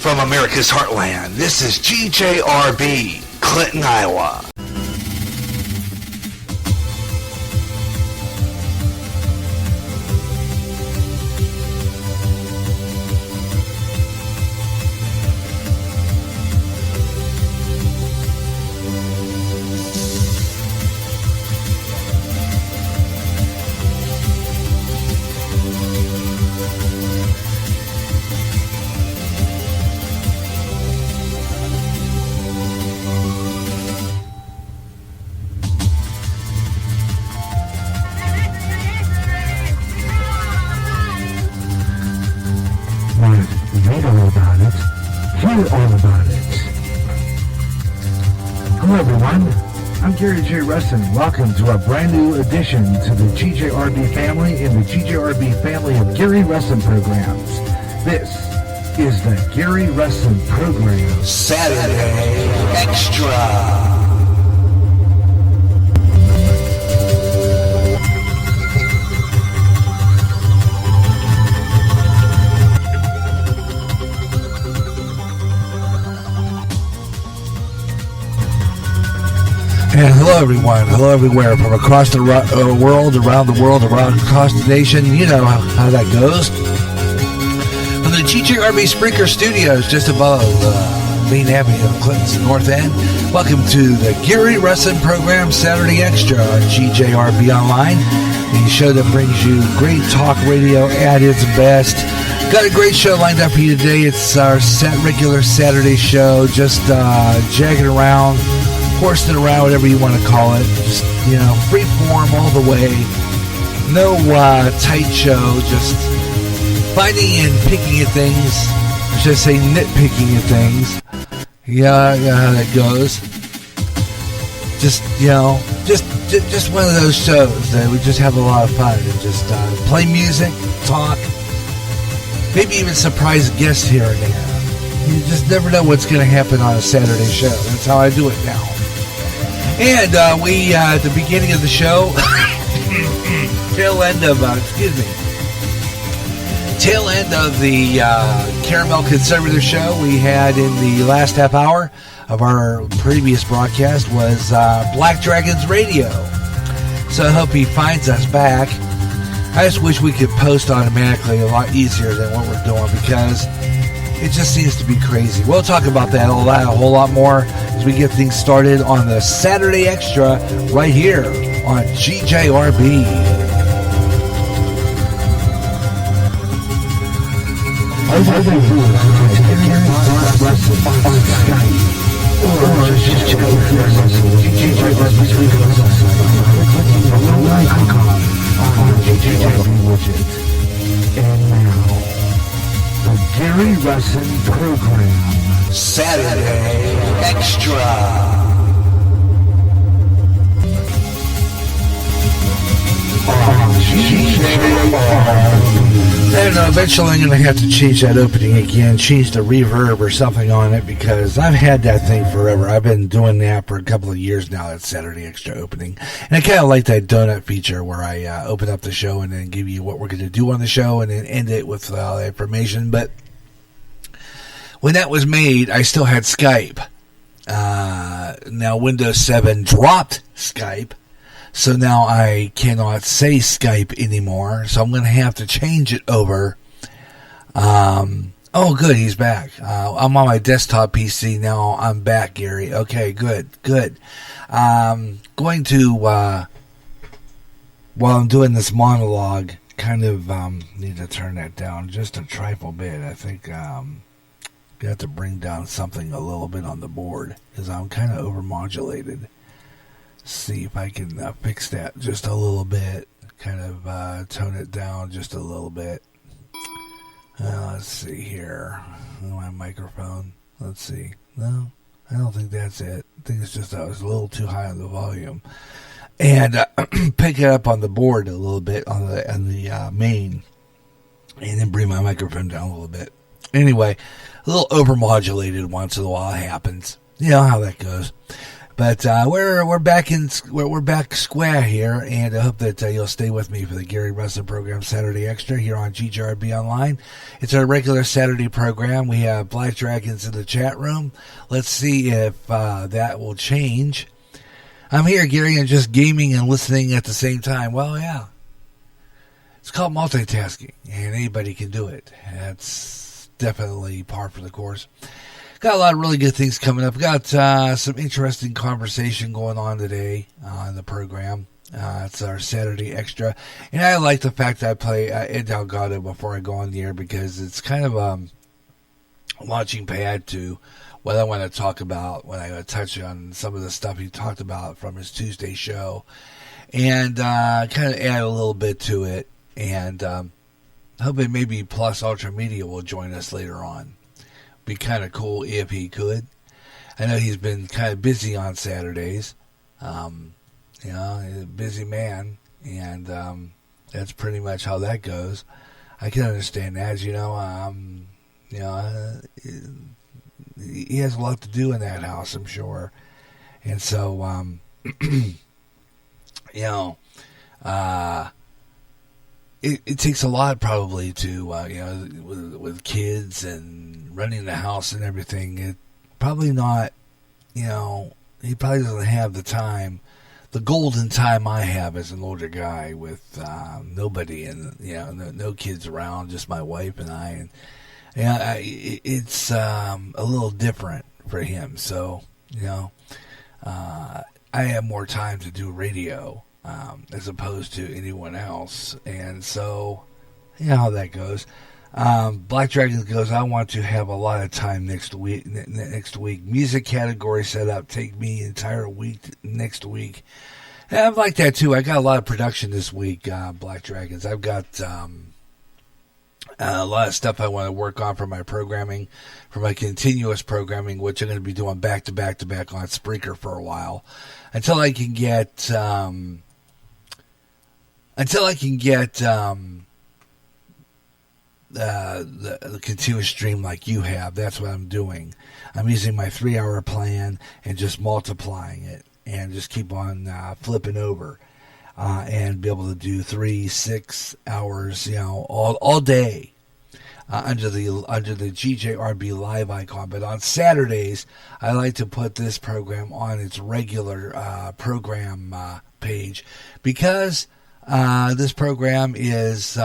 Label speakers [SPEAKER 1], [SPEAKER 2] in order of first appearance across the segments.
[SPEAKER 1] from America's heartland, this is GJRB, Clinton, Iowa.
[SPEAKER 2] Hello everyone, I'm Gary J. Russen. Welcome to a brand new addition to the GJRB family in the GJRB family of Gary Russen programs. This is the Gary Russen program.
[SPEAKER 1] Saturday Extra.
[SPEAKER 3] And hello everyone, hello everywhere, from across the world, around the world, across the nation. You know how that goes. From the GJRB Spreaker Studios, just above Main Avenue in Clinton's North End. Welcome to the Gary Russen program, Saturday Extra on GJRB Online, the show that brings you great talk radio at its best. Got a great show lined up for you today. It's our regular Saturday show, just jagging around, horsing around, whatever you want to call it. Just, free form all the way. No tight show, just finding and picking at things. I should say nitpicking at things. Yeah, how that goes. Just one of those shows that we just have a lot of fun and just play music, talk, maybe even surprise guests here and there. You just never know what's going to happen on a Saturday show. That's how I do it now. And we, at the beginning of the show, tail end of the Caramel Conservative show we had in the last half hour of our previous broadcast was Black Dragons Radio. So I hope he finds us back. I just wish we could post automatically a lot easier than what we're doing, because it just seems to be crazy. We'll talk about that a whole lot more as we get things started on the Saturday Extra right here on GJRB.
[SPEAKER 2] And now, the Gary Russen program,
[SPEAKER 1] Saturday Extra.
[SPEAKER 3] I don't know, eventually I'm going to have to change that opening again, change the reverb or something on it, because I've had that thing forever. I've been doing that for a couple of years now, that Saturday Extra opening. And I kind of like that donut feature where I open up the show and then give you what we're going to do on the show and then end it with all the information. But when that was made, I still had Skype. Now Windows 7 dropped Skype. So now I cannot say Skype anymore, so I'm going to have to change it over. Oh, good, he's back. I'm on my desktop PC now. I'm back, Gary. Okay, good. Going to, while I'm doing this monologue, kind of need to turn that down just a trifle bit. I think you have to bring down something a little bit on the board, because I'm kind of overmodulated. See if I can fix that just a little bit, kind of tone it down just a little bit. Let's see here, my microphone, let's see. No, I don't think that's it. I think it's just I was a little too high on the volume. And pick it up on the board a little bit on the main, and then bring my microphone down a little bit. Anyway, a little overmodulated once in a while happens. You know how that goes. But we're back we're back square here, and I hope that you'll stay with me for the Gary Russen program Saturday Extra here on GJRB Online. It's our regular Saturday program. We have Black Dragons in the chat room. Let's see if that will change. I'm here, Gary, and just gaming and listening at the same time. Well, yeah. It's called multitasking, and anybody can do it. That's definitely par for the course. Got a lot of really good things coming up. Got some interesting conversation going on today on the program. It's our Saturday Extra. And I like the fact that I play Ed Delgado before I go on the air because it's kind of a launching pad to what I want to talk about when I touch on some of the stuff he talked about from his Tuesday show. And kind of add a little bit to it. And hoping maybe Plus Ultra Media will join us later on. Be kind of cool if he could. I know he's been kind of busy on Saturdays. He's a busy man. And that's pretty much how that goes. I can understand that. He has a lot to do in that house, I'm sure. And so, It takes a lot probably to, with kids and running the house and everything. It probably not, he probably doesn't have the time, the golden time I have as an older guy with nobody and, no kids around, just my wife and I. And it's a little different for him. So, I have more time to do radio. As opposed to anyone else. And so, you know how that goes. Black Dragons goes, I want to have a lot of time next week. Music category set up. Take me entire week next week. And I like that too. I got a lot of production this week, Black Dragons. I've got a lot of stuff I want to work on for my programming, for my continuous programming, which I'm going to be doing back to back to back on Spreaker for a while. Until I can get the continuous stream like you have. That's what I'm doing. I'm using my 3-hour plan and just multiplying it and just keep on flipping over and be able to do 3-6 hours, all day under the GJRB live icon. But on Saturdays, I like to put this program on its regular program page because this program is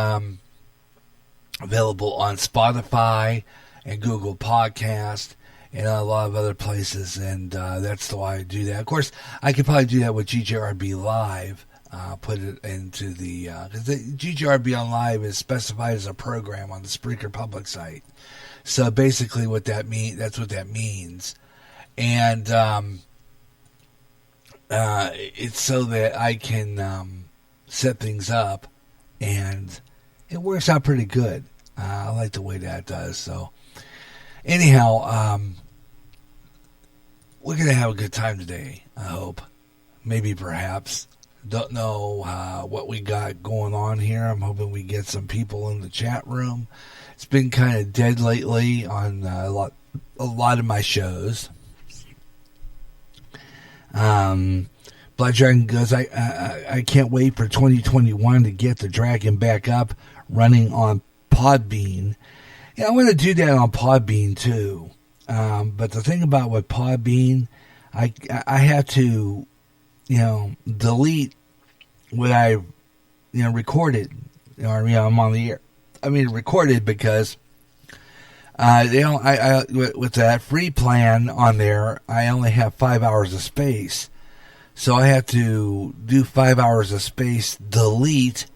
[SPEAKER 3] available on Spotify and Google Podcast and a lot of other places, and that's why I do that. Of course, I could probably do that with GJRB Live, put it into the because the GJRB on Live is specified as a program on the Spreaker public site. So basically, that's what that means, and it's so that I can set things up, and it works out pretty good. I like the way that does. So anyhow, we're going to have a good time today, I hope. Maybe, perhaps. Don't know what we got going on here. I'm hoping we get some people in the chat room. It's been kind of dead lately on a lot of my shows. Black Dragon goes, I can't wait for 2021 to get the Dragon back up running on Podbean. Yeah, I'm going to do that on Podbean too. But the thing about with Podbean, I have to, delete what I, recorded. I'm on the air. I mean, recorded because with that free plan on there, I only have 5 hours of space. So I have to do 5 hours of space, delete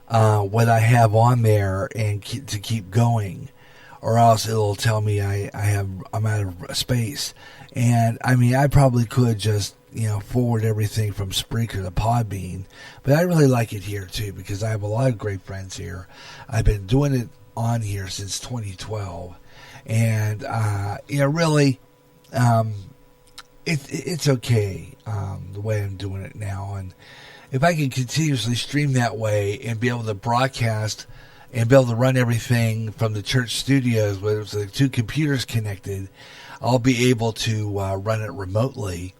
[SPEAKER 3] what I have on there and to keep going, or else it'll tell me I'm out of space. And I mean, I probably could just forward everything from Spreaker to Podbean, but I really like it here too because I have a lot of great friends here. I've been doing it on here since 2012, and really, it's okay the way I'm doing it now. And if I can continuously stream that way and be able to broadcast and be able to run everything from the church studios, with the two computers connected, I'll be able to run it remotely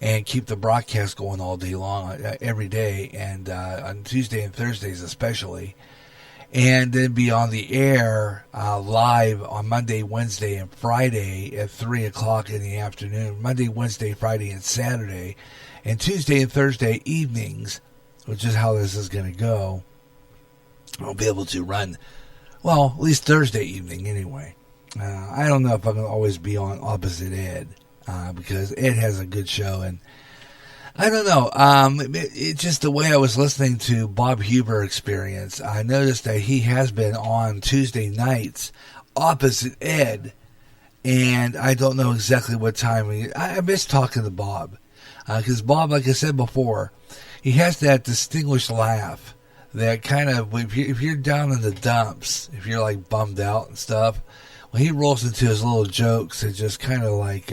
[SPEAKER 3] and keep the broadcast going all day long, every day, and on Tuesday and Thursdays especially. And then be on the air live on Monday, Wednesday, and Friday at 3 o'clock in the afternoon. Monday, Wednesday, Friday, and Saturday. And Tuesday and Thursday evenings, which is how this is going to go. I'll be able to run, well, at least Thursday evening anyway. I don't know if I'm going to always be on Opposite Ed, because Ed has a good show, and I don't know. It's just the way I was listening to Bob Huber Experience. I noticed that he has been on Tuesday nights, Opposite Ed, and I don't know exactly what time. I miss talking to Bob, because Bob, like I said before, he has that distinguished laugh. That kind of, if you're down in the dumps, if you're like bummed out and stuff, when he rolls into his little jokes, it just kind of like,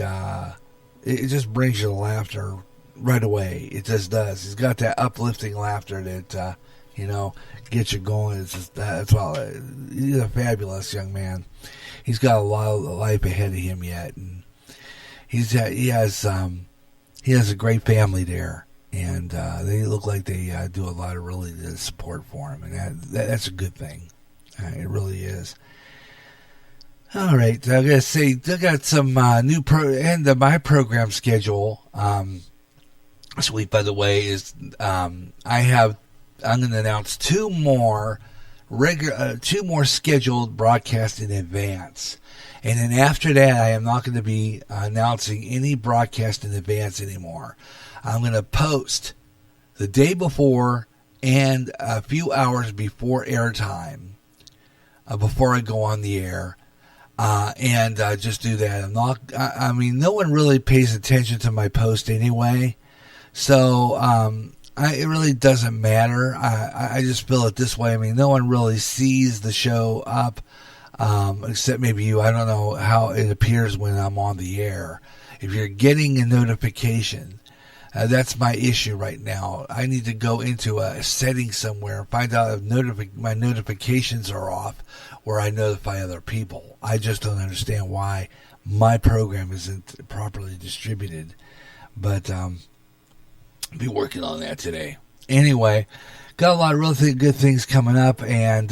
[SPEAKER 3] it just brings you laughter right away. It just does. He's got that uplifting laughter that, gets you going. It's just, that's all. He's a fabulous young man. He's got a lot of life ahead of him yet. And he has a great family there. And they look like they do a lot of really good support for him, and that's a good thing. It really is. All right, I gotta say, I got some new end of my program schedule. This week, by the way, is I'm going to announce two more scheduled broadcasts in advance. And then after that, I am not going to be announcing any broadcast in advance anymore. I'm going to post the day before and a few hours before airtime, before I go on the air, and just do that. No one really pays attention to my post anyway, so it really doesn't matter. I just feel it this way. I mean, no one really sees the show up, except maybe you. I don't know how it appears when I'm on the air. If you're getting a notification, that's my issue right now. I need to go into a setting somewhere and find out if my notifications are off where I notify other people. I just don't understand why my program isn't properly distributed. But I'll be working on that today. Anyway, got a lot of really good things coming up. And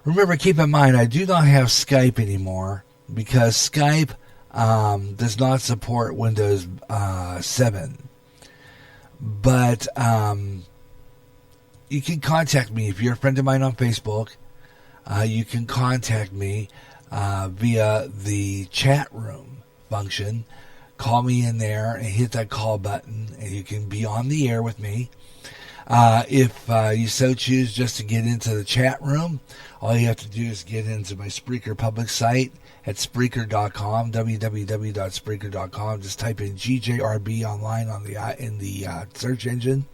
[SPEAKER 3] remember, keep in mind, I do not have Skype anymore because Skype does not support Windows 7. But you can contact me if you're a friend of mine on Facebook. You can contact me via the chat room function. Call me in there and hit that call button, and you can be on the air with me. If you so choose just to get into the chat room, all you have to do is get into my Spreaker public site at Spreaker.com, www.Spreaker.com. Just type in GJRB online in the search engine,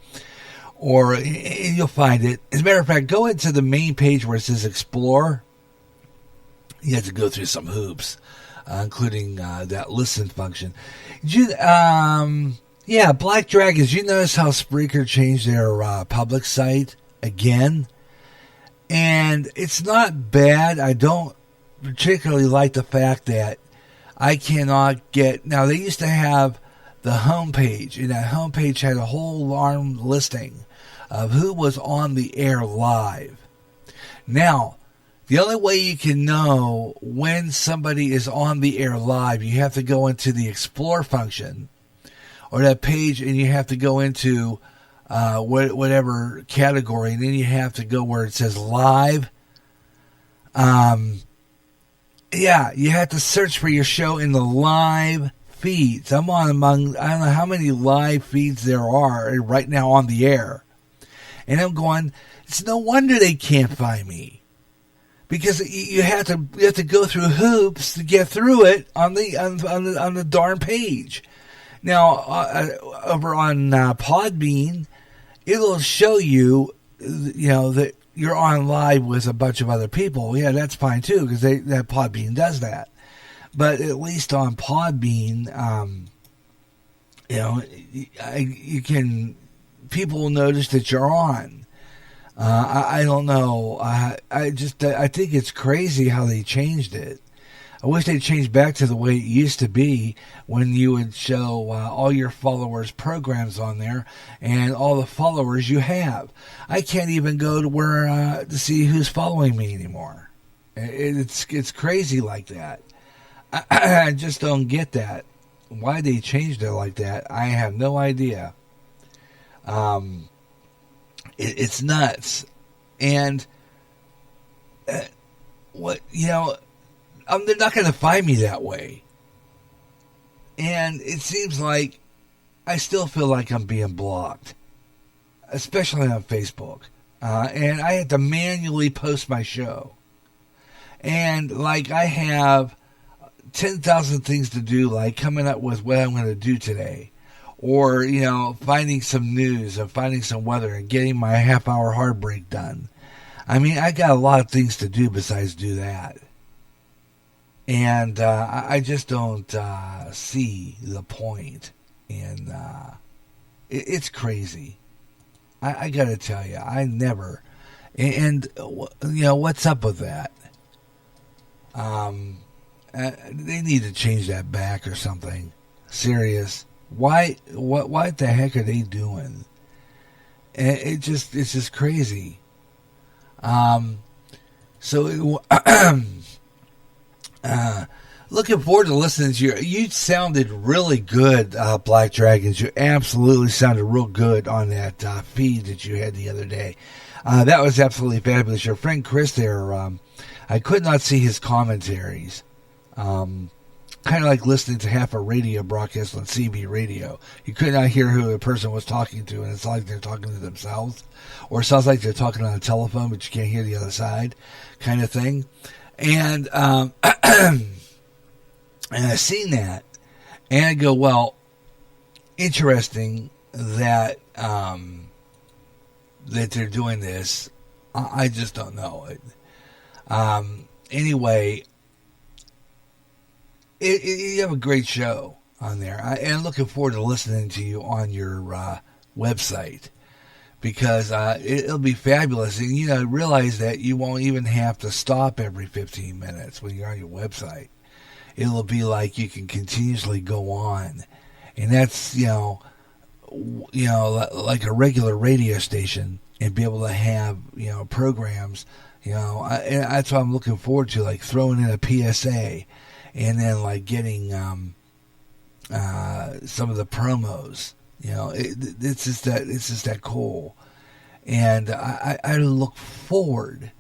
[SPEAKER 3] and you'll find it. As a matter of fact, go into the main page where it says Explore. You have to go through some hoops, including that listen function. Black Dragons, you notice how Spreaker changed their public site again? And it's not bad. I don't particularly like the fact that I cannot get... Now, they used to have the homepage, and that homepage had a whole long listing of who was on the air live. Now, the only way you can know when somebody is on the air live, you have to go into the Explore function or that page, and you have to go into whatever category, and then you have to go where it says live. You have to search for your show in the live feeds. I'm on I don't know how many live feeds there are right now on the air. And I'm going, it's no wonder they can't find me. Because you have to go through hoops to get through it on the darn page. Now, over on Podbean, it'll show you, that you're on live with a bunch of other people. Yeah, that's fine too, because that Podbean does that. But at least on Podbean, people will notice that you're on. I don't know. I think it's crazy how they changed it. I wish they'd change back to the way it used to be when you would show all your followers' programs on there and all the followers you have. I can't even go to where to see who's following me anymore. It's crazy like that. I just don't get that. Why they changed it like that, I have no idea. It's nuts. And what, they're not going to find me that way. And it seems like I still feel like I'm being blocked, especially on Facebook. And I have to manually post my show. And like I have 10,000 things to do, like coming up with what I'm going to do today. Or, finding some news and finding some weather and getting my half-hour hard break done. I mean, I got a lot of things to do besides do that. And I just don't see the point. And it's crazy. I got to tell you, I never. And what's up with that? They need to change that back or something. Serious. Why? What the heck are they doing? It's just crazy. Looking forward to listening to you. You sounded really good, Black Dragons. You absolutely sounded real good on that feed that you had the other day. That was absolutely fabulous. Your friend Chris there, I could not see his commentaries. Kind of like listening to half a radio broadcast on CB radio. You could not hear who the person was talking to, and it's like they're talking to themselves. Or it sounds like they're talking on a telephone, but you can't hear the other side, kind of thing. And and I seen that, and I go, well, interesting that that they're doing this. I just don't know it. Anyway, you have a great show on there, and I'm looking forward to listening to you on your website, because it'll be fabulous. And realize that you won't even have to stop every 15 minutes when you're on your website. It'll be like you can continuously go on, and that's like a regular radio station, and be able to have programs. And that's what I'm looking forward to, like throwing in a PSA. And then, like, getting some of the promos, it's just that cool, and I look forward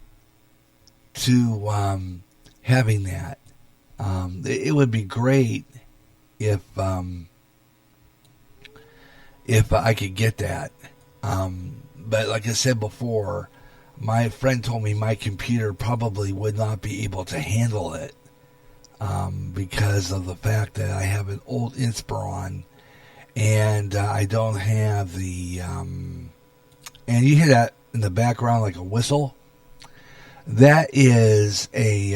[SPEAKER 3] to having that. It would be great if I could get that, but like I said before, my friend told me my computer probably would not be able to handle it. Because of the fact that I have an old Inspiron, and I don't have the, and you hear that in the background like a whistle. That is a,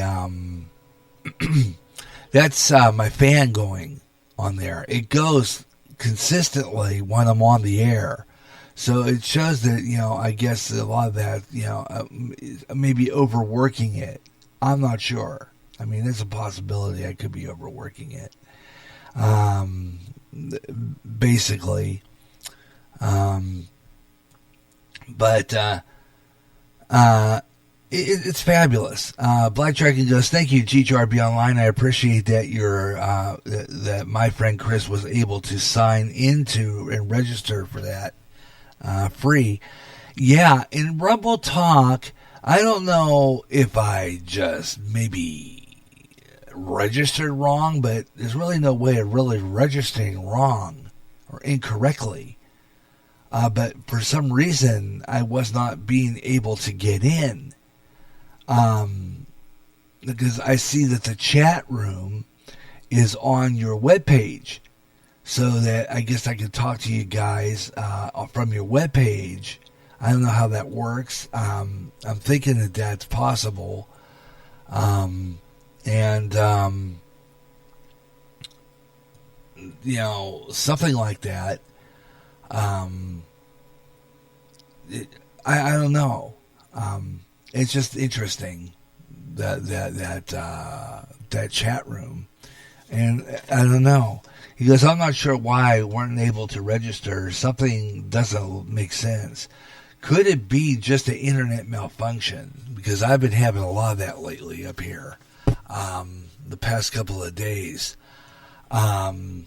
[SPEAKER 3] that's my fan going on there. It goes consistently when I'm on the air. So it shows that, I guess a lot of that, maybe overworking it. I'm not sure. I mean, there's a possibility I could be overworking it. Basically. But it's fabulous. Black Dragon goes, thank you, GHRB Online. I appreciate that that my friend Chris was able to sign into and register for that free. Yeah, in Rumble Talk, I don't know if I just maybe registered wrong, but there's really no way of really registering wrong or incorrectly. But for some reason, I was not being able to get in. Because I see that the chat room is on your webpage. So that I guess I could talk to you guys from your webpage. I don't know how that works. I'm thinking that that's possible. Something like that. I don't know. It's just interesting that that chat room. And I don't know. He goes, I'm not sure why we weren't able to register. Something doesn't make sense. Could it be just an internet malfunction? Because I've been having a lot of that lately up here, the past couple of days. My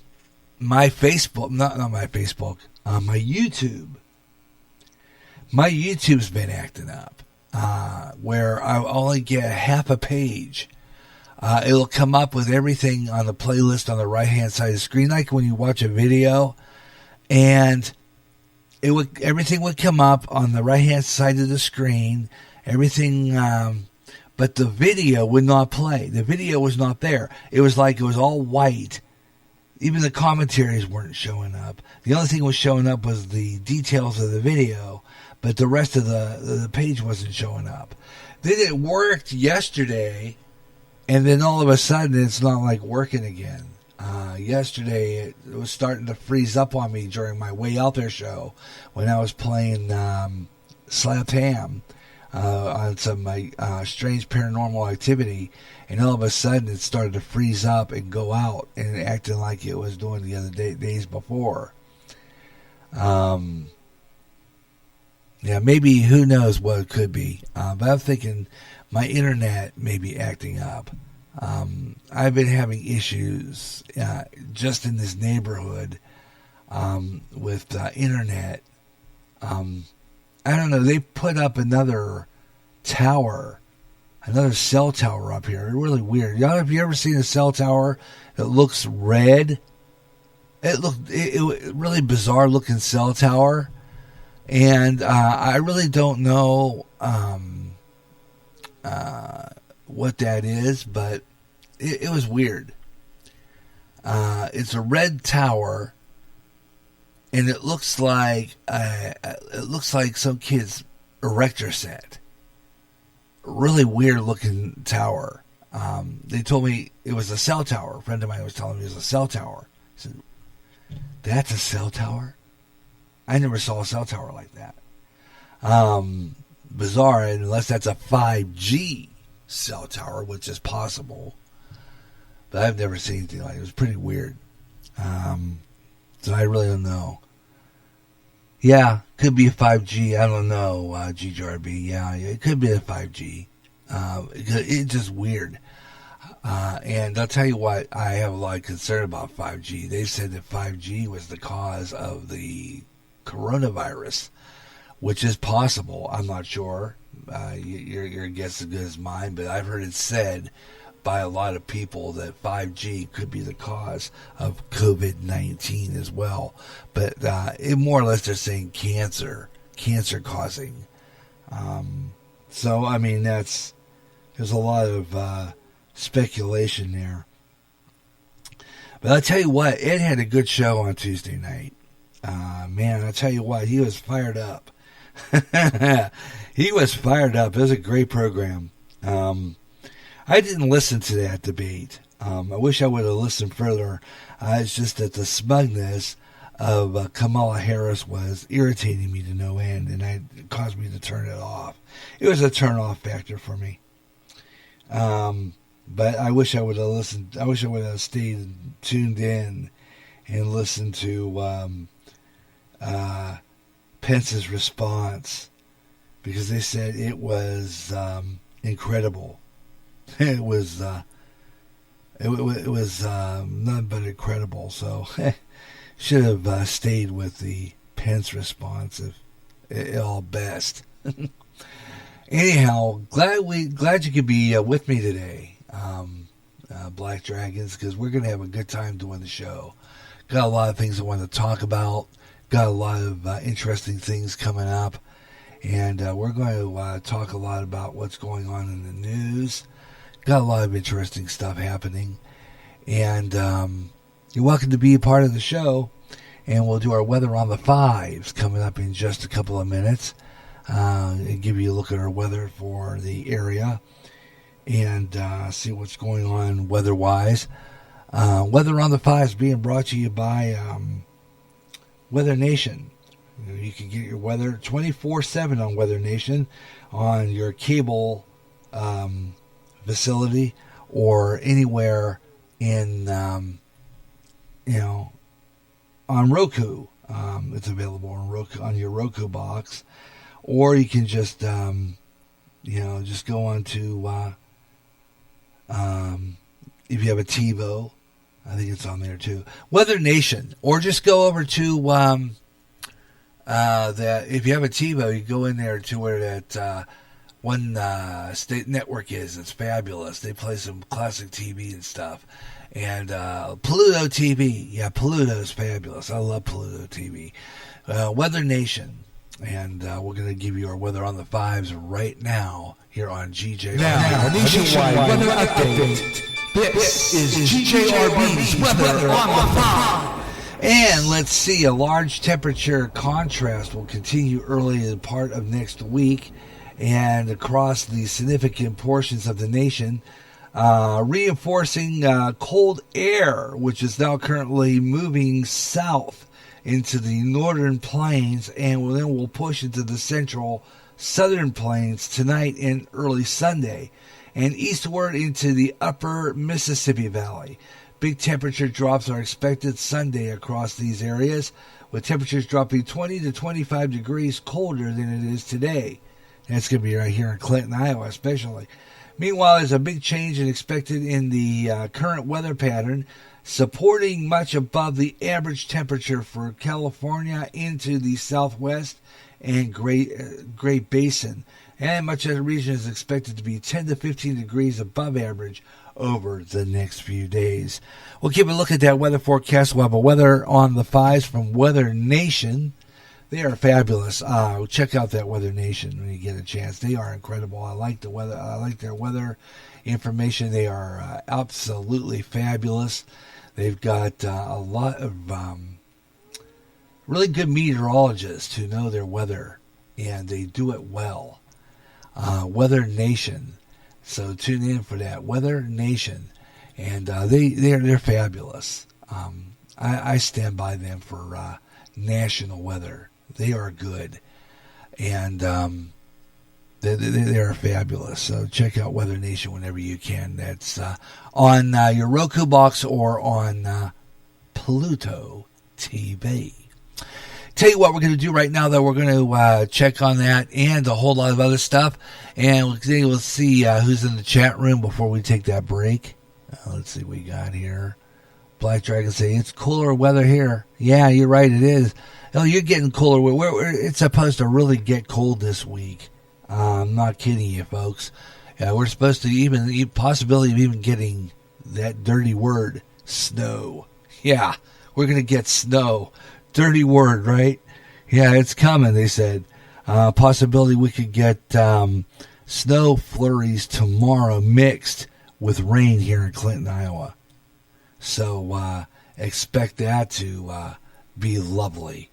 [SPEAKER 3] Facebook, not my Facebook, my YouTube. My YouTube's been acting up, where I only get half a page. It'll come up with everything on the playlist on the right-hand side of the screen, like when you watch a video, and everything would come up on the right-hand side of the screen, everything, but the video would not play. The video was not there. It was like it was all white. Even the commentaries weren't showing up. The only thing that was showing up was the details of the video, but the rest of the page wasn't showing up. Then it worked yesterday, and then all of a sudden it's not like working again. Yesterday it was starting to freeze up on me during my Way Out There show when I was playing Slapped Ham on some strange paranormal activity, and all of a sudden it started to freeze up and go out and acting like it was doing the other days before. Yeah, maybe, who knows what it could be. But I'm thinking my internet may be acting up. I've been having issues just in this neighborhood with internet. I don't know, they put up another tower, another cell tower up here. It's really weird. Y'all, have you ever seen a cell tower that looks red? It really bizarre looking cell tower. And I really don't know what that is, but it was weird. It's a red tower, and it looks like some kid's erector set. Really weird looking tower. They told me it was a cell tower. A friend of mine was telling me it was a cell tower. I said, "That's a cell tower? I never saw a cell tower like that." Bizarre, unless that's a 5G cell tower, which is possible. But I've never seen anything like it. It was pretty weird. So I really don't know. Yeah, could be a 5G. I don't know, GJRB. Yeah, it could be a 5G. It's just weird. And I'll tell you what, I have a lot of concern about 5G. They said that 5G was the cause of the coronavirus, which is possible. I'm not sure. Your guess is as good as mine, but I've heard it said by a lot of people that 5G could be the cause of COVID-19 as well. But more or less they're saying cancer causing. So, I mean, there's a lot of speculation there. But I'll tell you what, Ed had a good show on Tuesday night. Man, I'll tell you what, he was fired up. He was fired up. It was a great program. I didn't listen to that debate. I wish I would have listened further. It's just that the smugness of Kamala Harris was irritating me to no end, and it caused me to turn it off. It was a turn-off factor for me. But I wish I would have listened. I wish I would have stayed tuned in and listened to Pence's response, because they said it was incredible. It was none but incredible. So should have stayed with the Pence response at all best. Anyhow, glad you could be with me today, Black Dragons, because we're gonna have a good time doing the show. Got a lot of things I want to talk about. Got a lot of interesting things coming up, and we're going to talk a lot about what's going on in the news. Got a lot of interesting stuff happening, and you're welcome to be a part of the show. And we'll do our weather on the fives coming up in just a couple of minutes, and give you a look at our weather for the area, and see what's going on weather-wise. Weather on the fives being brought to you by Weather Nation. You can get your weather 24/7 on Weather Nation on your cable facility, or anywhere in, on Roku. It's available on Roku, on your Roku box, or you can just, just go on to, if you have a TiVo, I think it's on there too. Weather Nation, or just go over to that. If you have a TiVo, you go in there to where that one state network is. It's fabulous. They play some classic TV and stuff. And Pluto TV, yeah, Pluto is fabulous. I love Pluto TV. Weather Nation, and we're going to give you our weather on the 5s right now here on GJ.
[SPEAKER 2] Now, nationwide weather update. This is GJRB's weather on the 5.
[SPEAKER 3] And let's see, a large temperature contrast will continue early in part of next week and across the significant portions of the nation, reinforcing cold air, which is now currently moving south into the northern plains and then will push into the central southern plains tonight and early Sunday, and eastward into the upper Mississippi Valley. Big temperature drops are expected Sunday across these areas, with temperatures dropping 20 to 25 degrees colder than it is today. And it's going to be right here in Clinton, Iowa, especially. Meanwhile, there's a big change expected in the current weather pattern, supporting much above the average temperature for California into the southwest and Great Basin. And much of the region is expected to be 10 to 15 degrees above average over the next few days. We'll keep a look at that weather forecast. We'll have a weather on the 5s from Weather Nation. They are fabulous. Check out that Weather Nation when you get a chance. They are incredible. I like the weather. I like their weather information. They are absolutely fabulous. They've got a lot of really good meteorologists who know their weather, and they do it well. Weather Nation. So tune in for that, Weather Nation, and they're fabulous. I stand by them for national weather. They are good, and they are fabulous. So check out Weather Nation whenever you can. That's on your Roku box or on Pluto TV. Tell you what we're going to do right now, though. We're going to check on that and a whole lot of other stuff. And we'll see who's in the chat room before we take that break. Let's see what we got here. Black Dragon say, it's cooler weather here. Yeah, you're right, it is. Oh, you're getting cooler. It's supposed to really get cold this week. I'm not kidding you, folks. We're supposed to possibility of even getting that dirty word, snow. Yeah, we're going to get snow. Dirty word, right? Yeah, it's coming, they said. Possibility we could get snow flurries tomorrow mixed with rain here in Clinton, Iowa. So expect that to be lovely.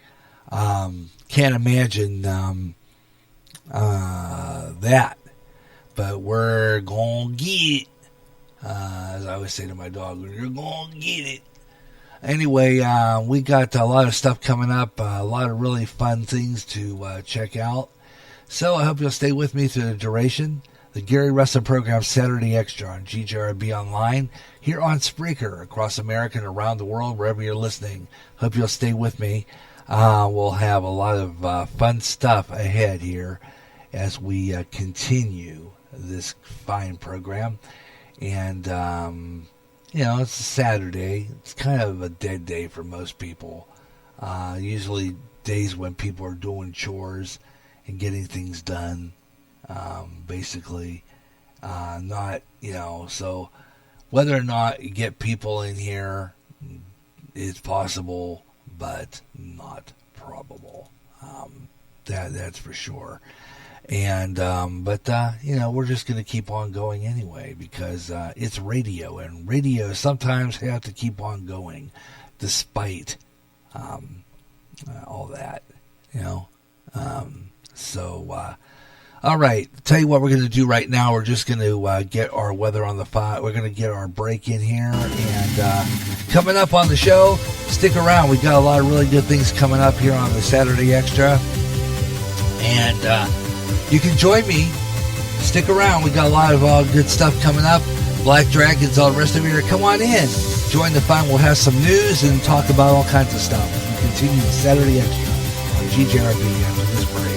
[SPEAKER 3] Can't imagine that, but we're going to get it. As I always say to my dog, we're going to get it. Anyway, we got a lot of stuff coming up, a lot of really fun things to check out. So I hope you'll stay with me through the duration. The Gary Russen program, Saturday Extra on GJRB Online, here on Spreaker, across America and around the world, wherever you're listening. Hope you'll stay with me. We'll have a lot of fun stuff ahead here as we continue this fine program. And it's a Saturday. It's kind of a dead day for most people. Usually days when people are doing chores and getting things done, basically. So whether or not you get people in here is possible, but not probable. That's for sure. And we're just going to keep on going anyway because it's radio, and radio sometimes have to keep on going despite all that, all right, tell you what we're going to do right now. We're just going to get our weather on the 5. We're going to get our break in here, and coming up on the show, stick around. We've got a lot of really good things coming up here on the Saturday Extra, and you can join me. Stick around. We got a lot of good stuff coming up. Black Dragons, all the rest of you. Come on in. Join the fun. We'll have some news and talk about all kinds of stuff. We continue Saturday Extra on GJRB after this break.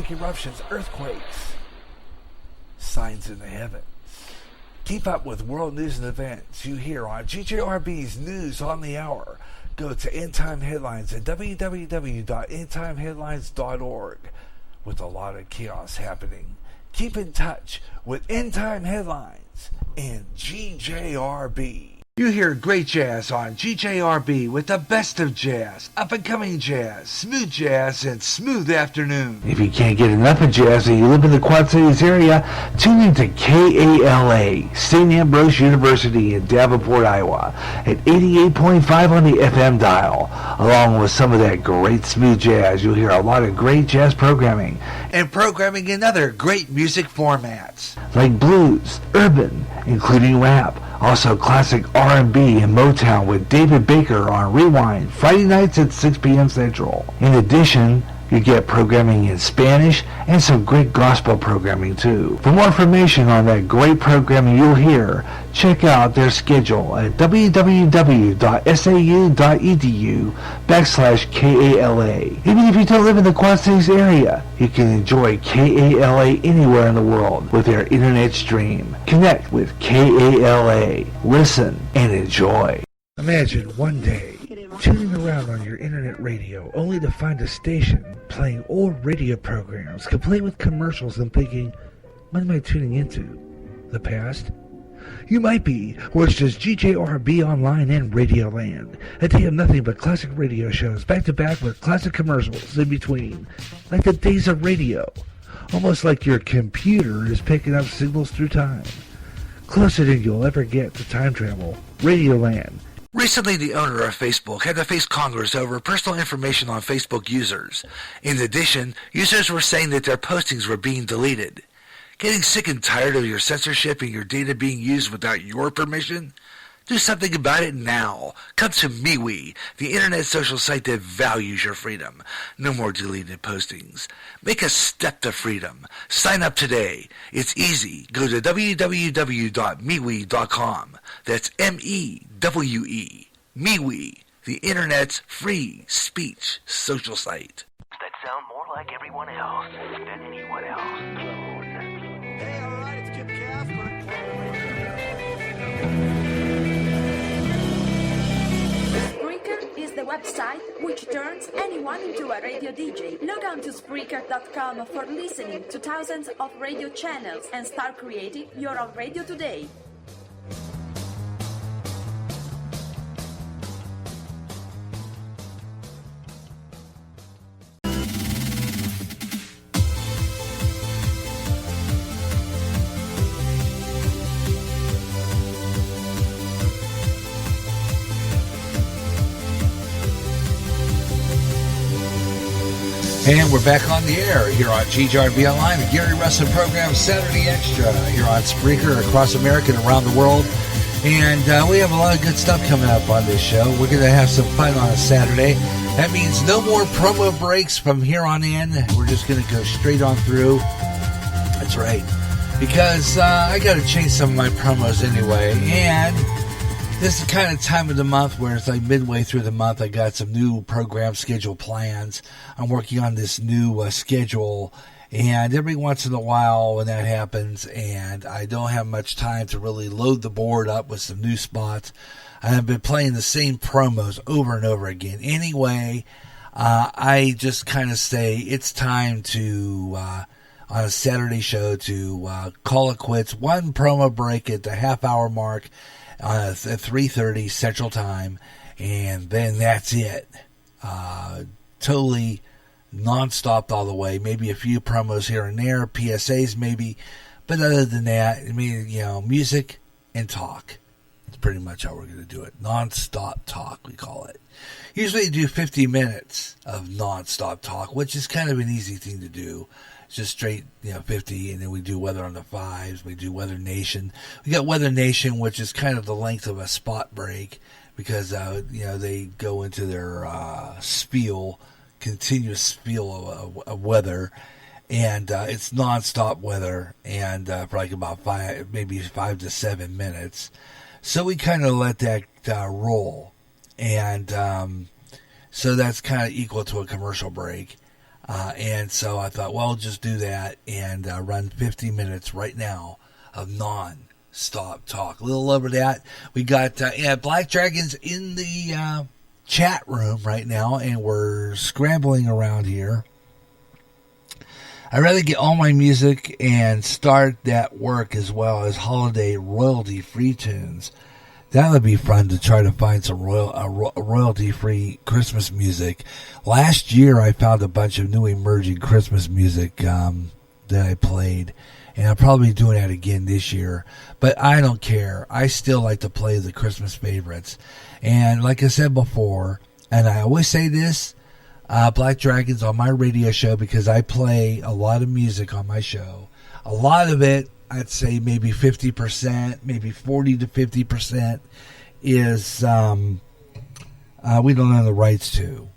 [SPEAKER 1] Eruptions, earthquakes, signs in the heavens. Keep up with world news and events you hear on GJRB's News on the Hour. Go to End Time Headlines at www.endtimeheadlines.org. With a lot of chaos happening, keep in touch with End Time Headlines and GJRB. You hear great jazz on GJRB with the best of jazz, up-and-coming jazz, and smooth afternoon. If you can't get enough of jazz and you live in the Quad Cities area, tune in to KALA, St. Ambrose University in Davenport, Iowa, at 88.5 on the FM dial. Along with some of that great smooth jazz, you'll hear a lot of great jazz programming, and programming in other great music formats, like blues, urban, including rap, also classic R&B and Motown with David Baker on Rewind, Friday nights at 6 p.m. Central. In addition, you get programming in Spanish and some great gospel programming too. For more information on that great programming you'll hear, check out their schedule at www.sau.edu/KALA. Even if you don't live in the Quad Cities area, you can enjoy KALA anywhere in the world with their internet stream. Connect with KALA, listen, and enjoy. Imagine one day tuning around on your internet radio only to find a station playing old radio programs complete with commercials and thinking, what am I tuning into? The past? You might be, or it's just GJRB Online and Radioland. A day of nothing but classic radio shows back to back with classic commercials in between, like the days of radio. Almost like your computer is picking up signals through time. Closer than you'll ever get to time travel. Radioland. Recently, the owner of Facebook had to face Congress over personal information on Facebook users. In addition, users were saying that their postings were being deleted. Getting sick and tired of your censorship and your data being used without your permission? Do something about it now. Come to MeWe, the internet social site that values your freedom. No more deleted postings. Make a step to freedom. Sign up today. It's easy. Go to www.MeWe.com. That's MeWe. MeWe, the internet's free speech social site.
[SPEAKER 4] That sound more like everyone else than anyone else. Hey, all right, it's Kip Casper.
[SPEAKER 5] Spreaker is the website which turns anyone into a radio DJ. Log on to Spreaker.com for listening to thousands of radio channels and start creating your own radio today.
[SPEAKER 3] And we're back on the air here on GJRB Online, the Gary Russen program, Saturday Extra, here on Spreaker across America and around the world. And we have a lot of good stuff coming up on this show. We're going to have some fun on a Saturday. That means no more promo breaks from here on in. We're just going to go straight on through. That's right. Because I got to change some of my promos anyway. And this is the kind of time of the month where it's like midway through the month. I got some new program schedule plans. I'm working on this new schedule, And every once in a while when that happens and I don't have much time to really load the board up with some new spots, I have been playing the same promos over and over again. Anyway, I just kind of say it's time to, on a Saturday show, to call it quits. One promo break at the half-hour mark at 3:30 Central Time, and then that's it. Totally non-stop all the way. Maybe a few promos here and there, PSAs maybe, but other than that, I mean, music and talk. That's pretty much how we're going to do it. Non-stop talk, we call it. Usually do 50 minutes of non-stop talk, which is kind of an easy thing to do. It's just straight, 50, and then we do Weather on the Fives. We do Weather Nation. We got Weather Nation, which is kind of the length of a spot break because, they go into their continuous spiel of weather, and it's non-stop weather, and for like about 5 to 7 minutes. So we kind of let that roll, and so that's kind of equal to a commercial break. And so I thought, well, just do that and run 50 minutes right now of non-stop talk. A little over that. We got Black Dragons in the chat room right now, and we're scrambling around here. I'd rather get all my music and start that work as well as holiday royalty-free tunes. That would be fun to try to find some royalty-free Christmas music. Last year, I found a bunch of new emerging Christmas music that I played, and I'll probably be doing that again this year. But I don't care. I still like to play the Christmas favorites. And like I said before, and I always say this, Black Dragons on my radio show, because I play a lot of music on my show. A lot of it, I'd say maybe 50%, maybe 40 to 50% is we don't own the rights to.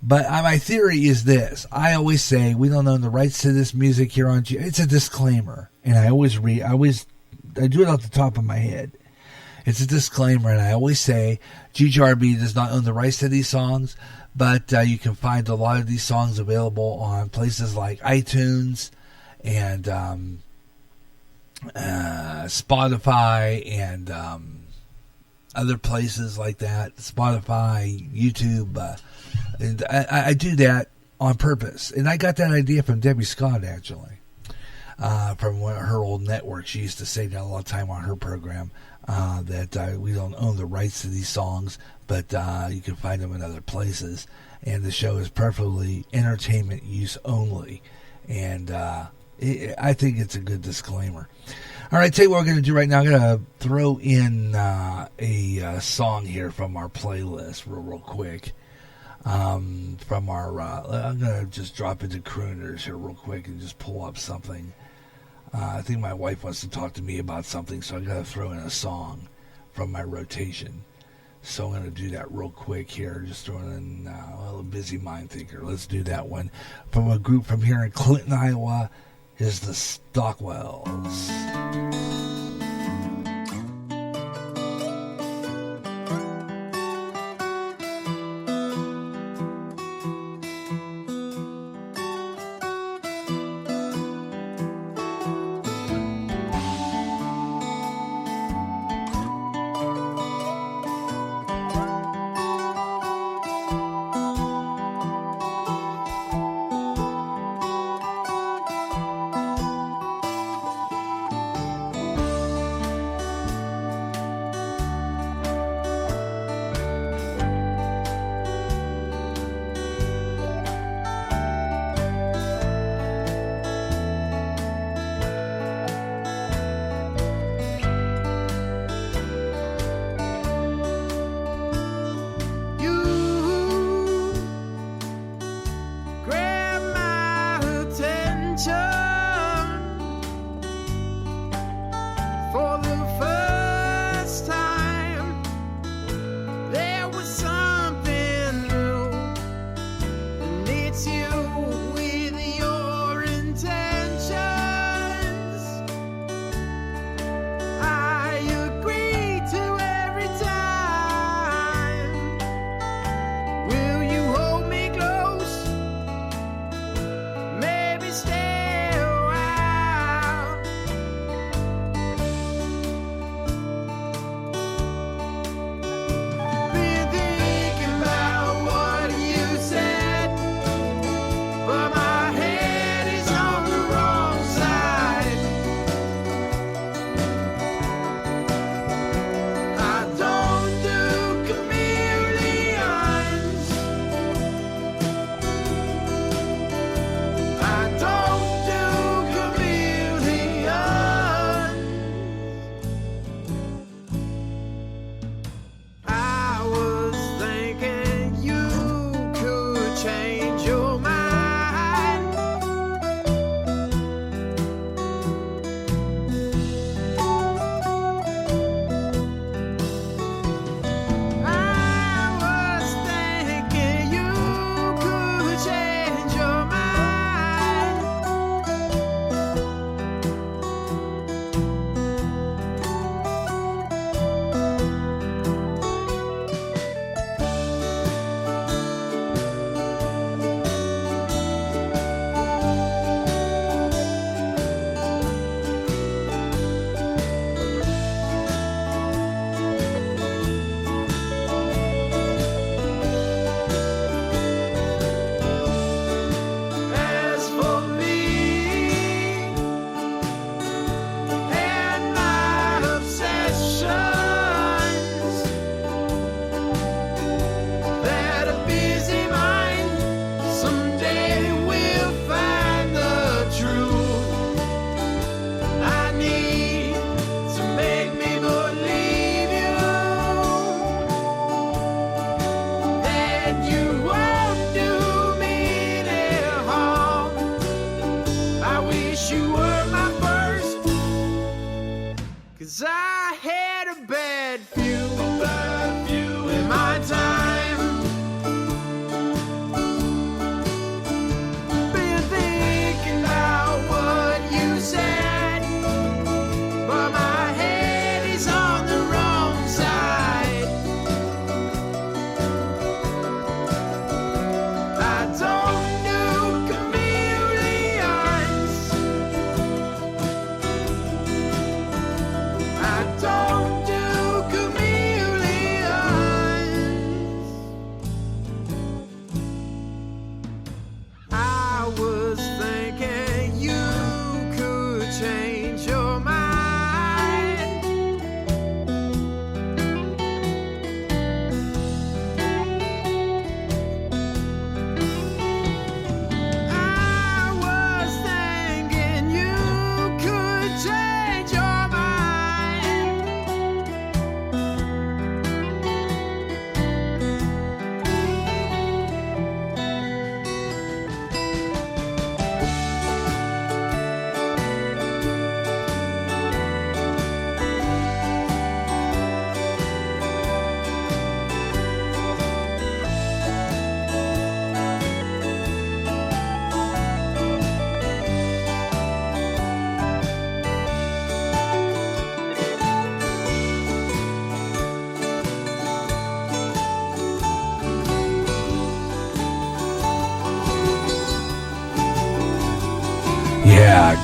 [SPEAKER 3] But my theory is this. I always say we don't own the rights to this music here on G. It's a disclaimer. And I do it off the top of my head. It's a disclaimer, and I always say GGRB does not own the rights to these songs, but you can find a lot of these songs available on places like iTunes and Spotify and other places like that. Spotify, YouTube. And I do that on purpose. And I got that idea from Debbie Scott, actually, from her old network. She used to say that a lot of time on her program. That we don't own the rights to these songs, but you can find them in other places. And the show is perfectly entertainment use only. And I think it's a good disclaimer. All right, tell you what we're going to do right now. I'm going to throw in a song here from our playlist real quick. From our, I'm going to just drop into crooners here real quick and just pull up something. I think my wife wants to talk to me about something, so I got to throw in a song from my rotation. So I'm going to do that real quick here. Just throwing in a little Busy Mind Thinker. Let's do that one. From a group from here in Clinton, Iowa, is the Stockwells.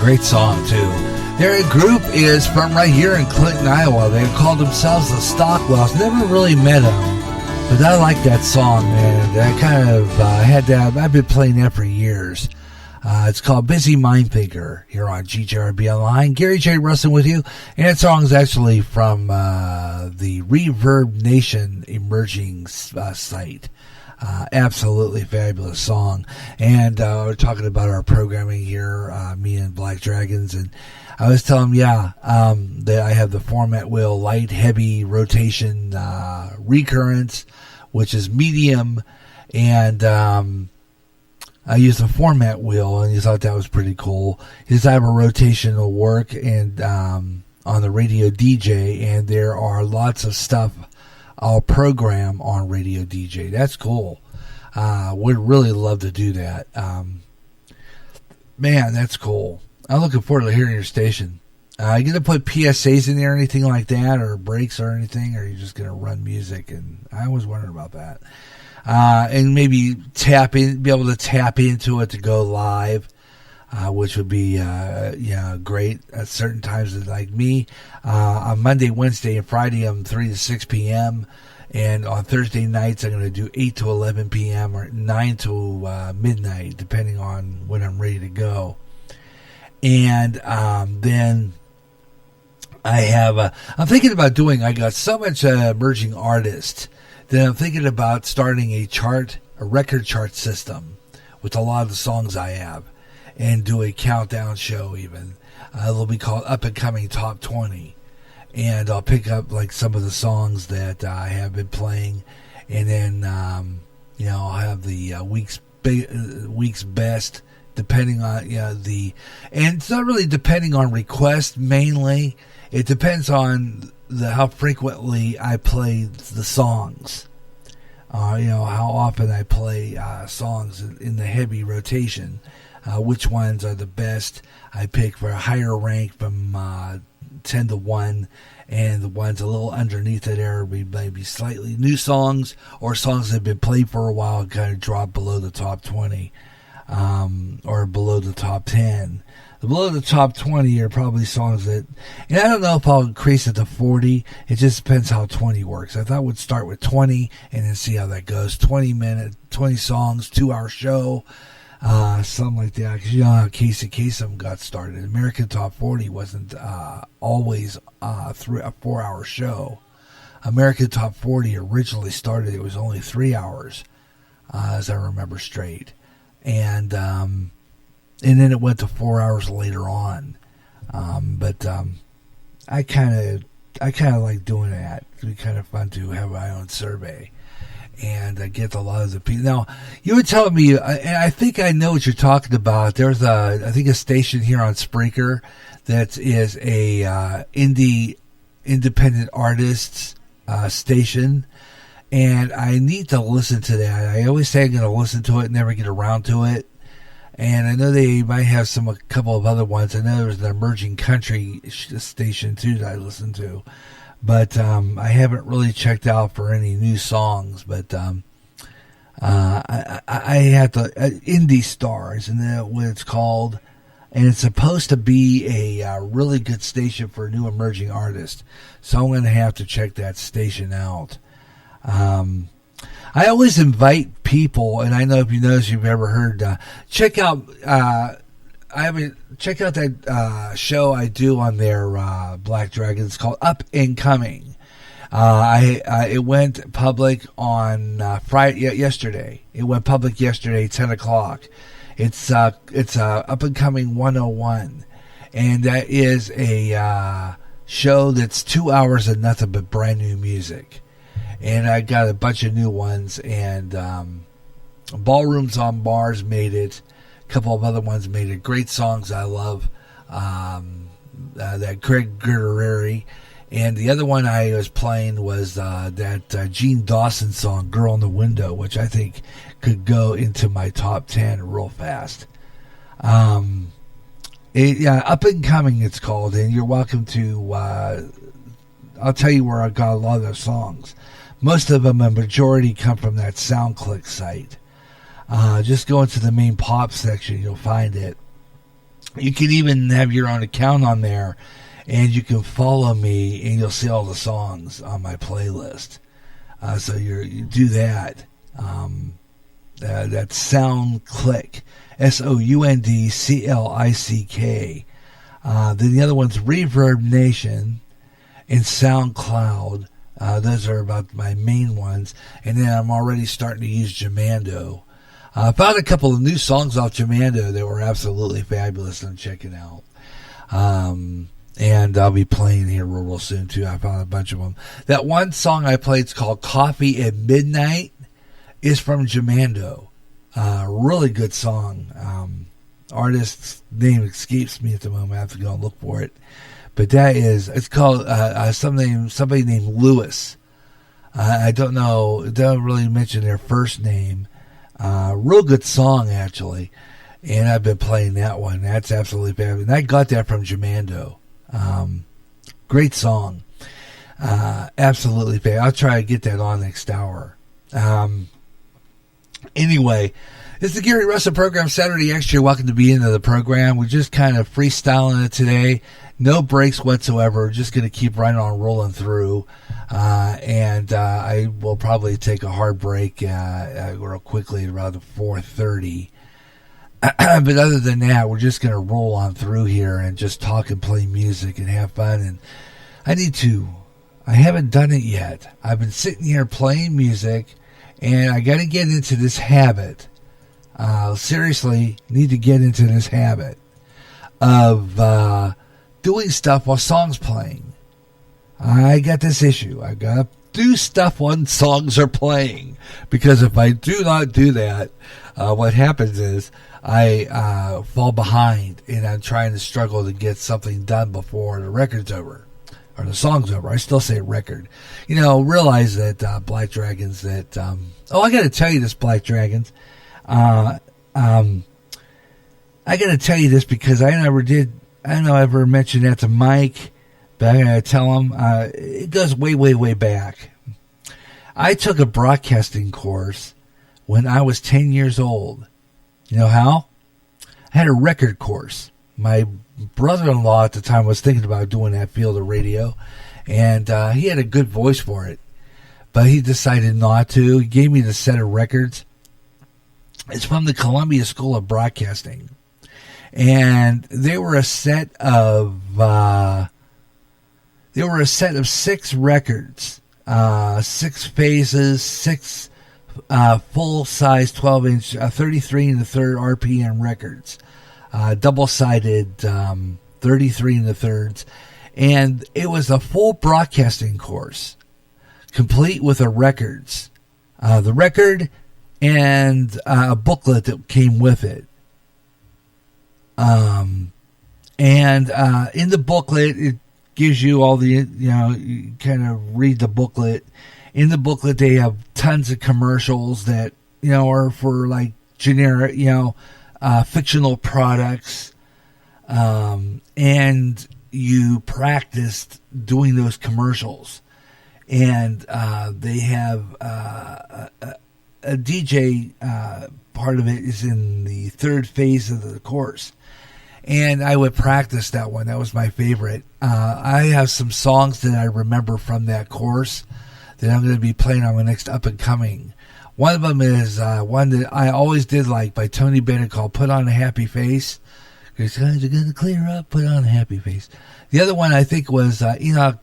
[SPEAKER 3] great song too. Their group is from right here in Clinton, Iowa. They called themselves the Stockwells. Never really met them, but I like that song, man. I kind of had that. I've been playing that for years. It's called Busy Mind Thinker here on GJRB Online. Gary J. Russen with you. And that song is actually from the Reverb Nation emerging site. Absolutely fabulous song. And we're talking about our programming here, me and Black Dragons. And I was telling them, that I have the format wheel, light, heavy, rotation, recurrence, which is medium. And I used the format wheel, and he thought that was pretty cool. His type of rotation will work and on the radio DJ, and there are lots of stuff I'll program on Radio DJ. That's cool. Would really love to do that. Man, that's cool. I'm looking forward to hearing your station. You going to put PSAs in there or anything like that, or breaks or anything, or are you just going to run music? And I was wondering about that. And maybe be able to tap into it to go live, which would be great at certain times. Like me, on Monday, Wednesday, and Friday, I'm 3 to 6 p.m. And on Thursday nights, I'm going to do 8 to 11 p.m. or 9 to midnight, depending on when I'm ready to go. And then I have, I'm thinking about I got so much emerging artists that I'm thinking about starting a record chart system with a lot of the songs I have, and do a countdown show even. It'll be called Up and Coming Top 20. And I'll pick up like some of the songs that I have been playing, and then I'll have the week's best, depending on and it's not really depending on request mainly. It depends on how frequently I play the songs. How often I play songs in the heavy rotation. Which ones are the best? I pick for a higher rank from 10 to 1, and the ones a little underneath it are maybe slightly new songs, or songs that have been played for a while and kind of drop below the top 20 or below the top 10. Below the top 20 are probably songs that, and I don't know if I'll increase it to 40. It just depends how 20 works. I thought we'd start with 20 and then see how that goes. 20 songs, 2-hour show, something like that. Because you know how Casey Kasem got started. American Top 40 wasn't always a 4-hour show. American Top 40 originally started, it was only 3 hours, as I remember straight. And then it went to 4 hours later on. But I kind of like doing that. It'd be kind of fun to have my own survey and get a lot of the people. Now, you were telling me, and I think I know what you're talking about. There's I think a station here on Spreaker that is a independent artists station, and I need to listen to that. I always say I'm going to listen to it, never get around to it. And I know they might have a couple of other ones. I know there's an emerging country station too that I listen to, but I haven't really checked out for any new songs. But I have to Indie Stars, and that's what it's called, and it's supposed to be a really good station for new emerging artists. So I'm going to have to check that station out. I always invite people, and I know if you notice, you've ever heard, check out that show I do on their Black Dragon. It's called Up and Coming. It went public on yesterday. It went public yesterday, 10 o'clock. It's Up and Coming 101, and that is a show that's 2 hours of nothing but brand new music. And I got a bunch of new ones, and Ballrooms on Bars made it. A couple of other ones made it. Great songs I love. That Greg Gerreri. And the other one I was playing was that Gene Dawson song, Girl in the Window, which I think could go into my top 10 real fast. Up and Coming it's called, and you're welcome to... I'll tell you where I got a lot of those songs. Most of them, a majority, come from that SoundClick site. Just go into the main pop section, you'll find it. You can even have your own account on there, and you can follow me, and you'll see all the songs on my playlist. So you do that. That's SoundClick, SoundClick. Then the other one's Reverb Nation and SoundCloud. Those are about my main ones. And then I'm already starting to use Jamando. I found a couple of new songs off Jamando that were absolutely fabulous. I'm checking out. And I'll be playing here real soon, too. I found a bunch of them. That one song I played is called Coffee at Midnight. Is from Jamando. Really good song. Artist's name escapes me at the moment. I have to go and look for it. But it's called somebody named Lewis. I don't know. It doesn't really mention their first name. Real good song, actually. And I've been playing that one. That's absolutely fabulous. And I got that from Jamando. Great song. Absolutely fabulous. I'll try to get that on next hour. Anyway, it's the Gary Russen program, Saturday Extra. Welcome to be into the program. We're just kind of freestyling it today. No breaks whatsoever. We're just going to keep right on rolling through. And I will probably take a hard break real quickly at around 4:30. But other than that, we're just going to roll on through here and just talk and play music and have fun. And I haven't done it yet. I've been sitting here playing music. And I got to get into this habit. Seriously, need to get into this habit of doing stuff while songs playing. I got this issue. I got to do stuff when songs are playing. Because if I do not do that, what happens is I fall behind. And I'm trying to struggle to get something done before the record's over. Or the song's over. I still say record. Realize that Black Dragons that... I got to tell you this, Black Dragons. I got to tell you this because I don't know I ever mentioned that to Mike, but I got to tell him. It goes way, way, way back. I took a broadcasting course when I was 10 years old. You know how? I had a record course. My brother-in-law at the time was thinking about doing that field of radio, and he had a good voice for it, but he decided not to. He gave me the set of records. It's from the Columbia School of Broadcasting, and they were a set of 6 records, 6 phases, 6 full-size 12-inch 33 1/3 RPM records. Double-sided 33 1/3, and it was a full broadcasting course, complete with the records, the record, and a booklet that came with it. And in the booklet, it gives you all the, you kind of read the booklet. In the booklet, they have tons of commercials that, are for like generic, fictional products, and you practiced doing those commercials, and they have a DJ part of it is in the 3rd phase of the course, and I would practice that one. That was my favorite. I have some songs that I remember from that course that I'm going to be playing on my next up and coming. One of them is one that I always did like by Tony Bennett called Put On a Happy Face. Because guys are going to clear up, put on a happy face. The other one I think was Enoch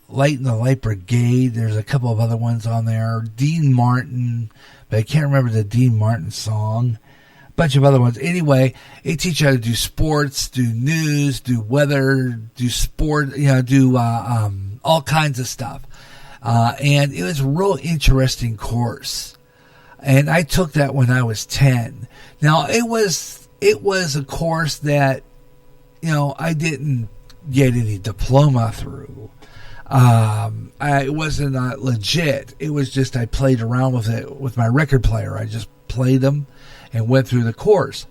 [SPEAKER 3] Light and the Light Brigade. There's a couple of other ones on there. Dean Martin, but I can't remember the Dean Martin song. A bunch of other ones. Anyway, they teach you how to do sports, do news, do weather, do sport, do all kinds of stuff. And it was a real interesting course. And I took that when I was 10. Now, it was a course that, I didn't get any diploma through. It wasn't legit. It was just I played around with it with my record player. I just played them and went through the course.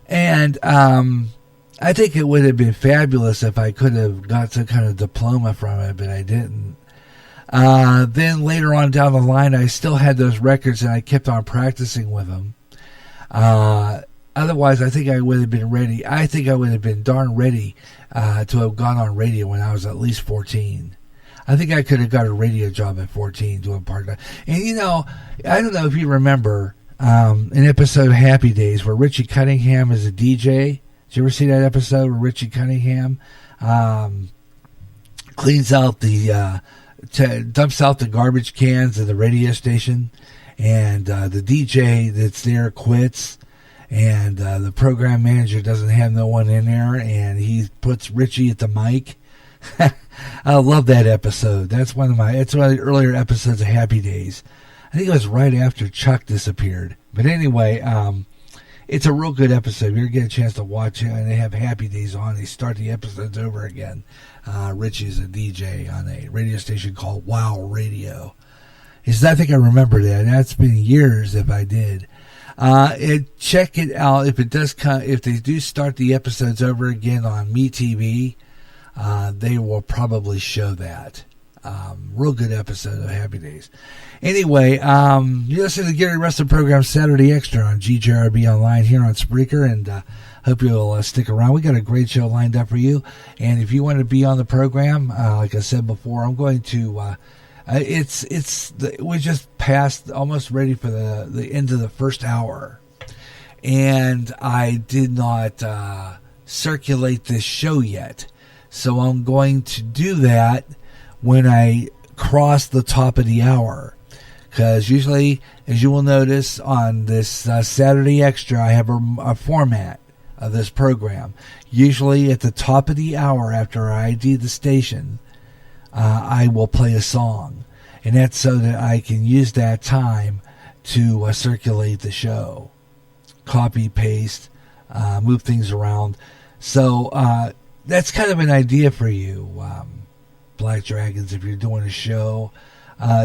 [SPEAKER 3] And I think it would have been fabulous if I could have got some kind of diploma from it, but I didn't. Then later on down the line, I still had those records and I kept on practicing with them. Otherwise, I think I would have been ready. I think I would have been darn ready to have gone on radio when I was at least 14. I think I could have got a radio job at 14 doing part-time. And, you know, I don't know if you remember an episode of Happy Days where Richie Cunningham is a DJ. Did you ever see that episode where Richie Cunningham cleans out dumps out the garbage cans at the radio station, and the DJ that's there quits, and the program manager doesn't have no one in there, and he puts Richie at the mic. I love that episode. It's one of the earlier episodes of Happy Days. I think it was right after Chuck disappeared. But anyway, it's a real good episode. If you ever get a chance to watch it, and they have Happy Days on, they start the episodes over again. Richie's a DJ on a radio station called Wow Radio. He says, I think I remember that. That's been years if I did. Check it out if it does come. If they do start the episodes over again on MeTV, they will probably show that. Real good episode of Happy Days. Anyway, you listen to the Gary Russen program Saturday Extra on GJRB Online here on Spreaker, and hope you'll stick around. We got a great show lined up for you, and if you want to be on the program, like I said before, I'm going to. We just passed, almost ready for the end of the first hour, and I did not circulate this show yet, so I'm going to do that when I cross the top of the hour. Because usually, as you will notice on this Saturday Extra, I have a format of this program. Usually at the top of the hour after I ID the station, I will play a song. And that's so that I can use that time to circulate the show. Copy, paste, move things around. So that's kind of an idea for you, Black Dragons, if you're doing a show.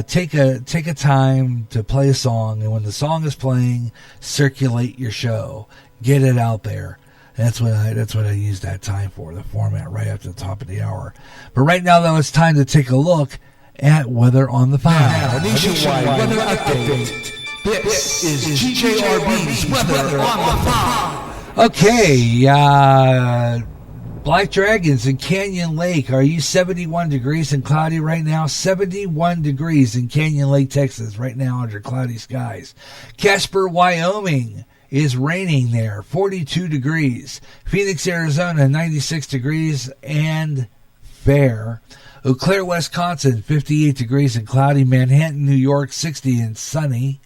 [SPEAKER 3] Take a time to play a song, and when the song is playing, circulate your show, get it out there. That's what I use that time for, the format right after the top of the hour. But right now, though, it's time to take a look at Weather on the Phone.
[SPEAKER 2] Nationwide weather update. This is GJRB's Weather on the Phone.
[SPEAKER 3] Okay, Black Dragons in Canyon Lake. Are you 71 degrees and cloudy right now? 71 degrees in Canyon Lake, Texas, right now under cloudy skies. Casper, Wyoming is raining there, 42 degrees. Phoenix, Arizona, 96 degrees and fair. Eau Claire, Wisconsin, 58 degrees and cloudy. Manhattan, New York, 60 and sunny.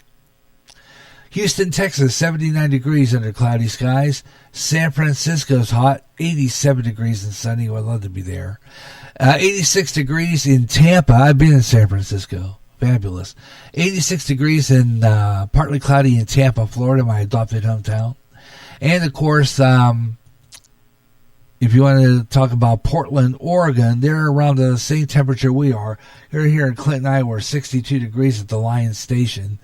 [SPEAKER 3] Houston, Texas, 79 degrees under cloudy skies. San Francisco's hot, 87 degrees and sunny. I'd love to be there. 86 degrees in Tampa. I've been in San Francisco. Fabulous. 86 degrees and partly cloudy in Tampa, Florida, my adopted hometown. And, of course, if you want to talk about Portland, Oregon, they're around the same temperature we are. You're here in Clinton, Iowa, 62 degrees at the Lion Station.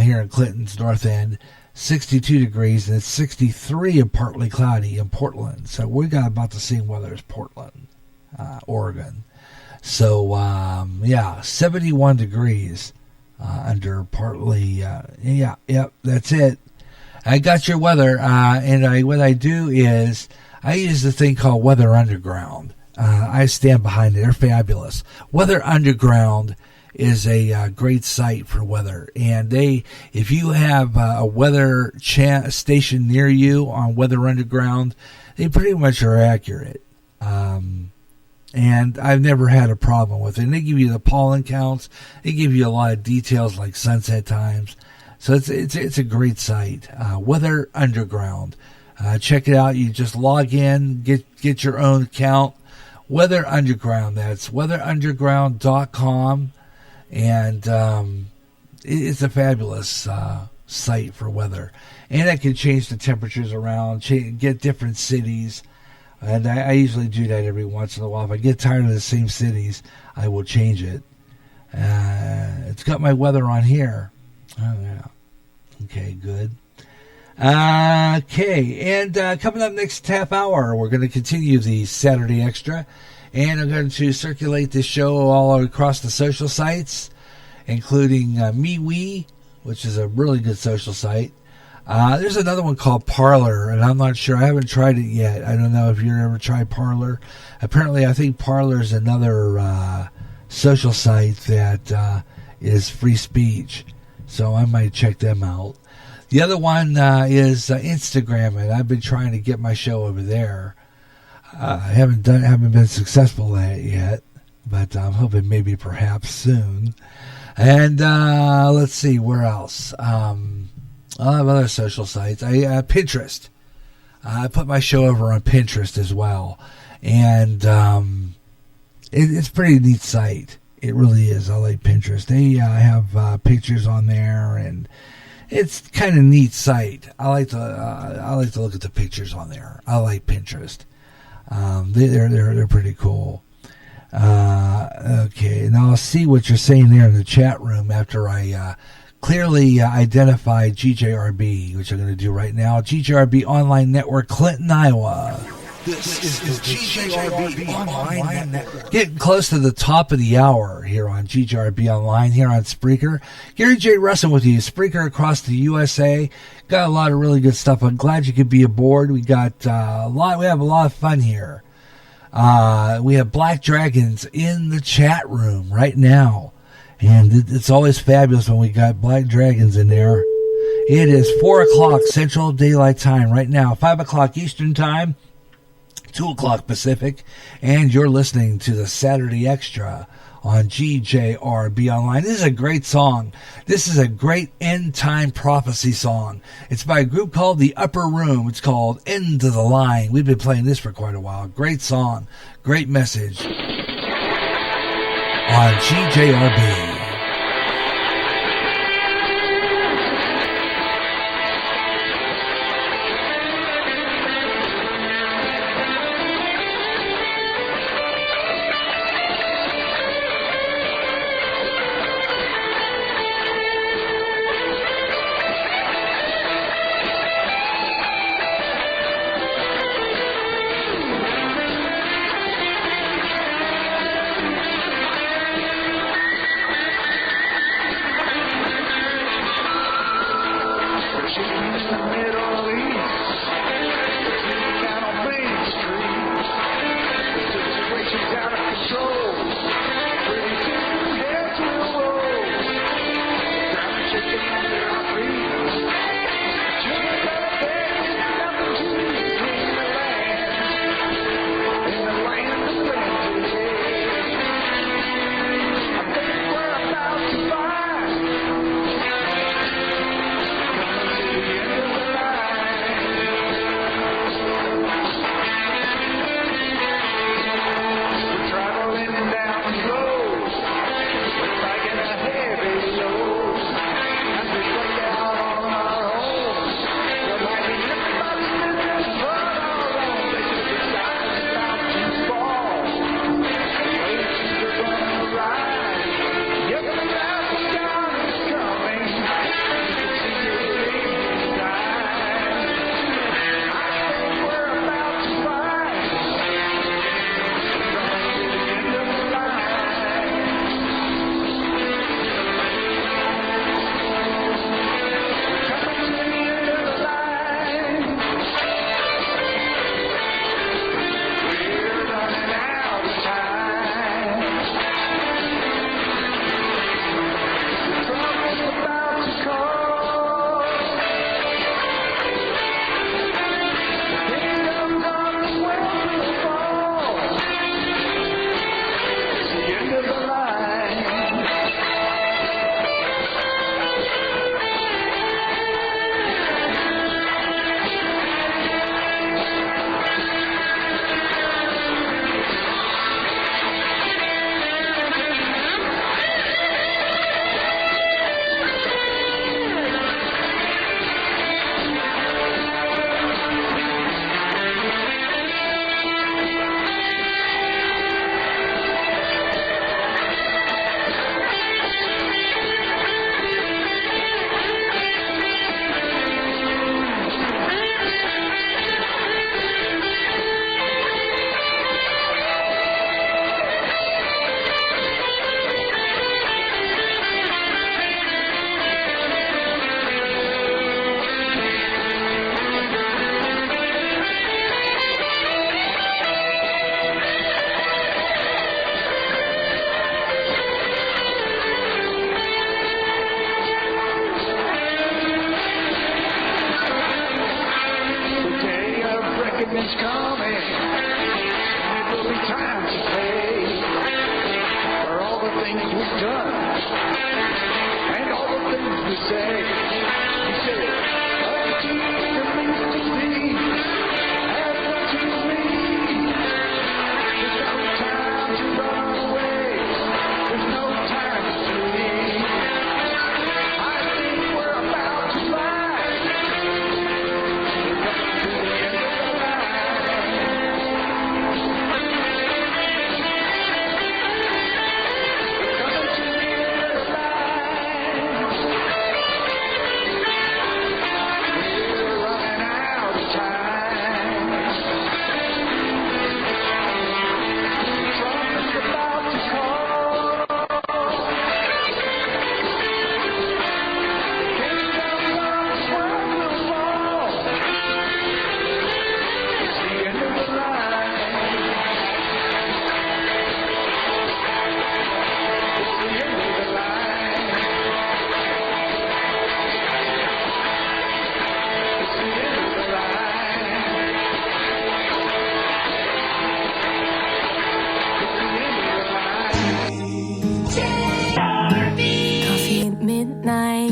[SPEAKER 3] Here in Clinton's north end, 62 degrees, and it's 63 and partly cloudy in Portland. So we got about the same weather as Portland, Oregon. So, 71 degrees under partly, that's it. I got your weather, and what I do is I use the thing called Weather Underground. I stand behind it. They're fabulous. Weather Underground is a great site for weather, and if you have a weather station near you on Weather Underground, they pretty much are accurate, and I've never had a problem with it. And they give you the pollen counts, they give you a lot of details like sunset times, so it's a great site. Weather Underground, check it out. You just log in, get your own account. Weather Underground, that's weatherunderground.com. And it's a fabulous site for weather. And I can change the temperatures around, get different cities. And I usually do that every once in a while. If I get tired of the same cities, I will change it. It's got my weather on here. Oh, yeah. Okay, good. Okay, and coming up next half hour, we're going to continue the Saturday Extra. And I'm going to circulate this show all across the social sites, including MeWe, which is a really good social site, There's another one called Parler, and I'm not sure. I haven't tried it yet. I don't know if you've ever tried Parler. Apparently, I think Parler is another social site that is free speech, so I might check them out. The other one is Instagram, and I've been trying to get my show over there. I haven't been successful at it yet, but I'm hoping maybe perhaps soon. And let's see, where else? I'll have other social sites. Pinterest. I put my show over on Pinterest as well. And it's a pretty neat site. It really is. I like Pinterest. They have pictures on there, and it's kind of neat site. I like to look at the pictures on there. I like Pinterest. They're pretty cool. Okay, now I'll see what you're saying there in the chat room after I clearly identify GJRB, which I'm going to do right now. GJRB Online Network, Clinton, Iowa.
[SPEAKER 2] This is the GJRB Online Network.
[SPEAKER 3] Getting close to the top of the hour here on GJRB Online, here on Spreaker. Gary J. Russen with you, Spreaker across the USA. Got a lot of really good stuff. I'm glad you could be aboard. We got we have a lot of fun here. We have Black Dragons in the chat room right now. And it's always fabulous when we got Black Dragons in there. It is 4 o'clock Central Daylight Time right now, 5 o'clock Eastern Time, 2 o'clock Pacific, and you're listening to the Saturday Extra on GJRB Online. This is a great song. This is a great end-time prophecy song. It's by a group called The Upper Room. It's called End of the Line. We've been playing this for quite a while. Great song. Great message on GJRB.
[SPEAKER 6] things we've done, and all the things we say. You say, a teacher means to be as much as me. There's no time to run away. There's no time to flee. I think we're about to fly. We're coming to the end of the
[SPEAKER 7] Coffee at midnight.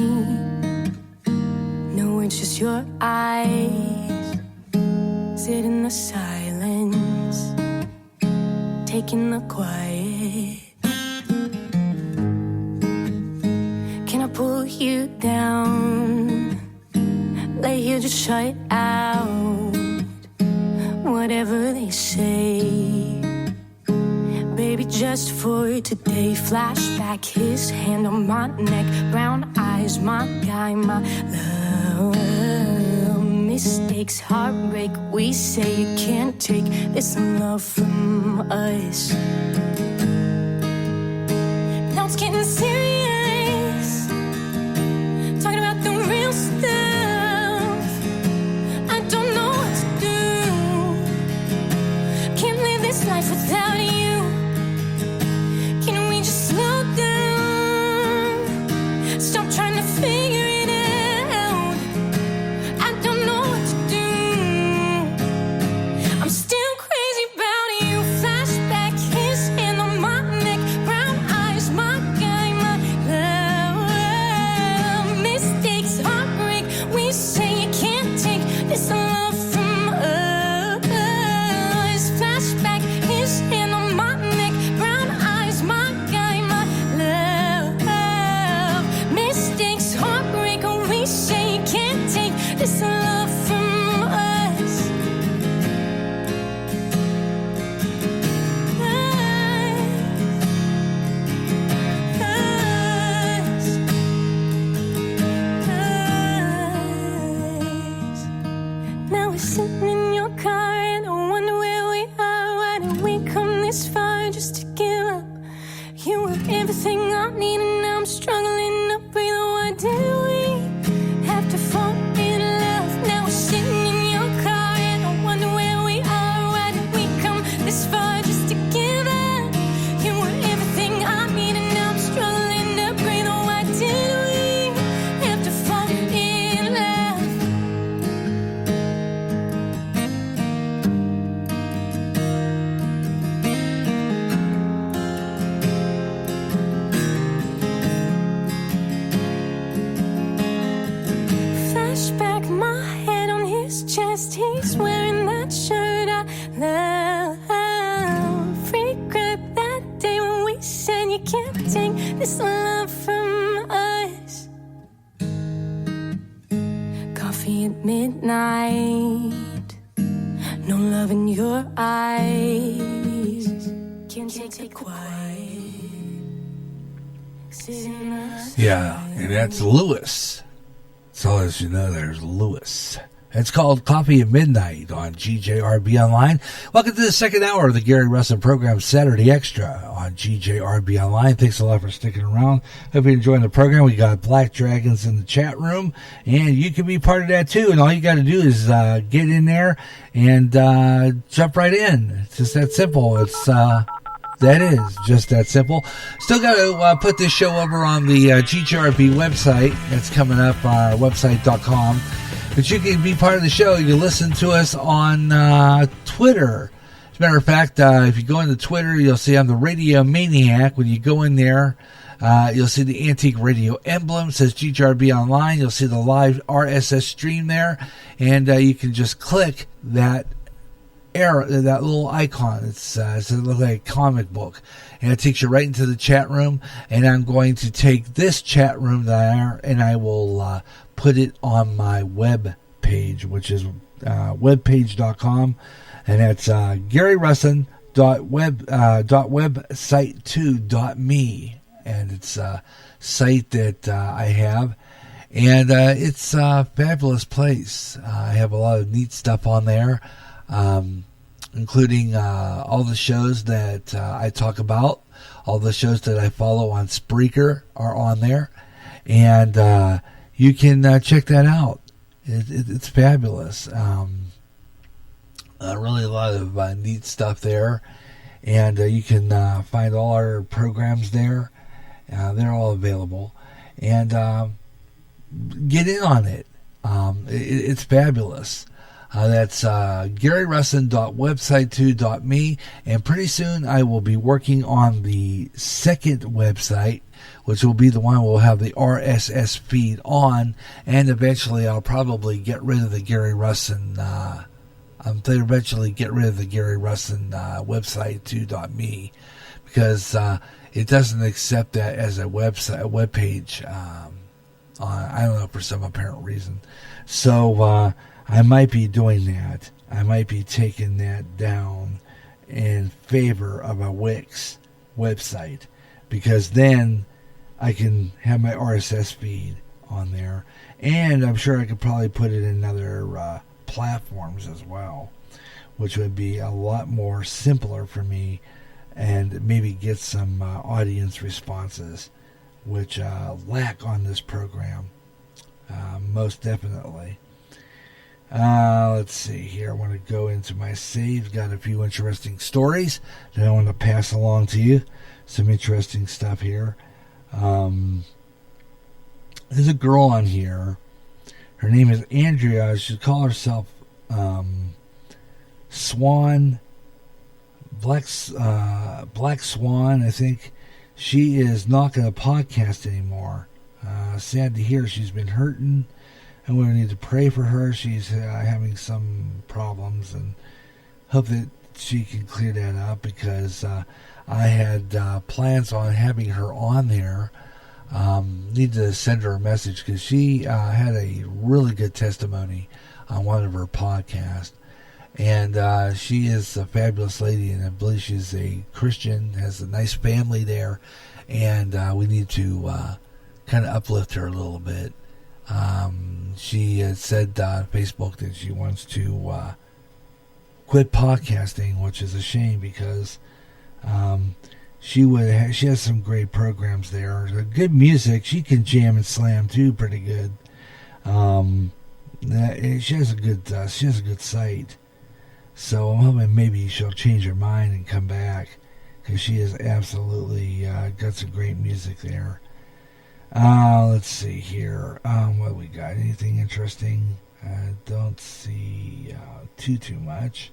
[SPEAKER 7] No, it's just your eyes. Sit in the silence, taking the quiet. Can I pull you down? Lay here, just shut out whatever they say. Baby, just for today. Flashback, his hand on my neck. Brown eyes, my guy, my love. Mistakes, heartbreak. We say you can't take this love from us. Now it's getting serious. Talking about the real stuff. I don't know what to do. Can't live this life without you. Slow down. Stop trying to figure it out. I don't know what to do. I'm still crazy about you. Flashback, his hand on my neck. Brown eyes, my guy, my love. Mistakes, heartbreak. We say you can't take this love from us. Flashback, his hand on my neck. Brown eyes, my this love from us. Now we're sitting in your car and I wonder where we are. Why did we come this far just to give up? You were everything I need and now I'm struggling to breathe. Why did we have to fall in love? Now we're sitting in your car and I wonder where we are. Why did we come this far just to give up? You were everything I need and now I'm struggling to breathe. Why did we have to fall in love? Flashback, my head on his chest. He's wearing that shirt I love. Regret that day when we said you can't take this love from us. Coffee at midnight. No love in your eyes. Can't take the quiet. Sit in the
[SPEAKER 3] Yeah, and that's Lewis. So as you know, there's Lewis. It's called Coffee at Midnight on GJRB Online. Welcome to the second hour of the Gary Russen program, Saturday Extra on GJRB Online. Thanks a lot for sticking around. Hope you're enjoying the program. We got Black Dragons in the chat room, and you can be part of that too. And all you got to do is get in there and jump right in. It's just that simple. It's that is just that simple. Still got to put this show over on the GJRB website. That's coming up on our website.com. But you can be part of the show. You can listen to us on Twitter As a matter of fact, if you go into Twitter, you'll see I'm the Radio Maniac. When you go in there, you'll see the Antique Radio emblem. It says GJRB Online. You'll see the live RSS stream there. And you can just click that that little icon. It looks like a comic book. And it takes you right into the chat room. And I'm going to take this chat room there, and I will put it on my web page, which is webpage.com. And that's GaryRussin.website2.me. And it's a site that I have. And it's a fabulous place. I have a lot of neat stuff on there, including all the shows that I talk about. All the shows that I follow on Spreaker are on there. And you can check that out. It's fabulous. Really a lot of neat stuff there. And you can find all our programs there. They're all available. And get in on it. It's fabulous. That's GaryRussin.website2.me. And pretty soon I will be working on the second website, which will be the one we'll have the RSS feed on. And eventually I'll probably get rid of the Gary Russin website2.me, because it doesn't accept that as a web page. I don't know, for some apparent reason. So I might be doing that. I might be taking that down in favor of a Wix website, because then I can have my RSS feed on there, and I'm sure I could probably put it in other platforms as well, which would be a lot more simpler for me, and maybe get some audience responses, which lack on this program, most definitely. Let's see here. I want to go into my save. Got a few interesting stories that I want to pass along to you. Some interesting stuff here. There's a girl on here. Her name is Andrea. She calls herself Swan, Black Swan, I think. She is not going to podcast anymore. Sad to hear. She's been hurting, and we need to pray for her. She's having some problems, and hope that she can clear that up, because I had plans on having her on there. Need to send her a message, because she had a really good testimony on one of her podcasts. And she is a fabulous lady, and I believe she's a Christian, has a nice family there, and we need to kind of uplift her a little bit. She has said on Facebook that she wants to quit podcasting, which is a shame, because she has some great programs there. Good music. She can jam and slam too, pretty good. She has a good site. So I'm hoping maybe she'll change her mind and come back, because she has absolutely got some great music there. Let's see here. What we got? Anything interesting? Don't see too much.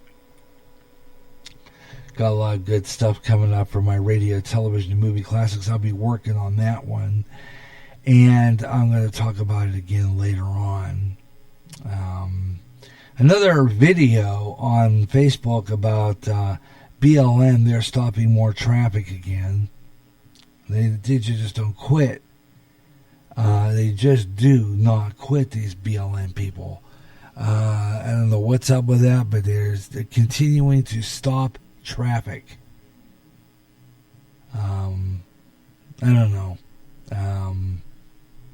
[SPEAKER 3] Got a lot of good stuff coming up for my radio, television, and movie classics. I'll be working on that one, and I'm going to talk about it again later on. Another video on Facebook about BLM. They're stopping more traffic again. They just don't quit. They just do not quit, these BLM people. I don't know what's up with that, but they're continuing to stop traffic. I don't know.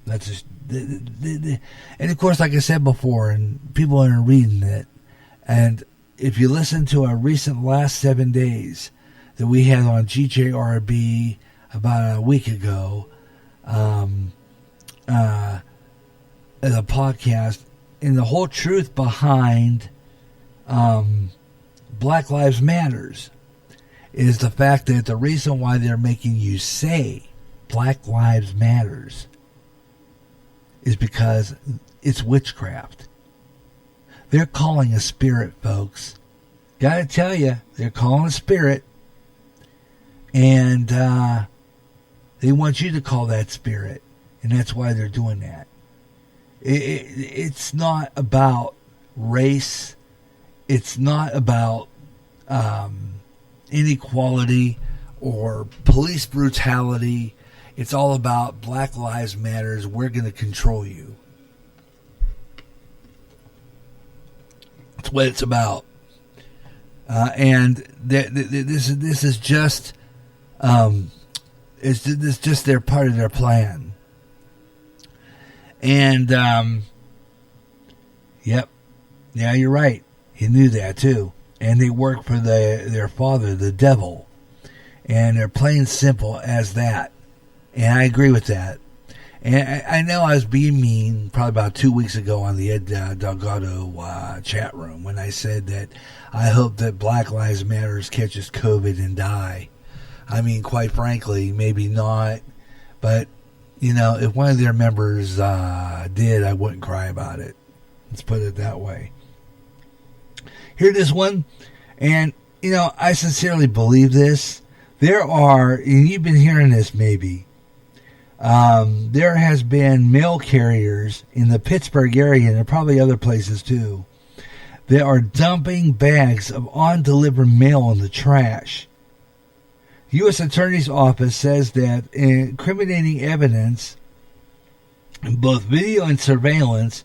[SPEAKER 3] That's just, and of course, like I said before, and people are reading it, and if you listen to our recent last 7 days that we had on GJRB about a week ago, the podcast, and the whole truth behind Black Lives Matters is the fact that the reason why they're making you say Black Lives Matters is because it's witchcraft. They're calling a spirit, folks. Gotta tell you, they're calling a spirit, and they want you to call that spirit, and that's why they're doing that. It's not about race. It's not about inequality or police brutality. It's all about Black Lives Matters. We're going to control you. That's what it's about. And this is just it's just their part of their plan. And yep, yeah, you're right. He knew that too. And they work for their father, the devil. And they're plain simple as that. And I agree with that. And I know I was being mean probably about 2 weeks ago on the Ed Delgado chat room when I said that I hope that Black Lives Matter catches COVID and die. I mean, quite frankly, maybe not. But, you know, if one of their members did, I wouldn't cry about it. Let's put it that way. Hear this one, and, you know, I sincerely believe this. There are, and you've been hearing this maybe, there has been mail carriers in the Pittsburgh area, and there are probably other places too, that are dumping bags of undelivered mail in the trash. The U.S. Attorney's Office says that incriminating evidence, in both video and surveillance,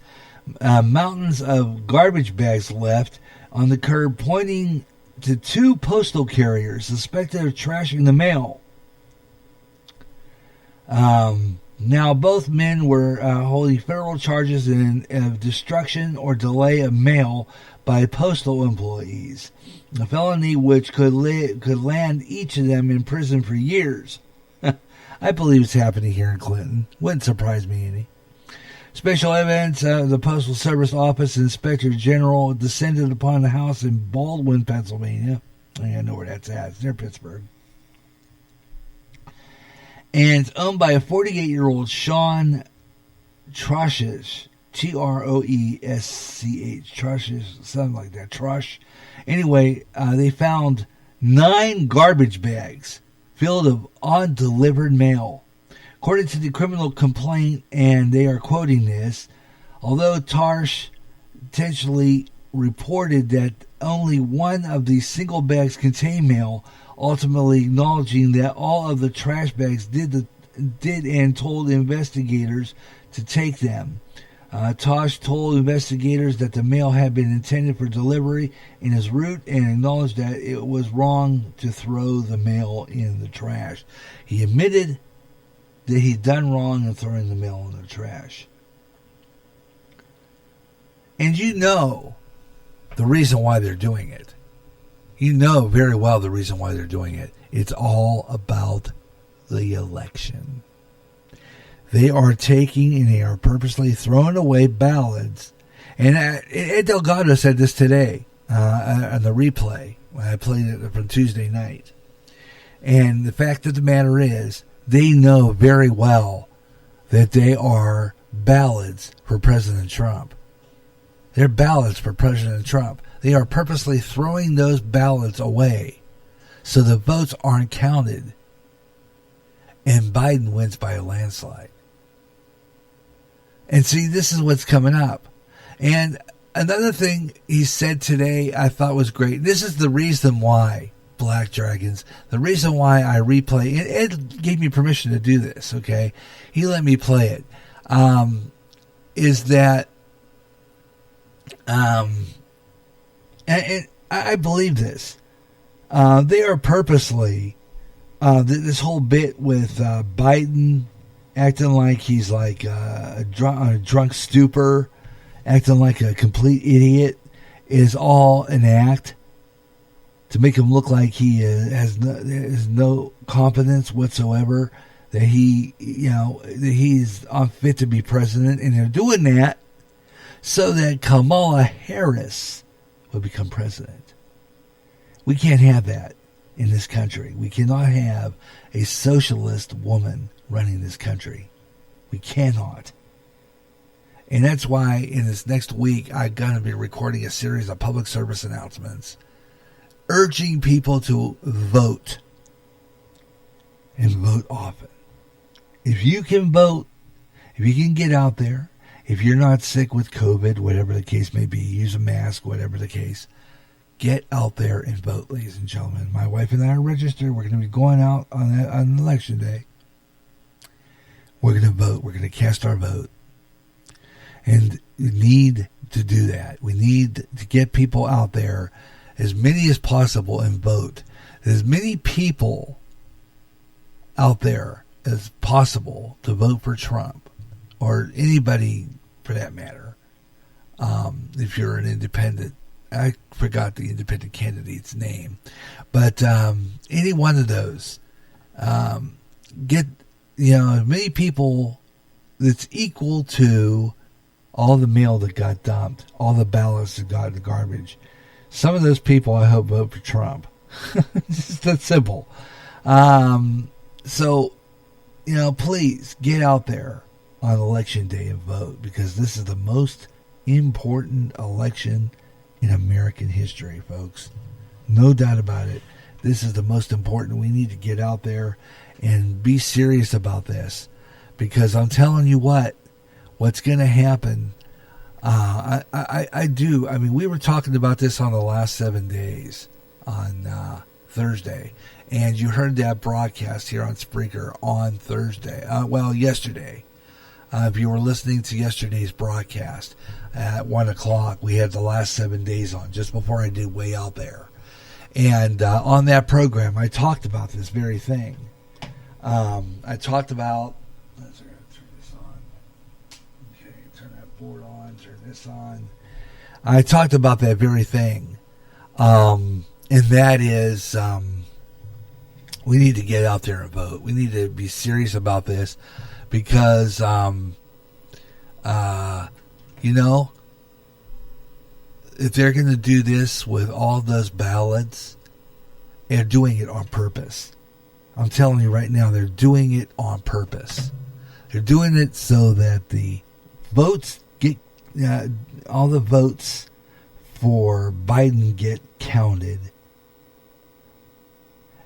[SPEAKER 3] mountains of garbage bags left on the curb pointing to 2 postal carriers suspected of trashing the mail. Now, both men were holding federal charges of destruction or delay of mail by postal employees, a felony which could land each of them in prison for years. I believe it's happening here in Clinton. Wouldn't surprise me any. Special evidence the Postal Service Office Inspector General descended upon the house in Baldwin, Pennsylvania. I know where that's at. It's near Pittsburgh. And it's owned by a 48-year-old Sean Troshish, Troesch, Troshish, something like that, Trosh. Anyway, they found 9 garbage bags filled of undelivered mail. According to the criminal complaint, and they are quoting this, although Tarsh potentially reported that only one of these single bags contained mail, ultimately acknowledging that all of the trash bags did and told investigators to take them. Tosh told investigators that the mail had been intended for delivery in his route and acknowledged that it was wrong to throw the mail in the trash. He admitted that he'd done wrong in throwing the mail in the trash. And you know the reason why they're doing it. You know very well the reason why they're doing it. It's all about the election. They are taking and they are purposely throwing away ballots. And Ed Delgado said this today on the replay when I played it from Tuesday night. And the fact of the matter is, they know very well that they are ballots for President Trump. They're ballots for President Trump. They are purposely throwing those ballots away so the votes aren't counted. And Biden wins by a landslide. And see, this is what's coming up. And another thing he said today I thought was great. This is the reason why, Black Dragons, the reason why I replay, and Ed gave me permission to do this, okay? He let me play it. Is that, and I believe this. They are purposely, this whole bit with Biden acting like he's like a drunk stupor, acting like a complete idiot, is all an act to make him look like he has no competence whatsoever, that he's unfit to be president, and they're doing that so that Kamala Harris will become president. We can't have that in this country. We cannot have a socialist woman running this country. We cannot. And that's why in this next week I'm going to be recording a series of public service announcements urging people to vote and vote often. If you can vote, if you can get out there, if you're not sick with COVID, whatever the case may be, use a mask, whatever the case, get out there and vote, ladies and gentlemen. My wife and I are registered. We're going to be going out on election day. We're going to vote. We're going to cast our vote. And we need to do that. We need to get people out there, as many as possible, and vote. As many people out there as possible to vote for Trump, or anybody for that matter. If you're an independent, I forgot the independent candidate's name, but any one of those, get as many people that's equal to all the mail that got dumped, all the ballots that got in the garbage. Some of those people, I hope, vote for Trump. It's just that simple. So, please get out there on election day and vote, because this is the most important election in American history, folks. No doubt about it. This is the most important. We need to get out there and be serious about this, because I'm telling you what's going to happen. I do. I mean, we were talking about this on the last 7 days on Thursday, and you heard that broadcast here on Spreaker on Thursday. Yesterday. If you were listening to yesterday's broadcast at 1 o'clock, we had the last 7 days on, just before I did Way Out There. And on that program, I talked about this very thing. I talked about... Let's turn this on. Okay, turn that board on, turn this on. I talked about that very thing. And that is... we need to get out there and vote. We need to be serious about this, because, if they're going to do this with all those ballots, they're doing it on purpose. I'm telling you right now, they're doing it on purpose. They're doing it so that the votes get, all the votes for Biden get counted,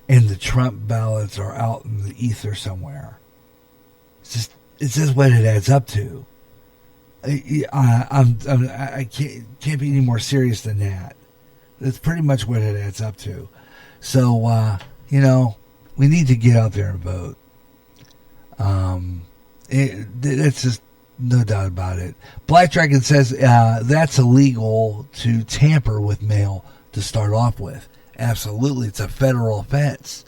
[SPEAKER 3] and the Trump ballots are out in the ether somewhere. It's just what it adds up to. I can't be any more serious than that. That's pretty much what it adds up to. So we need to get out there and vote. That's just no doubt about it. Black Dragon says that's illegal to tamper with mail to start off with. Absolutely, it's a federal offense,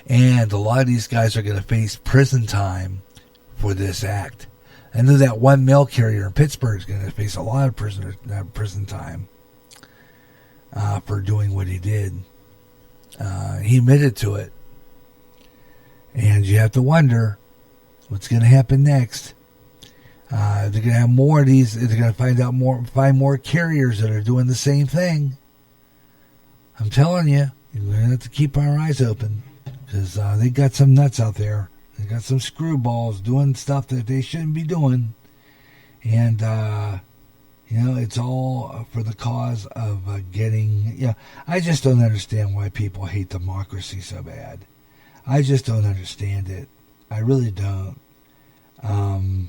[SPEAKER 3] and a lot of these guys are going to face prison time for this act. I know that one mail carrier in Pittsburgh is going to face a lot of prison time for doing what he did. He admitted to it, and you have to wonder what's going to happen next. They're going to have more of these. They're going to find more carriers that are doing the same thing. I'm telling you, we're going to have to keep our eyes open, because they got some nuts out there. They got some screwballs doing stuff that they shouldn't be doing. And, it's all for the cause of getting... I just don't understand why people hate democracy so bad. I just don't understand it. I really don't. I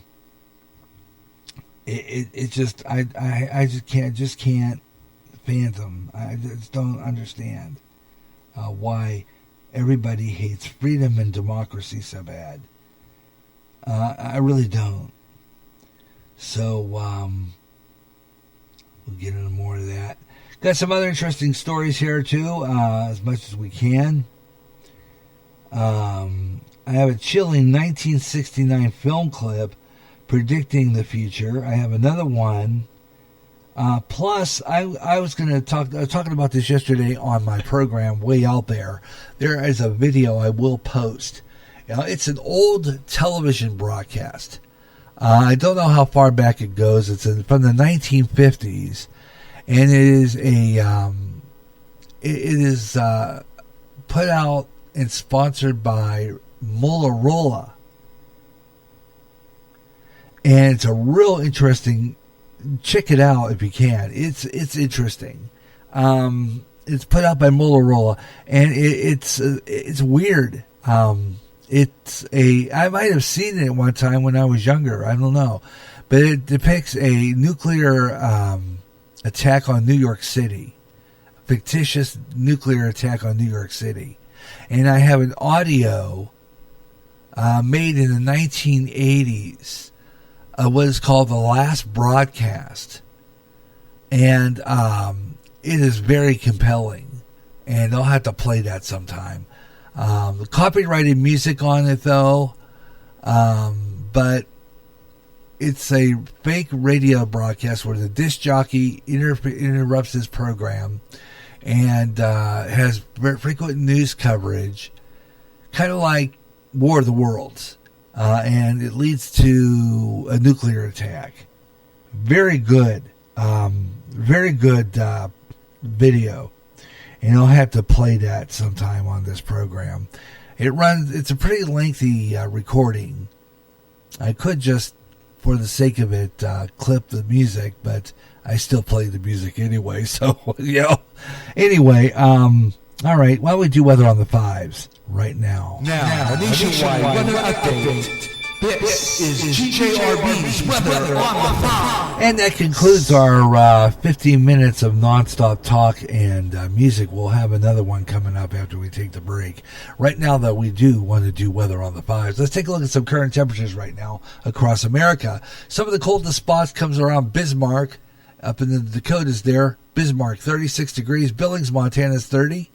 [SPEAKER 3] just can't fathom. I just don't understand why everybody hates freedom and democracy so bad. I really don't. So we'll get into more of that. Got some other interesting stories here too, as much as we can. I have a chilling 1969 film clip predicting the future. I have another one. Plus, I was going to talk. I was talking about this yesterday on my program, Way Out There. There is a video I will post. It's an old television broadcast. I don't know how far back it goes. It's from the 1950s, and it is put out and sponsored by Motorola, and it's a real interesting. Check it out if you can. It's interesting. it's put out by Motorola, and it's weird. I might have seen it one time when I was younger. I don't know, but it depicts a nuclear attack on New York City, fictitious nuclear attack on New York City, and I have an audio made in the 1980s, what is called The Last Broadcast, and it is very compelling, and I'll have to play that sometime. The copyrighted music on it, though, but it's a fake radio broadcast where the disc jockey interrupts his program and has frequent news coverage, kind of like War of the Worlds, and it leads to a nuclear attack. Very good video, and I'll have to play that sometime on this program. It's a pretty lengthy recording. I could just, for the sake of it, clip the music, but I still play the music anyway, so, Anyway, all right, why don't we do weather on the fives right now?
[SPEAKER 2] Now, nationwide weather update. This is GJRB's Weather on the 5.
[SPEAKER 3] And that concludes our 15 minutes of nonstop talk and music. We'll have another one coming up after we take the break. Right now, though, we do want to do weather on the 5s. Let's take a look at some current temperatures right now across America. Some of the coldest spots comes around Bismarck, up in the Dakotas there. Bismarck, 36 degrees. Billings, Montana is 30.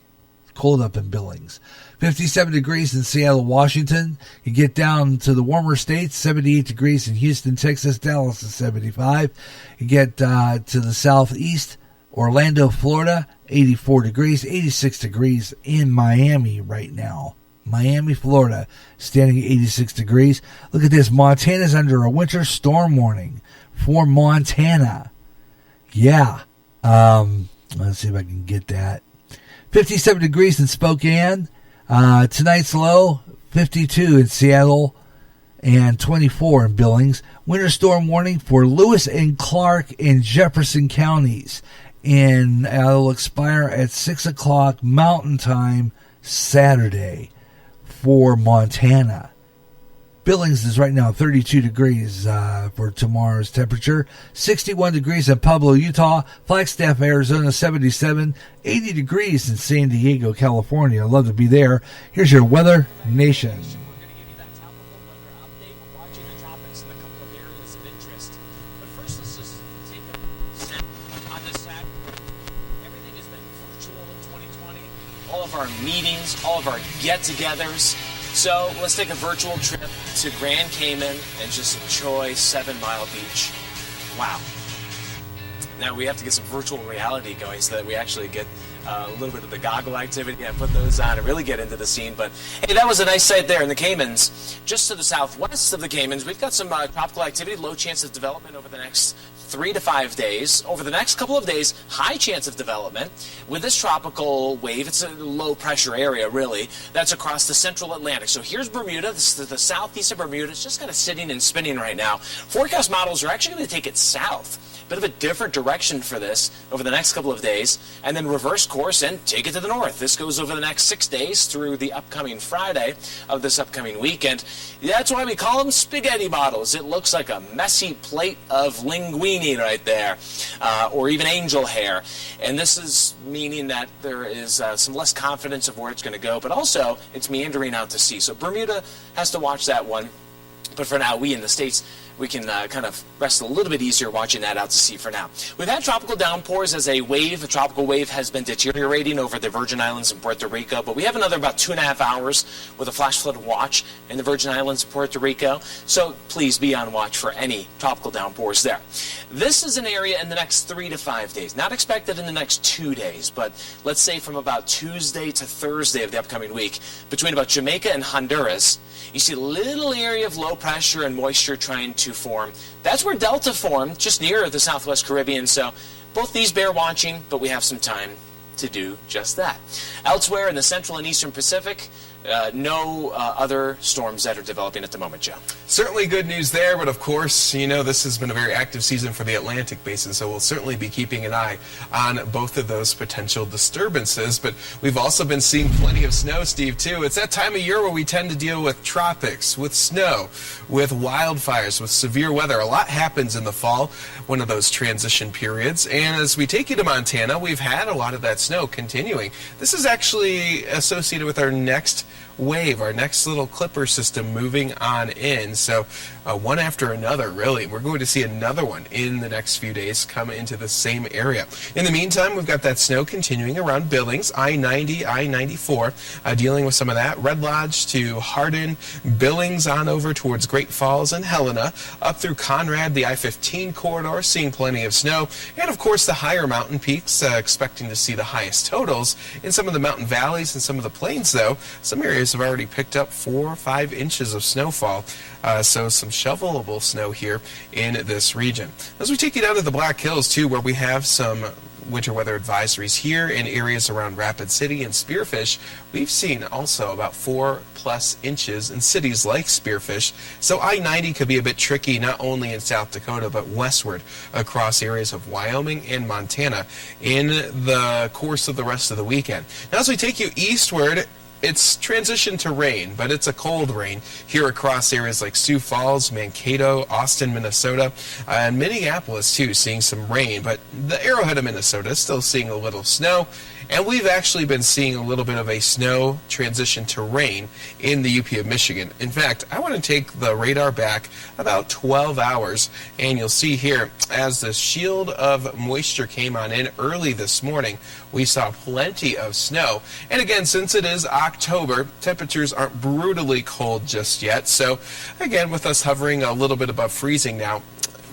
[SPEAKER 3] Cold up in Billings. 57 degrees in Seattle, Washington. You get down to the warmer states, 78 degrees in Houston, Texas. Dallas is 75. You get to the southeast, Orlando, Florida, 84 degrees. 86 degrees in Miami right now. Miami, Florida, standing at 86 degrees. Look at this. Montana's under a winter storm warning for Montana. Yeah. Let's see if I can get that. 57 degrees in Spokane. Tonight's low, 52 in Seattle and 24 in Billings. Winter storm warning for Lewis and Clark in Jefferson counties. And it'll expire at 6 o'clock Mountain Time Saturday for Montana. Billings is right now 32 degrees for tomorrow's temperature. 61 degrees in Pueblo, Utah. Flagstaff, Arizona, 77. 80 degrees in San Diego, California. I'd love to be there. Here's your Weather Nation.
[SPEAKER 8] We're going to give you that topical weather update. We're watching the tropics and a couple of areas of interest. But first, let's just take a snap on the Saturday. Everything has been virtual in 2020. All of our meetings, all of our get-togethers. So let's take a virtual trip to Grand Cayman and just enjoy 7 Mile Beach. Wow. Now we have to get some virtual reality going so that we actually get a little bit of the goggle activity and put those on and really get into the scene. But hey, that was a nice sight there in the Caymans. Just to the southwest of the Caymans, we've got some tropical activity, low chance of development over the next 3 to 5 days. Over the next couple of days, high chance of development. With this tropical wave, it's a low pressure area, really, that's across the central Atlantic. So here's Bermuda. This is the southeast of Bermuda. It's just kind of sitting and spinning right now. Forecast models are actually going to take it south. Bit of a different direction for this over the next couple of days, and then reverse course and take it to the north. This goes over the next 6 days through the upcoming Friday of this upcoming weekend. That's why we call them spaghetti bottles. It looks like a messy plate of linguine right there, or even angel hair. And this is meaning that there is some less confidence of where it's going to go, but also it's meandering out to sea. So Bermuda has to watch that one. But for now, we in the States, we can kind of rest a little bit easier watching that out to sea for now. We've had tropical downpours as a tropical wave has been deteriorating over the Virgin Islands and Puerto Rico, but we have another about 2.5 hours with a flash flood watch in the Virgin Islands and Puerto Rico, so please be on watch for any tropical downpours there. This is an area in the next 3 to 5 days, not expected in the next 2 days, but let's say from about Tuesday to Thursday of the upcoming week, between about Jamaica and Honduras, you see a little area of low pressure and moisture trying to form. That's where Delta formed, just near the Southwest Caribbean. So both these bear watching, but we have some time to do just that. Elsewhere in the Central and Eastern Pacific, no other storms that are developing at the moment, Joe.
[SPEAKER 9] Certainly good news there, but of course, this has been a very active season for the Atlantic Basin, so we'll certainly be keeping an eye on both of those potential disturbances. But we've also been seeing plenty of snow, Steve, too. It's that time of year where we tend to deal with tropics, with snow, with wildfires, with severe weather. A lot happens in the fall, one of those transition periods. And as we take you to Montana, we've had a lot of that snow continuing. This is actually associated with our next wave, our next little clipper system moving on in. So one after another, really. We're going to see another one in the next few days come into the same area. In the meantime, we've got that snow continuing around Billings, I-90, I-94, dealing with some of that. Red Lodge to Hardin, Billings on over towards Great Falls and Helena, up through Conrad, the I-15 corridor, seeing plenty of snow. And of course, the higher mountain peaks, expecting to see the highest totals. In some of the mountain valleys and some of the plains, though, some areas have already picked up 4 or 5 inches of snowfall, so some shovelable snow here in this region. As we take you down to the Black Hills, too, where we have some winter weather advisories here in areas around Rapid City and Spearfish, we've seen also about 4+ inches in cities like Spearfish. So I-90 could be a bit tricky not only in South Dakota but westward across areas of Wyoming and Montana in the course of the rest of the weekend. Now as we take you eastward, it's transitioned to rain, but it's a cold rain here across areas like Sioux Falls, Mankato, Austin, Minnesota, and Minneapolis, too, seeing some rain. But the Arrowhead of Minnesota is still seeing a little snow. And we've actually been seeing a little bit of a snow transition to rain in the UP of Michigan. In fact, I want to take the radar back about 12 hours, and you'll see here, as the shield of moisture came on in early this morning, we saw plenty of snow. And again, since it is October, temperatures aren't brutally cold just yet. So again, with us hovering a little bit above freezing now,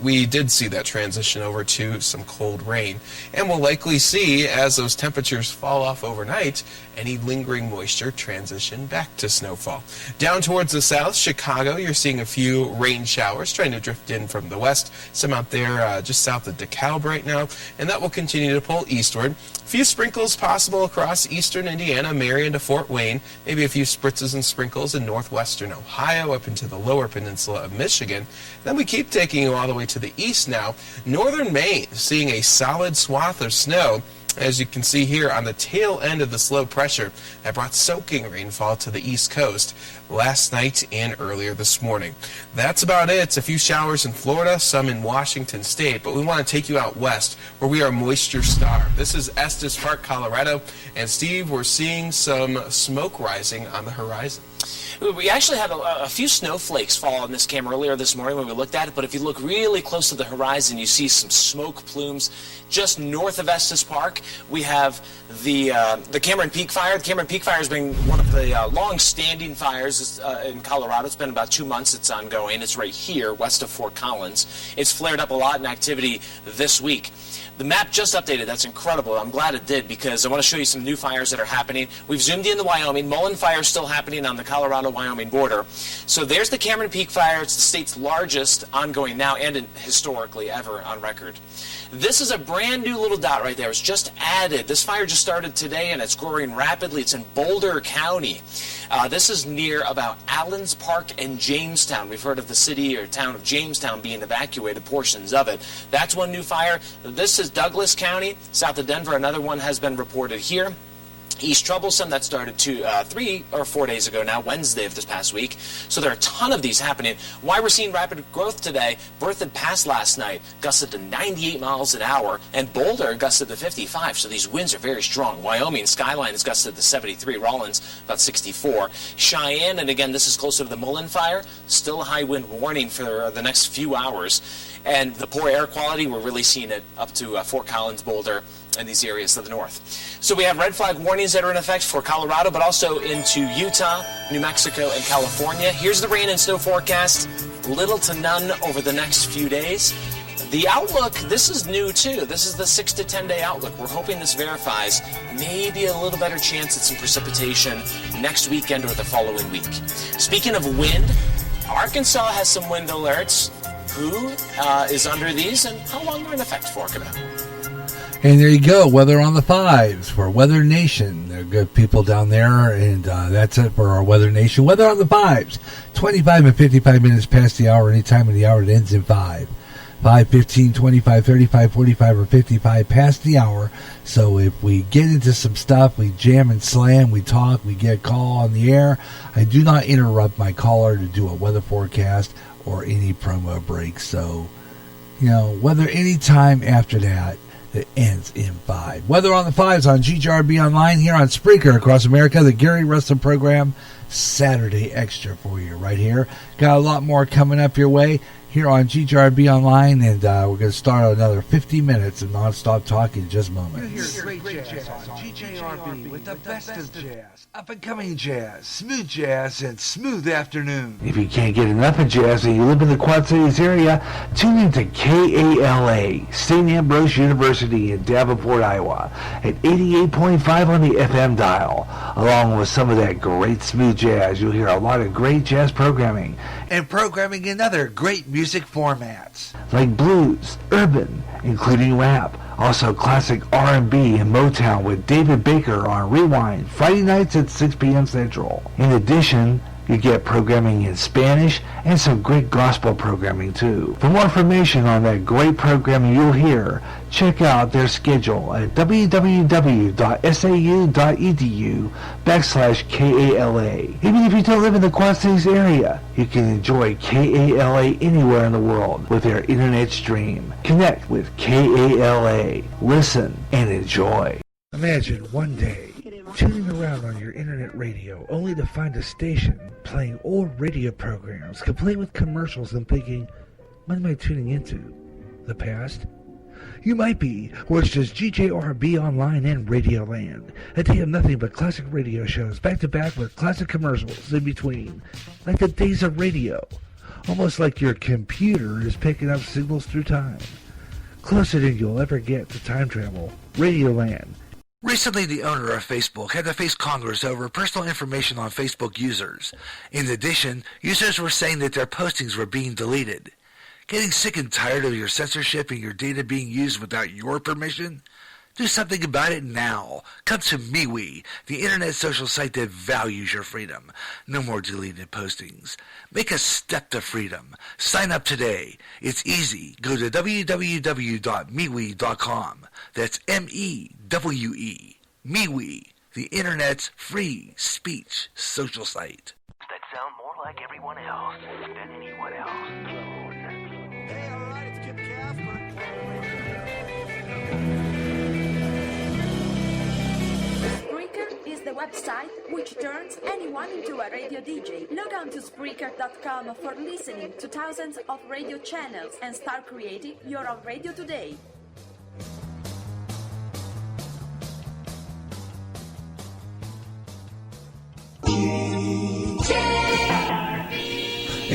[SPEAKER 9] we did see that transition over to some cold rain. And we'll likely see, as those temperatures fall off overnight, any lingering moisture transition back to snowfall. Down towards the south, Chicago, you're seeing a few rain showers trying to drift in from the west. Some out there just south of DeKalb right now, and that will continue to pull eastward. A few sprinkles possible across eastern Indiana, Marion to Fort Wayne. Maybe a few spritzes and sprinkles in northwestern Ohio up into the lower peninsula of Michigan. Then we keep taking you all the way to the east now. Northern Maine, seeing a solid swath of snow, as you can see here on the tail end of this low pressure that brought soaking rainfall to the east coast last night and earlier this morning. That's about it. It's a few showers in Florida, some in Washington State, but we want to take you out west where we are moisture starved. This is Estes Park, Colorado, and Steve, we're seeing some smoke rising on the horizon.
[SPEAKER 8] We actually had a few snowflakes fall on this cam earlier this morning when we looked at it, but if you look really close to the horizon, you see some smoke plumes just north of Estes Park. We have the Cameron Peak Fire. The Cameron Peak Fire has been one of the long-standing fires in Colorado. It's been about 2 months it's ongoing. It's right here west of Fort Collins. It's flared up a lot in activity this week. The map just updated. That's incredible. I'm glad it did because I want to show you some new fires that are happening. We've zoomed into Wyoming. Mullen Fire is still happening on the Colorado-Wyoming border. So there's the Cameron Peak Fire. It's the state's largest ongoing now and historically ever on record. This is a brand new little dot right there. It's just added. This fire just started today and it's growing rapidly. It's in Boulder County. This is near about Allens Park and Jamestown. We've heard of the city or town of Jamestown being evacuated, portions of it. That's one new fire. This is Douglas County, south of Denver. Another one has been reported here. East Troublesome, that started 3 or 4 days ago now, Wednesday of this past week. So there are a ton of these happening. Why we're seeing rapid growth today, Berthoud passed last night, gusted to 98 miles an hour, and Boulder gusted to 55. So these winds are very strong. Wyoming, Skyline is gusted to 73, Rawlins about 64. Cheyenne, and again, this is closer to the Mullen Fire, still a high wind warning for the next few hours. And the poor air quality, we're really seeing it up to Fort Collins, Boulder, and these areas to the north. So we have red flag warnings that are in effect for Colorado, but also into Utah, New Mexico, and California. Here's the rain and snow forecast. Little to none over the next few days. The outlook, this is new too. This is the 6 to 10 day outlook. We're hoping this verifies maybe a little better chance at some precipitation next weekend or the following week. Speaking of wind, Arkansas has some wind alerts. Who is under these and how long they're in effect for?
[SPEAKER 3] And there you go, Weather on the Fives for Weather Nation. They're good people down there, and that's it for our Weather Nation. Weather on the Fives, 25 and 55 minutes past the hour, any time of the hour it ends in 5. 5, 15, 25, 35, 45, or 55 past the hour. So if we get into some stuff, we jam and slam, we talk, we get a call on the air, I do not interrupt my caller to do a weather forecast or any promo break. So, weather any time after that, it ends in 5. Weather on the Fives on GJRB Online here on Spreaker across America, the Gary Russen program, Saturday Extra for you right here. Got a lot more coming up your way here on GJRB Online, and we're going to start another 50 minutes of nonstop talk in just a moment.
[SPEAKER 2] You'll hear great jazz on GJRB with the best of jazz, up-and-coming jazz, smooth jazz, and smooth afternoon.
[SPEAKER 1] If you can't get enough of jazz and you live in the Quad Cities area, tune in to KALA, St. Ambrose University in Davenport, Iowa, at 88.5 on the FM dial. Along with some of that great smooth jazz, you'll hear a lot of great jazz programming.
[SPEAKER 2] And programming in other great music formats.
[SPEAKER 1] Like blues, urban, including rap. Also classic R&B and Motown with David Baker on Rewind, Friday nights at 6 p.m. Central. In addition, you get programming in Spanish and some great gospel programming too. For more information on that great programming you'll hear, check out their schedule at www.sau.edu/KALA. Even if you don't live in the Quad Cities area, you can enjoy KALA anywhere in the world with their internet stream. Connect with KALA, listen, and enjoy.
[SPEAKER 2] Imagine one day tuning around on your internet radio only to find a station playing old radio programs complete with commercials and thinking, what am I tuning into? The past? You might be, or it's just GJRB Online and Radioland. A day of nothing but classic radio shows back to back with classic commercials in between, like the days of radio. Almost like your computer is picking up signals through time. Closer than you'll ever get to time travel. Radioland.
[SPEAKER 3] Recently, the owner of Facebook had to face Congress over personal information on Facebook users. In addition, users were saying that their postings were being deleted. Getting sick and tired of your censorship and your data being used without your permission? Do something about it now. Come to MeWe, the internet social site that values your freedom. No more deleted postings. Make a step to freedom. Sign up today. It's easy. Go to www.MeWe.com. That's M-E-W-E. MeWe, the internet's free speech social site.
[SPEAKER 4] That sound more like everyone else than anyone else. Hey, alright, it's Kip Casper.
[SPEAKER 5] Spreaker is the website which turns anyone into a radio DJ. Log on to Spreaker.com for listening to thousands of radio channels and start creating your own radio today.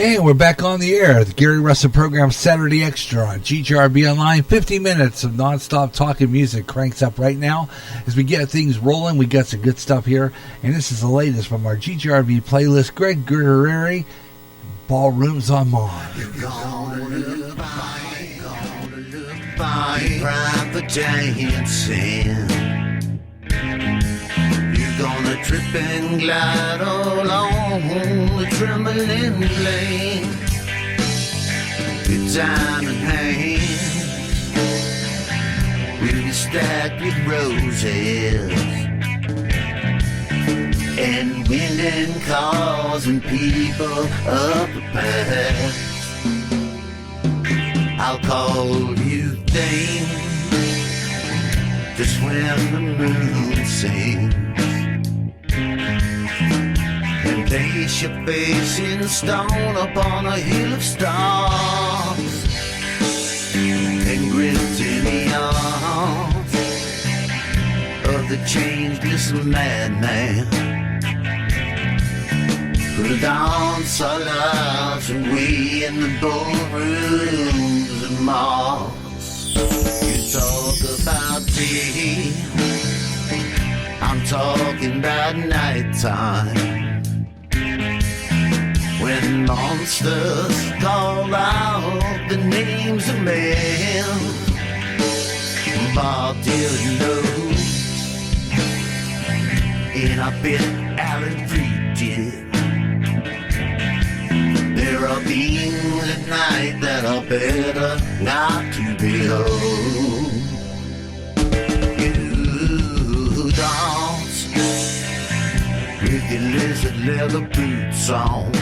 [SPEAKER 3] And we're back on the air. The Gary Russen program, Saturday Extra on GJRB Online. 50 minutes of nonstop talking music cranks up right now. As we get things rolling, we got some good stuff here. And this is the latest from our GJRB playlist. Greg Guerreri, Ballrooms on Mars.
[SPEAKER 10] You're gonna look fine, private dancing. Gonna trip and glide along the trembling lane. Good time in hand, really stacked with roses, and wind and cars and people up past. I'll call you dame, just when the moon sings. And place your face in stone upon a hill of stars, and gripped in the arms of the changeless madman. Who dance our lives away in the ballrooms of Mars. You talk about tea, I'm talking about nighttime, when monsters call out the names of men. Bob Dylan knows, and I bet Alan Freed did. There are things at night that are better not to behold. You dance with your lizard leather boots on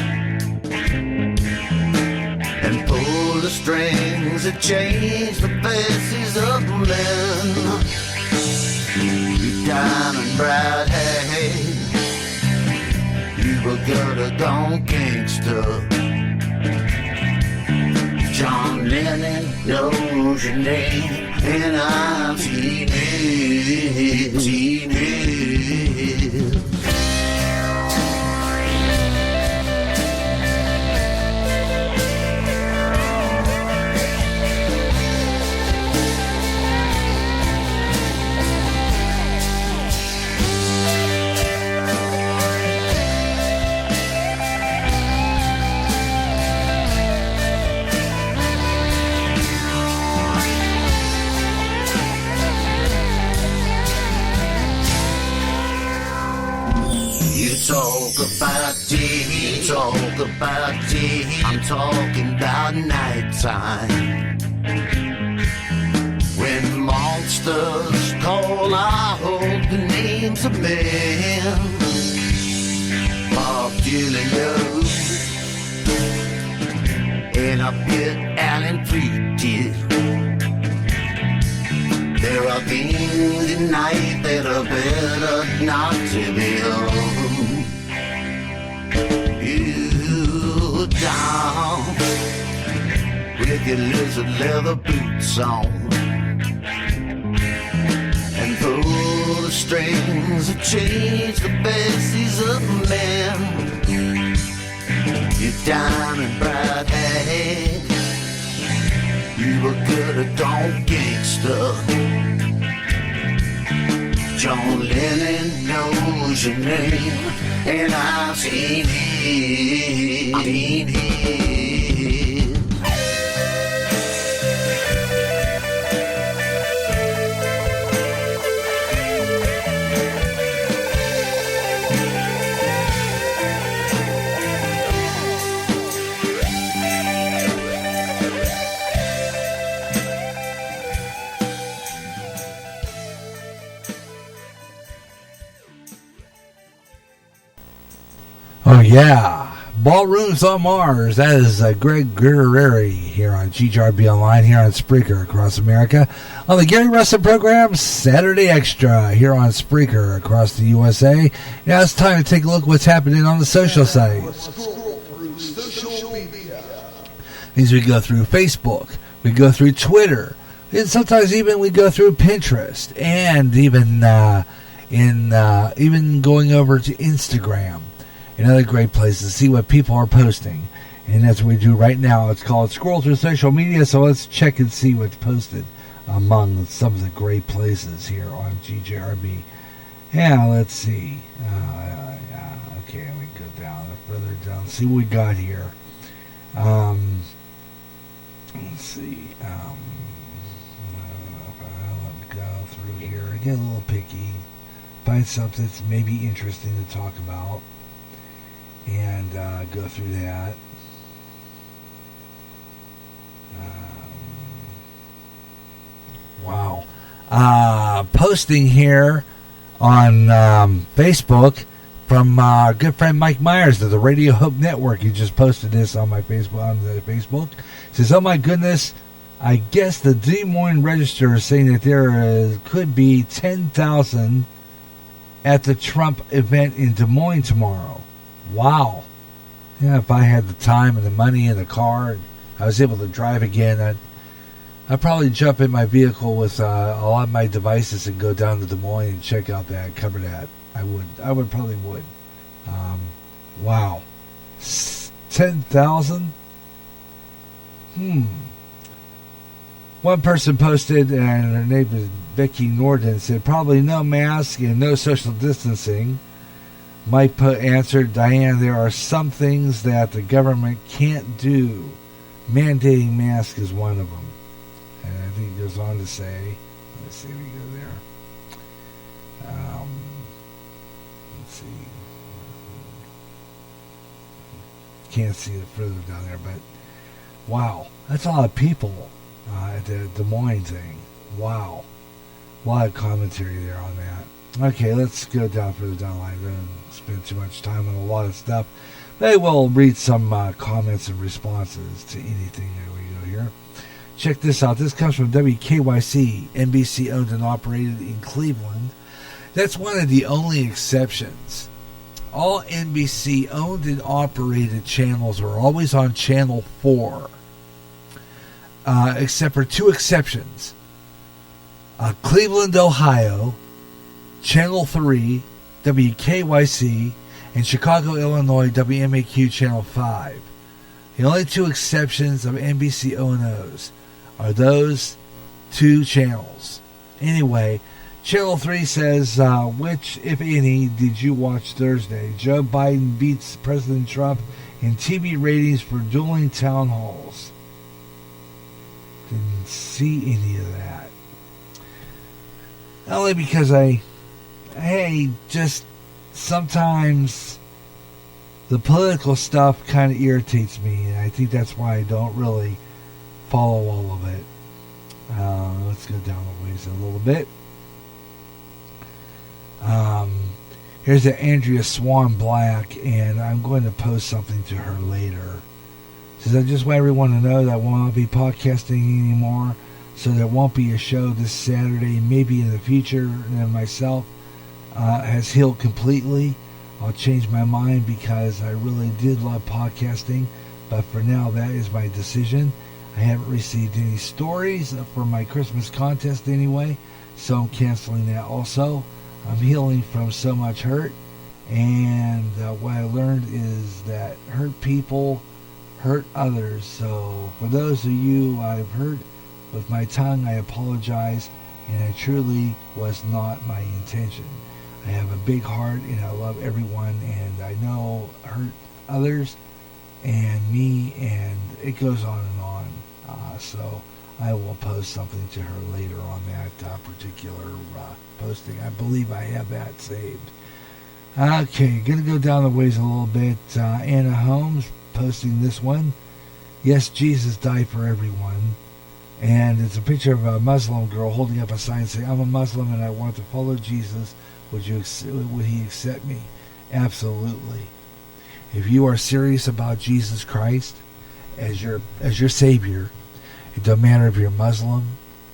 [SPEAKER 10] and pull the strings that change the faces of men. Your diamond bright hair, you were gonna gone gangster. John Lennon knows your name, and I've seen it, seen it. Talk about tea, talk about tea. I'm talking about nighttime, when monsters call out the names of men. Bob Dylan knows, and I bet Alan Freed did. There are things at night that are better not to be on. You down with your lizard leather boots on and pull the strings that change the faces of men. Your diamond bright head, you were good at gone gangster. John Lennon knows your name, and I've seen it, seen it.
[SPEAKER 3] Oh, yeah. Ballrooms on Mars. That is Greg Guerreri here on GJRB Online, here on Spreaker across America. On the Gary Russen program, Saturday Extra, here on Spreaker across the USA. Now it's time to take a look at what's happening on the social sites. These we go through Facebook, we go through Twitter, and sometimes even we go through Pinterest, and even going over to Instagram and other great places to see what people are posting. And that's what we do right now. It's called Scroll Through Social Media, so let's check and see what's posted among some of the great places here on GJRB. Yeah, let's see. Okay, we go down, further down, see what we got here. Let's see. Let me go through here, get a little picky, find something that's maybe interesting to talk about, and go through that. Wow. Posting here on Facebook from our good friend Mike Myers of the Radio Hope Network. He just posted this on my Facebook, He says, "Oh my goodness, I guess the Des Moines Register is saying that there could be 10,000 at the Trump event in Des Moines tomorrow." Wow. Yeah, if I had the time and the money and the car and I was able to drive again, I'd probably jump in my vehicle with a lot of my devices and go down to Des Moines and check out that, cover that. I would probably would. Wow. 10,000? One person posted, and her name is Becky Norden, said probably no mask and no social distancing. Mike answered, "Diane, there are some things that the government can't do. Mandating masks is one of them." And I think he goes on to say, Let's see if we go there. Let's see. Can't see it further down there, but wow, that's a lot of people at the Des Moines thing. Wow. A lot of commentary there on that. Okay, let's go down further down the line. I don't spend too much time on a lot of stuff. But I will read some comments and responses to anything that we go here. Check this out. This comes from WKYC, NBC owned and operated in Cleveland. That's one of the only exceptions. All NBC owned and operated channels are always on Channel 4, except for two exceptions. Cleveland, Ohio, Channel 3, WKYC, and Chicago, Illinois, WMAQ Channel 5. The only two exceptions of NBC O&Os are those two channels. Anyway, Channel 3 says, which, if any, did you watch Thursday? Joe Biden beats President Trump in TV ratings for dueling town halls. Didn't see any of that. Only because just sometimes the political stuff kind of irritates me, and I think that's why I don't really follow all of it. Let's go down the ways a little bit. Here's an Andrea Swan Black, and I'm going to post something to her later. Says, I just want everyone to know that I will not be podcasting anymore, so there won't be a show this Saturday, maybe in the future, and myself has healed completely. I'll change my mind because I really did love podcasting, but for now that is my decision. I haven't received any stories for my Christmas contest anyway, so I'm canceling that also. I'm healing from so much hurt, and what I learned is that hurt people hurt others. So for those of you I've hurt with my tongue, I apologize, and it truly was not my intention. I have a big heart, and I love everyone, and I know hurt others and me, and it goes on and on. So I will post something to her later on that particular posting. I believe I have that saved. Okay, going to go down the ways a little bit. Anna Holmes posting this one. Yes, Jesus died for everyone. And it's a picture of a Muslim girl holding up a sign saying, I'm a Muslim and I want to follow Jesus. Would he accept me? Absolutely. If you are serious about Jesus Christ as your Savior, it doesn't matter if you're Muslim,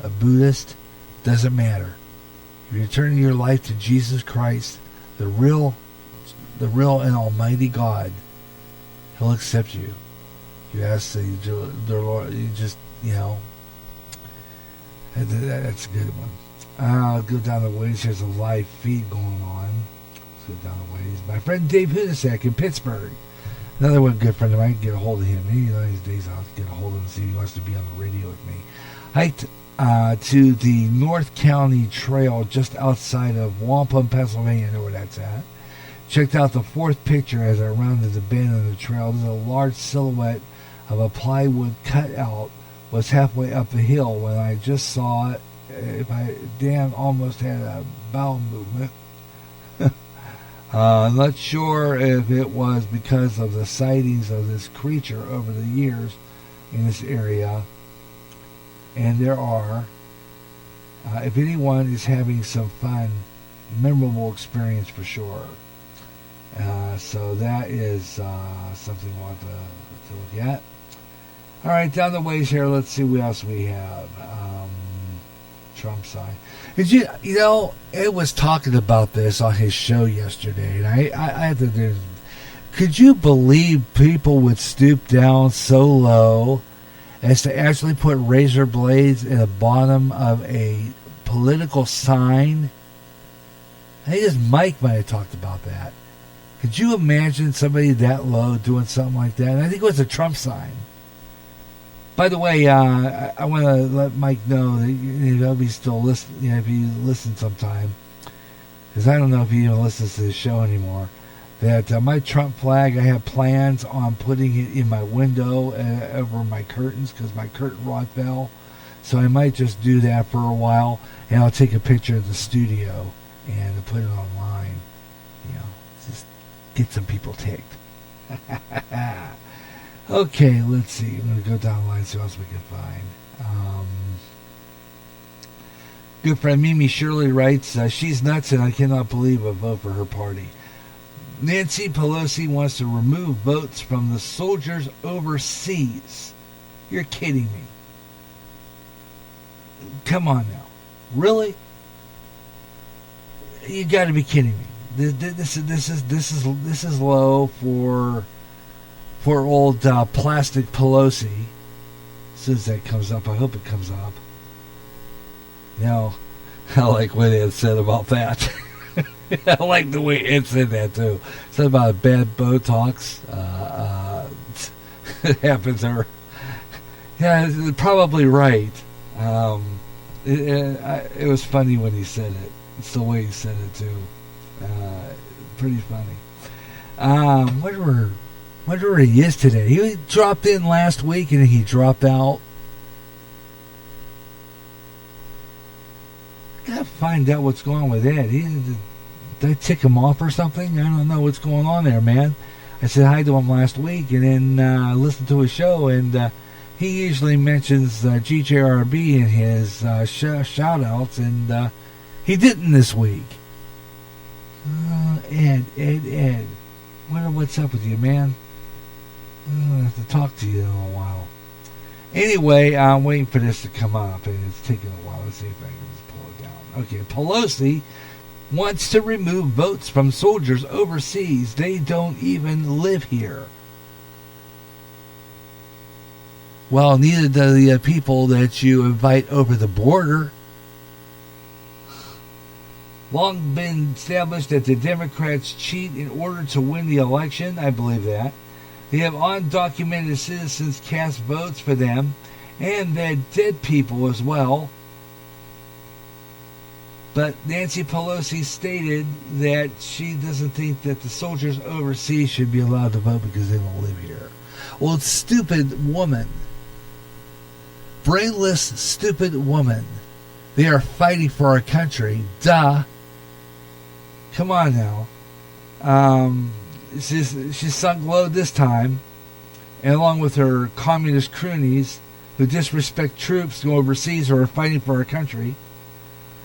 [SPEAKER 3] a Buddhist, doesn't matter. If you're turning your life to Jesus Christ, the real and almighty God, He'll accept you. You ask the Lord, you just, that's a good one. I'll go down the ways. There's a live feed going on. Let's go down the ways. My friend Dave Hudasek in Pittsburgh. Another one good friend of mine. Get a hold of him. These days I'll get a hold of him and see if he wants to be on the radio with me. Hiked to the North County Trail just outside of Wampum, Pennsylvania. I know where that's at. Checked out the fourth picture as I rounded the bend on the trail. There's a large silhouette of a plywood cutout was halfway up the hill when I just saw it. Dan almost had a bowel movement. Not sure if it was because of the sightings of this creature over the years in this area. And there are, if anyone is having some fun, memorable experience for sure. So that is something we want to look at. All right, down the ways here, let's see what else we have. Trump sign. It was talking about this on his show yesterday, and I had to. Could you believe people would stoop down so low as to actually put razor blades in the bottom of a political sign? I think his Mike might have talked about that. Could you imagine somebody that low doing something like that? And I think it was a Trump sign. By the way, I want to let Mike know that if he's still listening, if he listens sometime, because I don't know if he even listens to the show anymore, that my Trump flag, I have plans on putting it in my window over my curtains because my curtain rod fell. So I might just do that for a while, and I'll take a picture of the studio and put it online. Just get some people ticked. Okay, let's see. I'm going to go down the line, see what else we can find. Good friend Mimi Shirley writes, she's nuts and I cannot believe a vote for her party. Nancy Pelosi wants to remove votes from the soldiers overseas. You're kidding me. Come on now. Really? You got to be kidding me. This is low for old plastic Pelosi. As soon as that comes up, I hope it comes up. I like what Ed said about that. I like the way Ed said that too. Said about bad Botox. It happens over. Yeah, probably right. It was funny when he said it. It's the way he said it too. Pretty funny. Wonder where he is today. He dropped in last week and he dropped out. Gotta find out what's going on with Ed. Did I tick him off or something? I don't know what's going on there, man. I said hi to him last week and then I listened to his show, and he usually mentions GJRB in his shout-outs, and he didn't this week. Ed. Wonder what's up with you, man. I'll have to talk to you in a little while. Anyway, I'm waiting for this to come up, and it's taking a while. Let's see if I can just pull it down. Okay, Pelosi wants to remove votes from soldiers overseas. They don't even live here. Well, neither do the people that you invite over the border. Long been established that the Democrats cheat in order to win the election. I believe that. They have undocumented citizens cast votes for them, and that dead people as well. But Nancy Pelosi stated that she doesn't think that the soldiers overseas should be allowed to vote because they don't live here. Well, stupid woman. Brainless, stupid woman. They are fighting for our country. Duh. Come on now. She's sunk low this time, and along with her communist cronies who disrespect troops who overseas who are fighting for our country,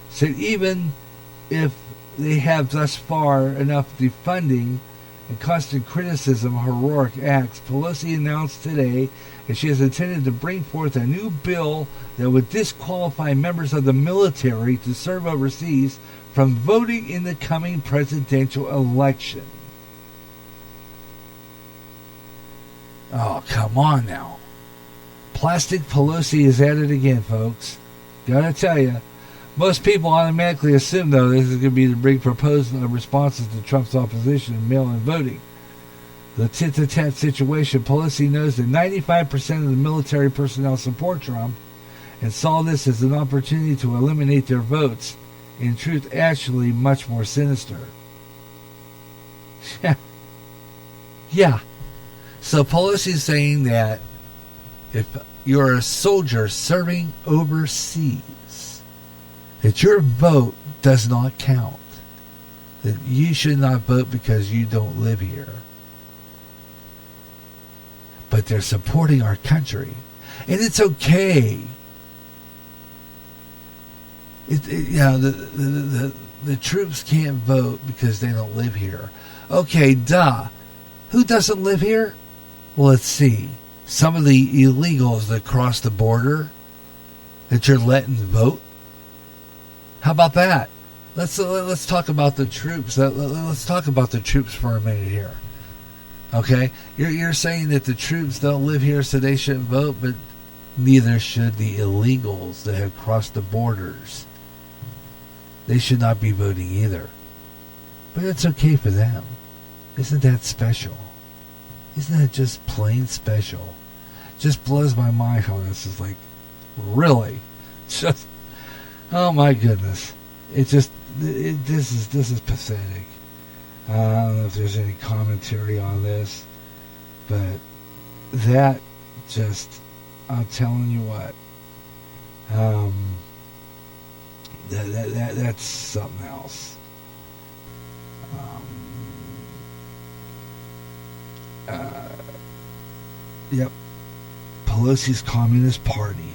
[SPEAKER 3] said even if they have thus far enough defunding and constant criticism of heroic acts, Pelosi announced today that she has intended to bring forth a new bill that would disqualify members of the military to serve overseas from voting in the coming presidential election. Oh, come on now. Plastic Pelosi is at it again, folks. Gotta tell you. Most people automatically assume, though, this is going to be the big proposal of responses to Trump's opposition in mail-in voting. The tit-to-tat situation, Pelosi knows that 95% of the military personnel support Trump and saw this as an opportunity to eliminate their votes. In truth, actually much more sinister. Yeah. So Pelosi is saying that if you're a soldier serving overseas, that your vote does not count. That you should not vote because you don't live here. But they're supporting our country. And it's okay. The troops can't vote because they don't live here. Okay, duh. Who doesn't live here? Well, let's see. Some of the illegals that cross the border that you're letting vote. How about that? Let's talk about the troops. Let's talk about the troops for a minute here. Okay, you're saying that the troops don't live here, so they shouldn't vote, but neither should the illegals that have crossed the borders. They should not be voting either. But it's okay for them. Isn't that special? Isn't that just plain special? Just blows my mind how this is like, really, just. Oh my goodness! This is pathetic. I don't know if there's any commentary on this, but that just, I'm telling you what, That's something else. Yep. Pelosi's Communist Party.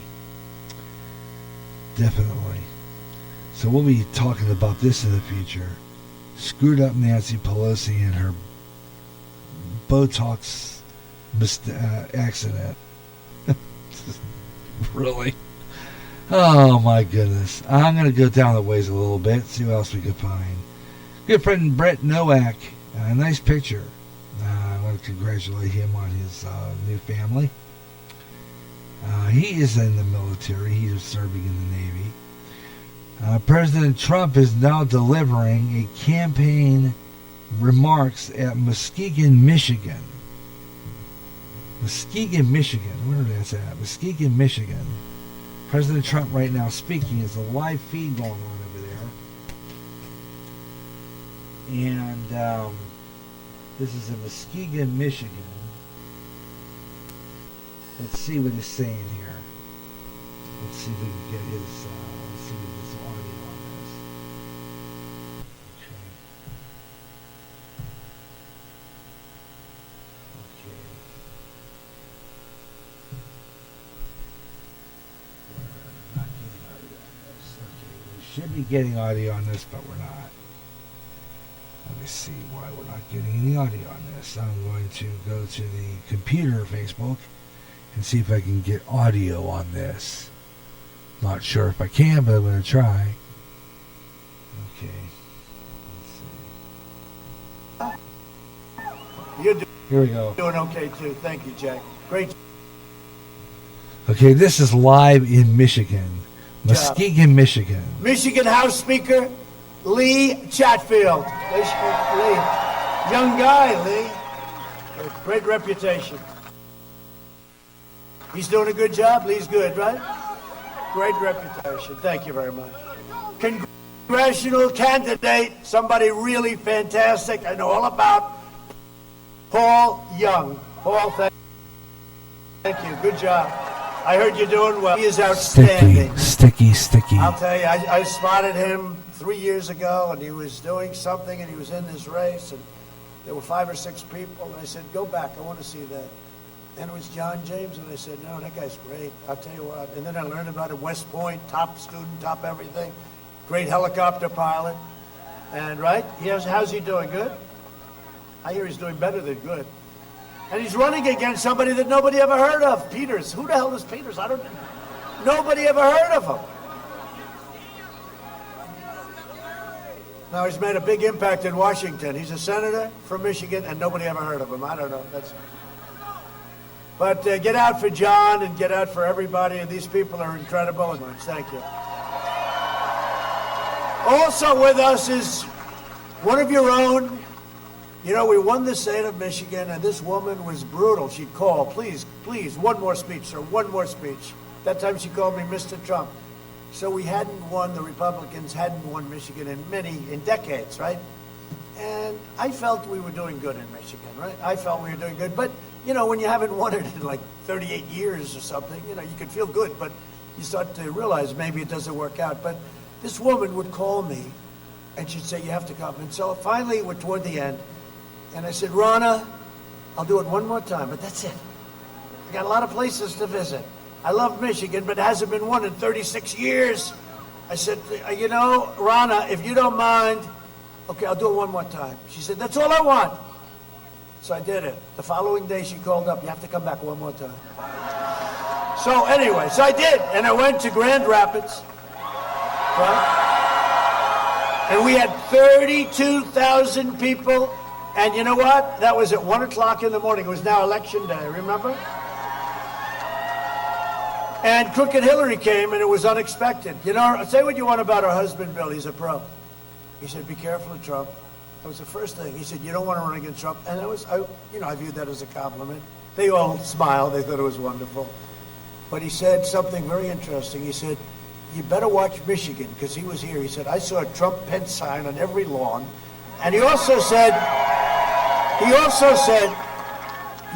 [SPEAKER 3] Definitely. So we'll be talking about this in the future. Screwed up Nancy Pelosi and her Botox accident. Really? Oh my goodness. I'm going to go down the ways a little bit, see what else we can find. Good friend Brett Nowak. Nice picture. I want to congratulate him on his new family. He is in the military. He is serving in the Navy. President Trump is now delivering a campaign remarks at Muskegon, Michigan. Muskegon, Michigan. Where that's at? Muskegon, Michigan. President Trump right now speaking. There's a live feed going on over there. And this is in Muskegon, Michigan. Let's see what he's saying here. Let's see if we can get his, let's see if there's audio on this. Okay. We're not getting audio on this. Okay, we should be getting audio on this, but we're not. Let me see why we're not getting any audio on this. I'm going to go to the computer, Facebook, and see if I can get audio on this. Not sure if I can, but I'm going to try. Okay. Let's see. Here we go.
[SPEAKER 11] Doing okay too. Thank you, Jack. Great.
[SPEAKER 3] Okay, this is live in Michigan. Muskegon, Michigan.
[SPEAKER 11] Michigan House Speaker Lee Chatfield. Lee. Young guy, Lee. Great reputation. He's doing a good job. Lee's good, right? Great reputation. Thank you very much. Congressional candidate, somebody really fantastic. I know all about Paul Young. Paul, thank you. Good job. I heard you're doing well. He is outstanding.
[SPEAKER 3] Sticky.
[SPEAKER 11] I'll tell you, I spotted him 3 years ago, and he was doing something, and he was in this race, and there were 5 or 6 people, and I said, go back. I want to see that. And it was John James, and I said, no, that guy's great. I'll tell you what. And then I learned about him, West Point, top student, top everything. Great helicopter pilot. And, right? How's he doing? Good? I hear he's doing better than good. And he's running against somebody that nobody ever heard of, Peters. Who the hell is Peters? I don't know. Nobody ever heard of him. Now, he's made a big impact in Washington. He's a senator from Michigan, and nobody ever heard of him. I don't know. But get out for John and get out for everybody, and these people are incredible. Thank you. Also with us is one of your own. You know, we won the state of Michigan, and this woman was brutal. She'd call, please, one more speech, sir, one more speech. That time she called me Mr. Trump. So we hadn't won, the Republicans hadn't won Michigan in decades, right? And I felt we were doing good in Michigan, right? I felt we were doing good. But, you know, when you haven't won it in like 38 years or something, you know, you can feel good, but you start to realize maybe it doesn't work out. But this woman would call me, and she'd say, you have to come. And so finally, we're toward the end, and I said, Ronna, I'll do it one more time, but that's it. I got a lot of places to visit. I love Michigan, but it hasn't been won in 36 years. I said, you know, Ronna, if you don't mind, okay, I'll do it one more time. She said, that's all I want. So I did it. The following day, she called up, you have to come back one more time. So anyway, so I did, and I went to Grand Rapids, right? And we had 32,000 people, and you know what? That was at 1 o'clock in the morning. It was now election day, remember? And Crooked Hillary came, and it was unexpected. You know, say what you want about her husband, Bill. He's a pro. He said, be careful of Trump. That was the first thing. He said, you don't want to run against Trump. And it was, I viewed that as a compliment. They all smiled. They thought it was wonderful. But he said something very interesting. He said, you better watch Michigan, because he was here. He said, I saw a Trump-Pence sign on every lawn. And he also said,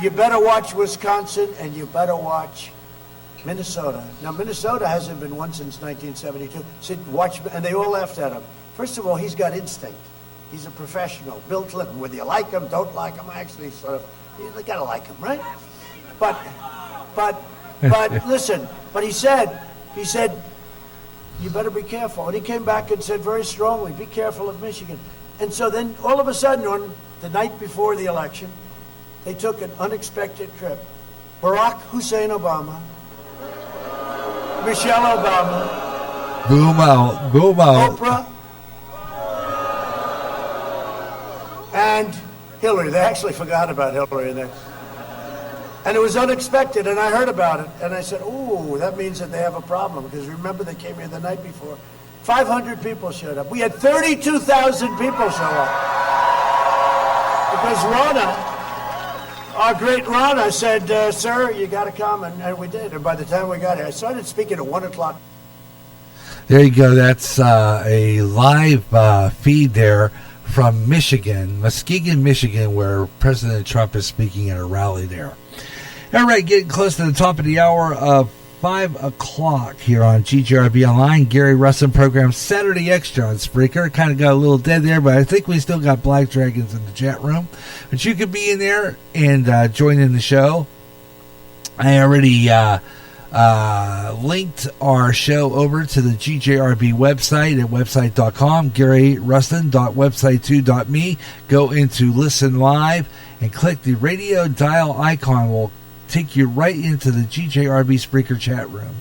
[SPEAKER 11] you better watch Wisconsin, and you better watch Minnesota. Now, Minnesota hasn't been won since 1972. Said, watch, and they all laughed at him. First of all, he's got instinct. He's a professional. Bill Clinton, whether you like him, don't like him, actually sort of, you gotta like him, right? But listen, but he said, you better be careful. And he came back and said very strongly, be careful of Michigan. And so then all of a sudden on the night before the election, they took an unexpected trip. Barack Hussein Obama, Michelle Obama,
[SPEAKER 3] Boom out.
[SPEAKER 11] Oprah, and Hillary. They actually forgot about Hillary in there. And it was unexpected, and I heard about it, and I said, ooh, that means that they have a problem, because remember they came here the night before. 500 people showed up. We had 32,000 people show up. Because Ronna, our great Ronna, said, sir, you got to come, and we did. And by the time we got here, I started speaking at 1 o'clock.
[SPEAKER 3] There you go. That's a live feed there from Michigan, Muskegon, Michigan, where President Trump is speaking at a rally there. All right, getting close to the top of the hour of 5 o'clock here on GJRB Online. Gary Russen program Saturday Extra on Spreaker. Kind of got a little dead there, but I think we still got Black Dragons in the chat room. But you could be in there and join in the show. I already linked our show over to the GJRB website at website.com, GaryRussen.website2.me. Go into Listen Live and click the radio dial icon. Will take you right into the GJRB Spreaker chat room,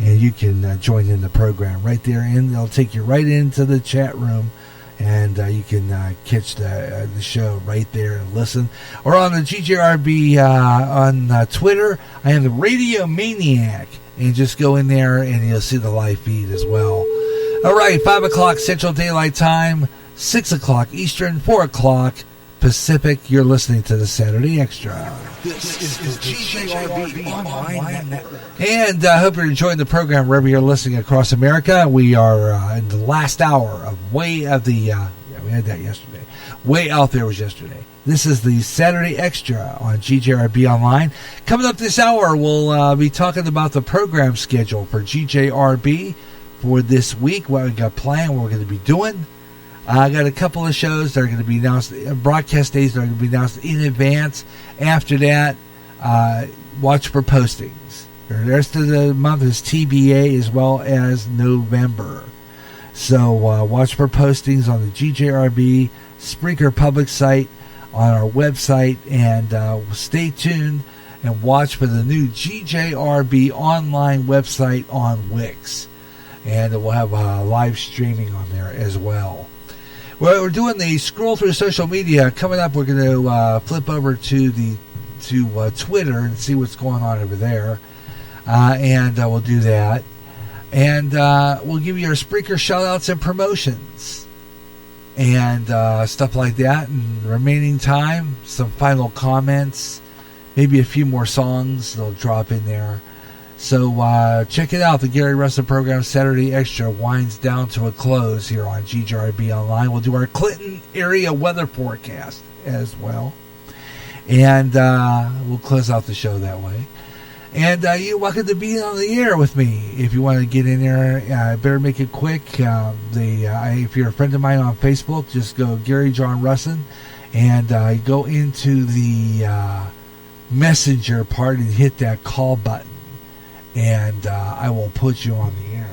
[SPEAKER 3] and you can join in the program right there, and they'll take you right into the chat room, and you can catch the show right there and listen. Or on the GJRB on Twitter, I am the Radio Maniac, and just go in there and you'll see the live feed as well. All right, 5 o'clock Central Daylight Time, 6 o'clock Eastern, 4 o'clock Pacific. You're listening to the Saturday Extra.
[SPEAKER 2] This is the GJRB Online Network.
[SPEAKER 3] And I hope you're enjoying the program wherever you're listening across America. We are in the last hour of Way of the... we had that yesterday. Way Out There was yesterday. This is the Saturday Extra on GJRB Online. Coming up this hour, we'll be talking about the program schedule for GJRB for this week, what we got planned, what we're going to be doing. I got a couple of shows that are going to be announced, broadcast days that are going to be announced in advance. After that, watch for postings. The rest of the month is TBA as well as November. So watch for postings on the GJRB Spreaker public site, on our website, and stay tuned and watch for the new GJRB online website on Wix. And we'll have live streaming on there as well. Well, we're doing the scroll through social media. Coming up, we're going to flip over to Twitter and see what's going on over there, and we'll do that. And we'll give you our Spreaker shout-outs and promotions and stuff like that. And remaining time, some final comments, maybe a few more songs they'll drop in there. So check it out. The Gary Russen program Saturday Extra winds down to a close here on GJRB Online. We'll do our Clinton area weather forecast as well. And we'll close out the show that way. And you're welcome to be on the air with me. If you want to get in there, better make it quick. If you're a friend of mine on Facebook, just go Gary John Russen and go into the messenger part and hit that call button. And I will put you on the air.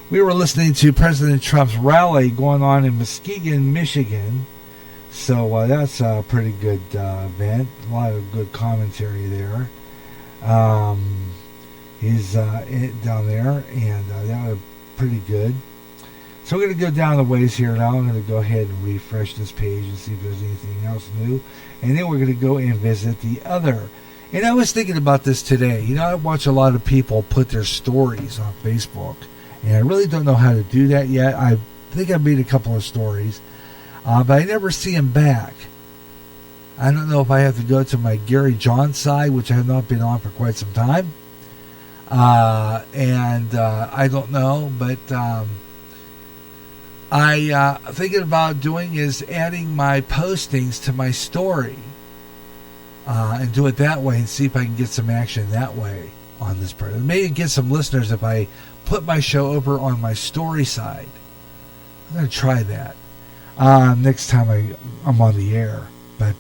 [SPEAKER 3] We were listening to President Trump's rally going on in Muskegon, Michigan. So that's a pretty good event. A lot of good commentary there. He's down there, and that was pretty good. So we're going to go down the ways here now. I'm going to go ahead and refresh this page and see if there's anything else new. And then we're going to go and visit the other. And I was thinking about this today. You know, I watch a lot of people put their stories on Facebook, and I really don't know how to do that yet. I think I made a couple of stories, but I never see them back. I don't know if I have to go to my Gary John side, which I have not been on for quite some time. And I don't know, but I thinking about doing is adding my postings to my story. And do it that way and see if I can get some action that way. on this part. Maybe get some listeners if I put my show over on my story side. I'm going to try that next time I'm on the air. But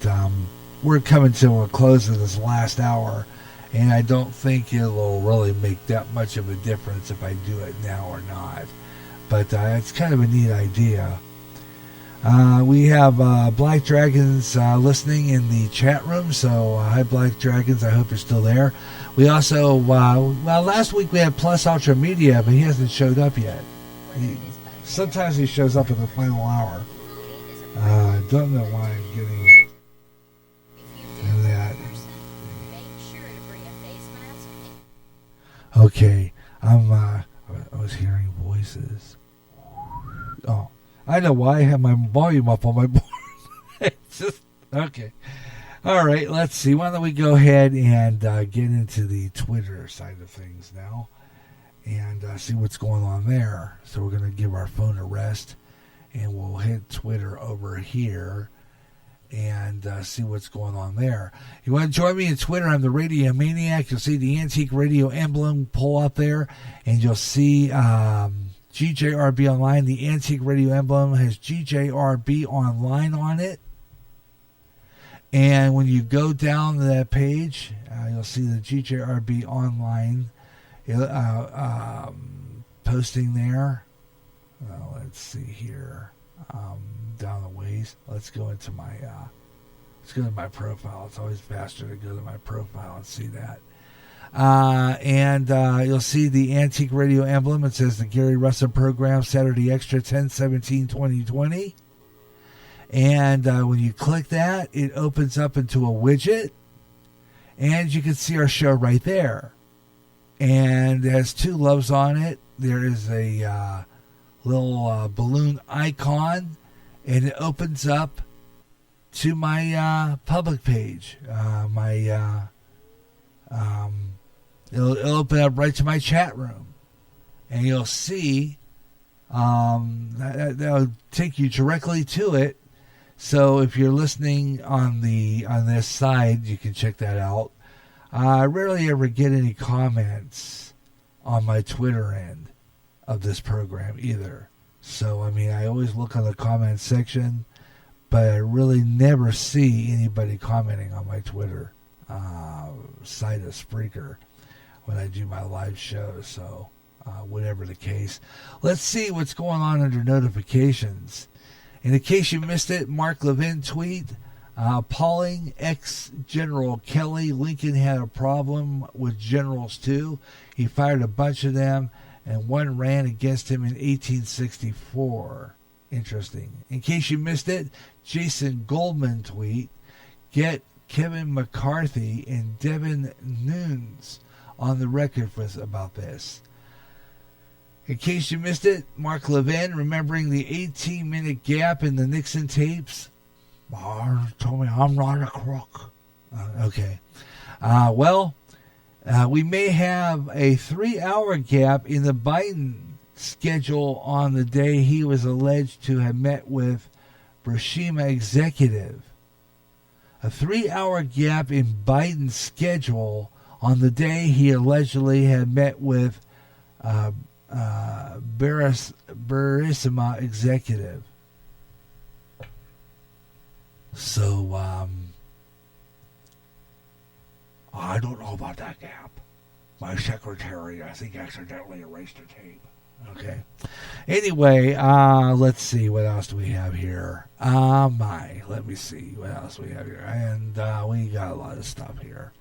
[SPEAKER 3] we're coming to a close of this last hour, and I don't think it'll really make that much of a difference if I do it now or not. But it's kind of a neat idea. We have Black Dragons listening in the chat room, so hi Black Dragons, I hope you're still there. We also, last week we had Plus Ultra Media, but he hasn't showed up yet. Sometimes he shows up in the final hour. Don't know why I'm getting that. Okay, I was hearing voices. Oh, I know why I have my volume up on my board. It's just okay. All right, let's see. Why don't we go ahead and get into the Twitter side of things now and see what's going on there. So we're going to give our phone a rest, and we'll hit Twitter over here and see what's going on there. You want to join me in Twitter? I'm the Radio Maniac. You'll see the Antique Radio emblem pull up there, and you'll see GJRB Online. The Antique Radio emblem has GJRB Online on it. And when you go down to that page, you'll see the GJRB Online posting there. Let's see here. Down the ways. Let's go into my profile. It's always faster to go to my profile and see that. And you'll see the Antique Radio emblem. It says the Gary Russen Program, Saturday Extra 10, 17-2020. And when you click that, it opens up into a widget, and you can see our show right there. And it has two loves on it. There is a little balloon icon, and it opens up to my public page. It'll open up right to my chat room, and you'll see that'll take you directly to it. So if you're listening on this side, you can check that out. I rarely ever get any comments on my Twitter end of this program either. So, I mean, I always look on the comment section, but I really never see anybody commenting on my Twitter site of Spreaker when I do my live shows. So, whatever the case. Let's see what's going on under notifications. And in case you missed it, Mark Levin tweet, Pauling ex-General Kelly, Lincoln had a problem with generals too. He fired a bunch of them, and one ran against him in 1864. Interesting. In case you missed it, Jason Goldman tweet, get Kevin McCarthy and Devin Nunes on the record about this. In case you missed it, Mark Levin, remembering the 18-minute gap in the Nixon tapes. Barr told me I'm not a crook. Okay. We may have a 3-hour gap in the Biden schedule on the day he was alleged to have met with Burisma executive. A 3-hour gap in Biden's schedule on the day he allegedly had met with Burisma executive. So, I don't know about that gap. My secretary, I think, accidentally erased a tape. Okay. Anyway, let's see. What else do we have here? Let me see what else we have here. And we got a lot of stuff here.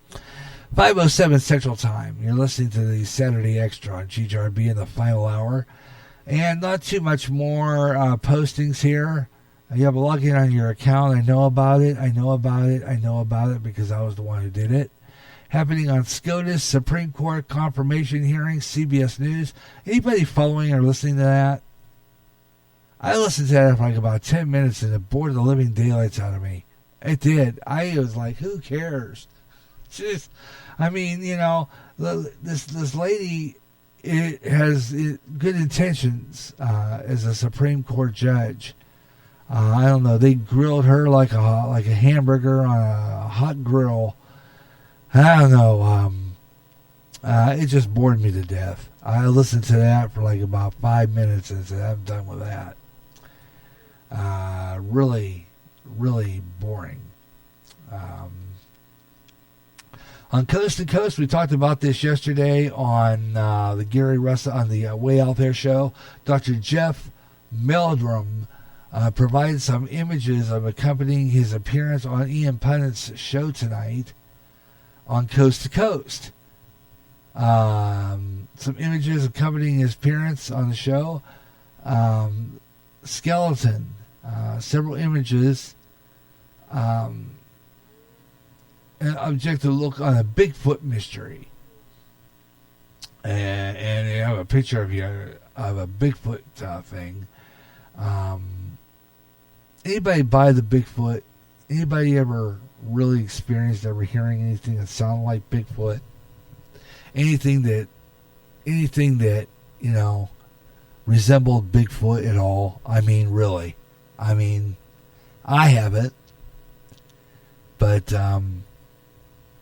[SPEAKER 3] 5:07 Central Time. You're listening to the Saturday Extra on GJRB in the final hour. And not too much more postings here. You have a login on your account. I know about it because I was the one who did it. Happening on SCOTUS, Supreme Court confirmation hearing, CBS News. Anybody following or listening to that? I listened to that for like about 10 minutes and it bored the living daylights out of me. It did. I was like, who cares? Just, I mean, you know, this lady has good intentions as a Supreme Court judge. I don't know. They grilled her like a hamburger on a hot grill. I don't know. It just bored me to death. I listened to that for like about 5 minutes and said, I'm done with that. Really, really boring. On Coast to Coast, we talked about this yesterday on the Gary Russell, on the Way Out There show. Dr. Jeff Meldrum provided some images of accompanying his appearance on Ian Punnet's show tonight on Coast to Coast. Some images accompanying his appearance on the show. Skeleton. Several images. An objective look on a Bigfoot mystery. And they have a picture of a Bigfoot thing. Anybody buy the Bigfoot? Anybody ever really experienced ever hearing anything that sounded like Bigfoot? Anything that resembled Bigfoot at all? I mean, really. I mean, I haven't. But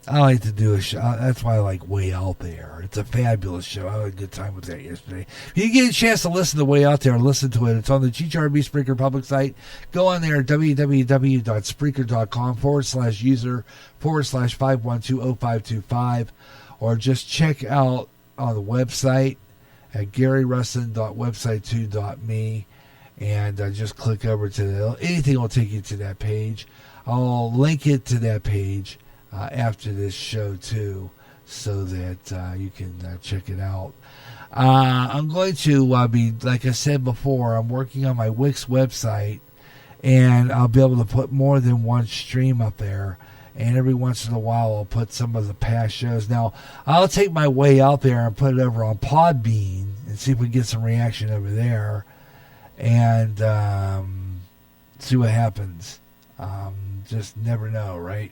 [SPEAKER 3] I like to do a show. That's why I like Way Out There. It's a fabulous show. I had a good time with that yesterday. If you get a chance to listen to Way Out There, listen to it. It's on the GHRB Spreaker public site. Go on there at www.spreaker.com/user/5120525, or just check out on the website at GaryRussin.website2.me, and just click over to anything will take you to that page. I'll link it to that page after this show too, so that you can check it out. I'm going to be, like I said before, I'm working on my Wix website, and I'll be able to put more than one stream up there, and every once in a while I'll put some of the past shows. Now, I'll take my Way Out There and put it over on Podbean and see if we get some reaction over there, and see what happens. Just never know, right?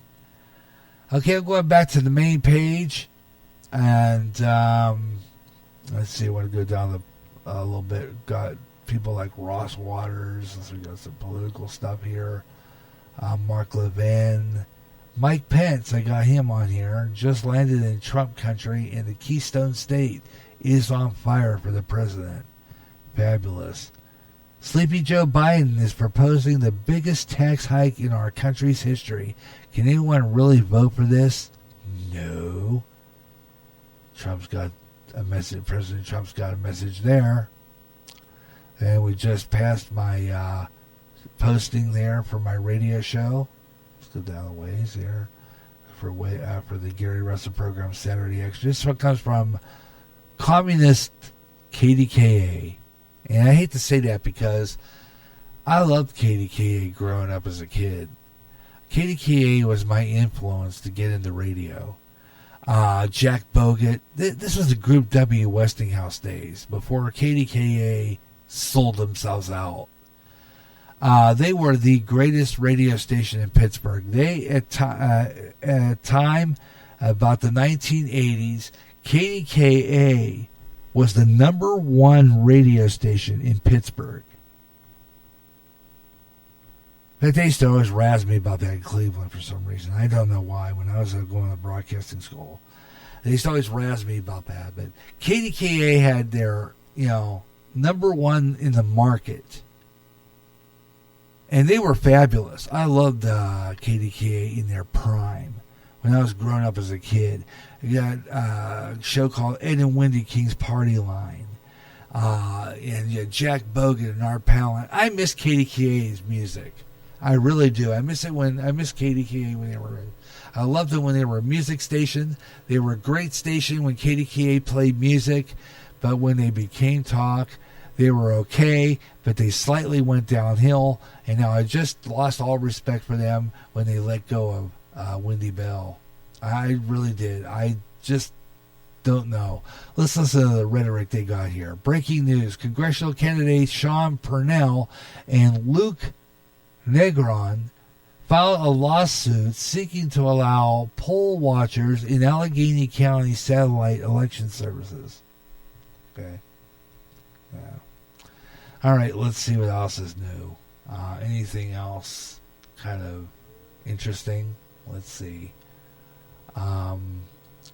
[SPEAKER 3] Okay, I'm going back to the main page, and let's see. I want to go down a little bit. Got people like Ross Waters. We got some political stuff here. Mark Levin, Mike Pence. I got him on here. Just landed in Trump country, and the Keystone State is on fire for the president. Fabulous. Sleepy Joe Biden is proposing the biggest tax hike in our country's history. Can anyone really vote for this? No. Trump's got a message. President Trump's got a message there. And we just passed my posting there for my radio show. Let's go down the ways here for the Gary Russell program Saturday Extra. This one comes from Communist KDKA. And I hate to say that because I loved KDKA growing up as a kid. KDKA was my influence to get into radio. Jack Bogut. This was the Group W Westinghouse days before KDKA sold themselves out. They were the greatest radio station in Pittsburgh. They, at a time, about the 1980s, KDKA was the number one radio station in Pittsburgh. In fact, they used to always razz me about that in Cleveland for some reason. I don't know why. When I was going to broadcasting school, they used to always razz me about that. But KDKA had their, number one in the market. And they were fabulous. I loved KDKA in their prime when I was growing up as a kid. You got a show called Ed and Wendy King's Party Line. And you had Jack Bogut and Art Palin. I miss KDKA's music. I really do. I miss KDKA when they were. I loved them when they were a music station. They were a great station when KDKA played music, but when they became talk, they were okay, but they slightly went downhill. And now I just lost all respect for them when they let go of Wendy Bell. I really did. I just don't know. Let's listen to the rhetoric they got here. Breaking news. Congressional candidates Sean Purnell and Luke Negron filed a lawsuit seeking to allow poll watchers in Allegheny County satellite election services. Okay. Yeah. All right, let's see what else is new. Anything else kind of interesting? Let's see.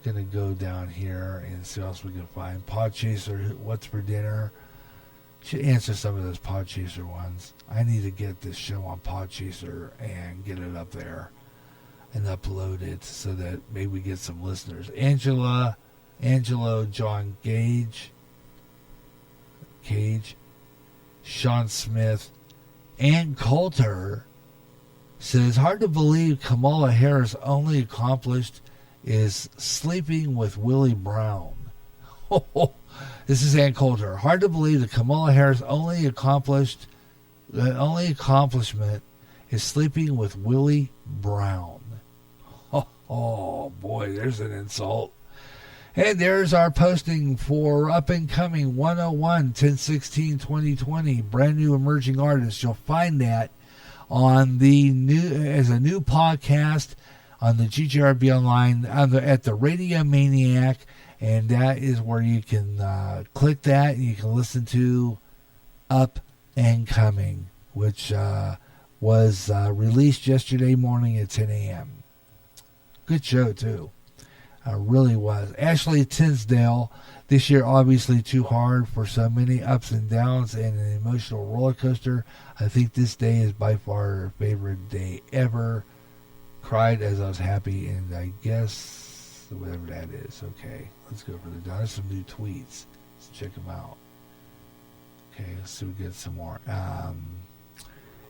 [SPEAKER 3] Just going to go down here and see what else we can find. Podchaser, what's for dinner? Should answer some of those Podchaser ones. I need to get this show on Podchaser and get it up there and upload it so that maybe we get some listeners. Angelo, John Cage, Sean Smith, Ann Coulter says, hard to believe Kamala Harris only accomplished is sleeping with Willie Brown. This is Ann Coulter. Hard to believe that Kamala Harris' only accomplishment is sleeping with Willie Brown. Oh boy, there's an insult. And there's our posting for up and coming 101 10/16/2020, brand new emerging artists. You'll find that on the as a new podcast on the GJRB Online at the Radio Maniac, and that is where you can click that and you can listen to Up and Coming, which was released yesterday morning at 10 a.m. Good show, too. Really was. Ashley Tinsdale, this year obviously too hard for so many ups and downs and an emotional roller coaster. I think this day is by far her favorite day ever. Cried as I was happy, and I guess whatever that is. Okay, let's go for the down. There's some new tweets. Let's check them out. Okay, let's see if we get some more.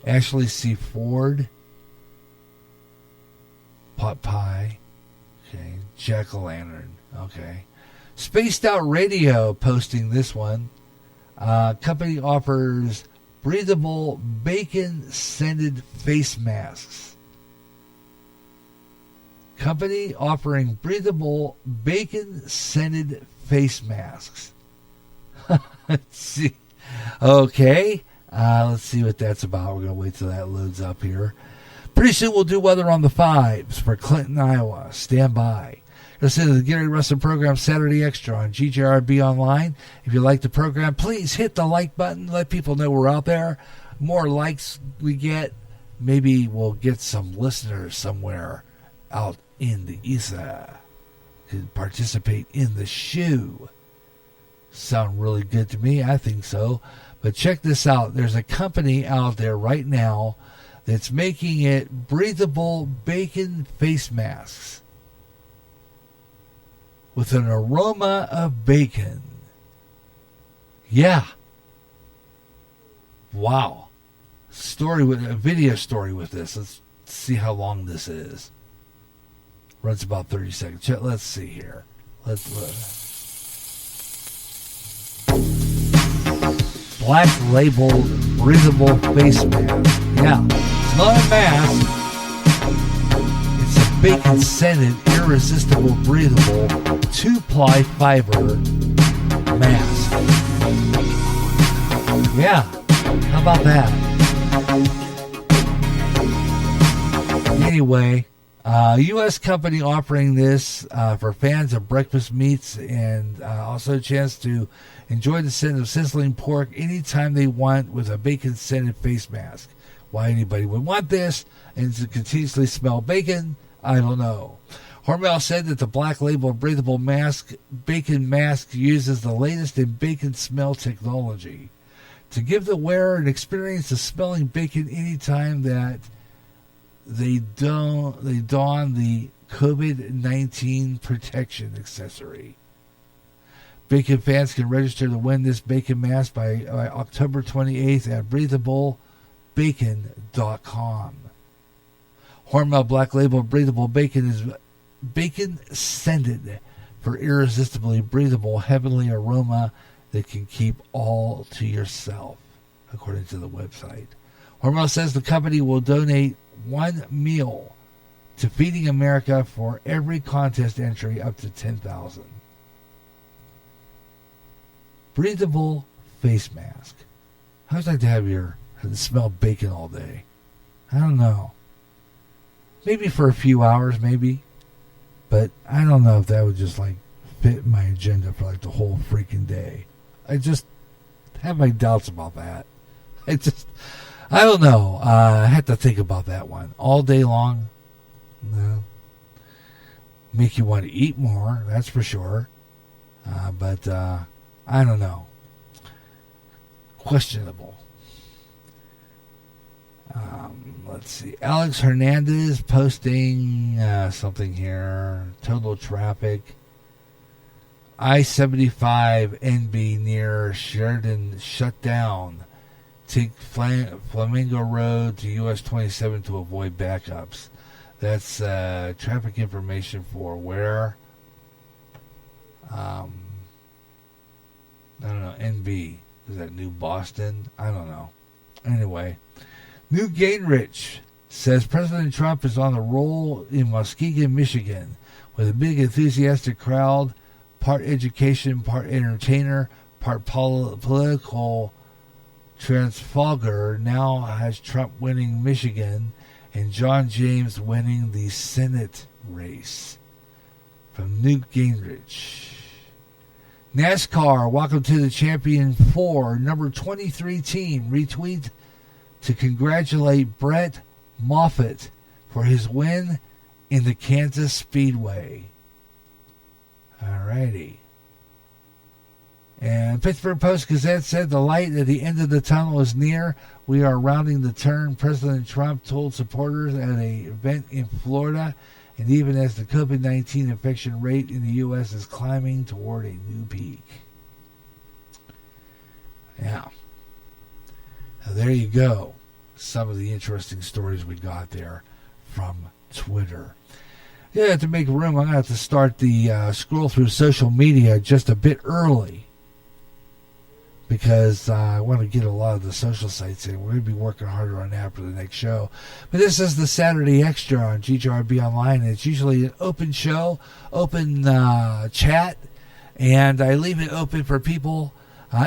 [SPEAKER 3] Ashley C. Ford. Pot Pie. Okay. Jack-o'-lantern. Okay. Spaced Out Radio posting this one. Company offers breathable bacon-scented face masks. Company offering breathable bacon-scented face masks. Let's see. Okay. Let's see what that's about. We're going to wait till that loads up here. Pretty soon we'll do weather on the 5s for Clinton, Iowa. Stand by. Listen to the Gary Russen program Saturday Extra on GJRB Online. If you like the program, please hit the like button. Let people know we're out there. More likes we get, maybe we'll get some listeners somewhere out in the ether to participate in the show. Sound really good to me. I think so. But check this out. There's a company out there right now that's making it breathable bacon face masks with an aroma of bacon. Yeah. Wow. A video story with this. Let's see how long this is. Runs about 30 seconds. Let's see here. Black label breathable face mask. Yeah. It's not a mask. It's a bacon-scented, irresistible, breathable, 2-ply fiber mask. Yeah. How about that? Anyway, U.S. company offering this for fans of breakfast meats and also a chance to enjoy the scent of sizzling pork anytime they want with a bacon-scented face mask. Why anybody would want this and to continuously smell bacon, I don't know. Hormel said that the black label breathable bacon mask uses the latest in bacon smell technology to give the wearer an experience of smelling bacon anytime that they don the COVID-19 protection accessory. Bacon fans can register to win this bacon mask by October 28th at breathablebacon.com. Hormel Black Label Breathable Bacon is bacon scented for irresistibly breathable heavenly aroma that can keep all to yourself, according to the website. Hormel says the company will donate one meal to Feeding America for every contest entry up to 10,000. Breathable face mask. How'd you like to have smell bacon all day? I don't know. Maybe for a few hours, maybe. But I don't know if that would just fit my agenda for the whole freaking day. I just have my doubts about that. I don't know. I had to think about that one all day long. No. make you want to eat more, that's for sure. But I don't know. Questionable. Let's see. Alex Hernandez posting something here. Total traffic. I-75 NB near Sheridan shut down. Take Flamingo Road to US 27 to avoid backups. That's traffic information for where? I don't know. NB. Is that New Boston? I don't know. Anyway. Newt Gingrich says President Trump is on the roll in Muskegon, Michigan, with a big enthusiastic crowd, part education, part entertainer, part political Trafalgar. Now has Trump winning Michigan and John James winning the Senate race. From Newt Gingrich. NASCAR, welcome to the Champion 4, number 23 team. Retweet to congratulate Brett Moffitt for his win in the Kansas Speedway. Alrighty. And Pittsburgh Post-Gazette said the light at the end of the tunnel is near. We are rounding the turn, President Trump told supporters at an event in Florida. And even as the COVID-19 infection rate in the U.S. is climbing toward a new peak. Yeah. Now, there you go. Some of the interesting stories we got there from Twitter. Yeah, to make room, I'm going to have to start the scroll through social media just a bit early because I want to get a lot of the social sites in. We're going to be working harder on that for the next show. But this is the Saturday Extra on GJRB Online. It's usually an open show, open chat, and I leave it open for people.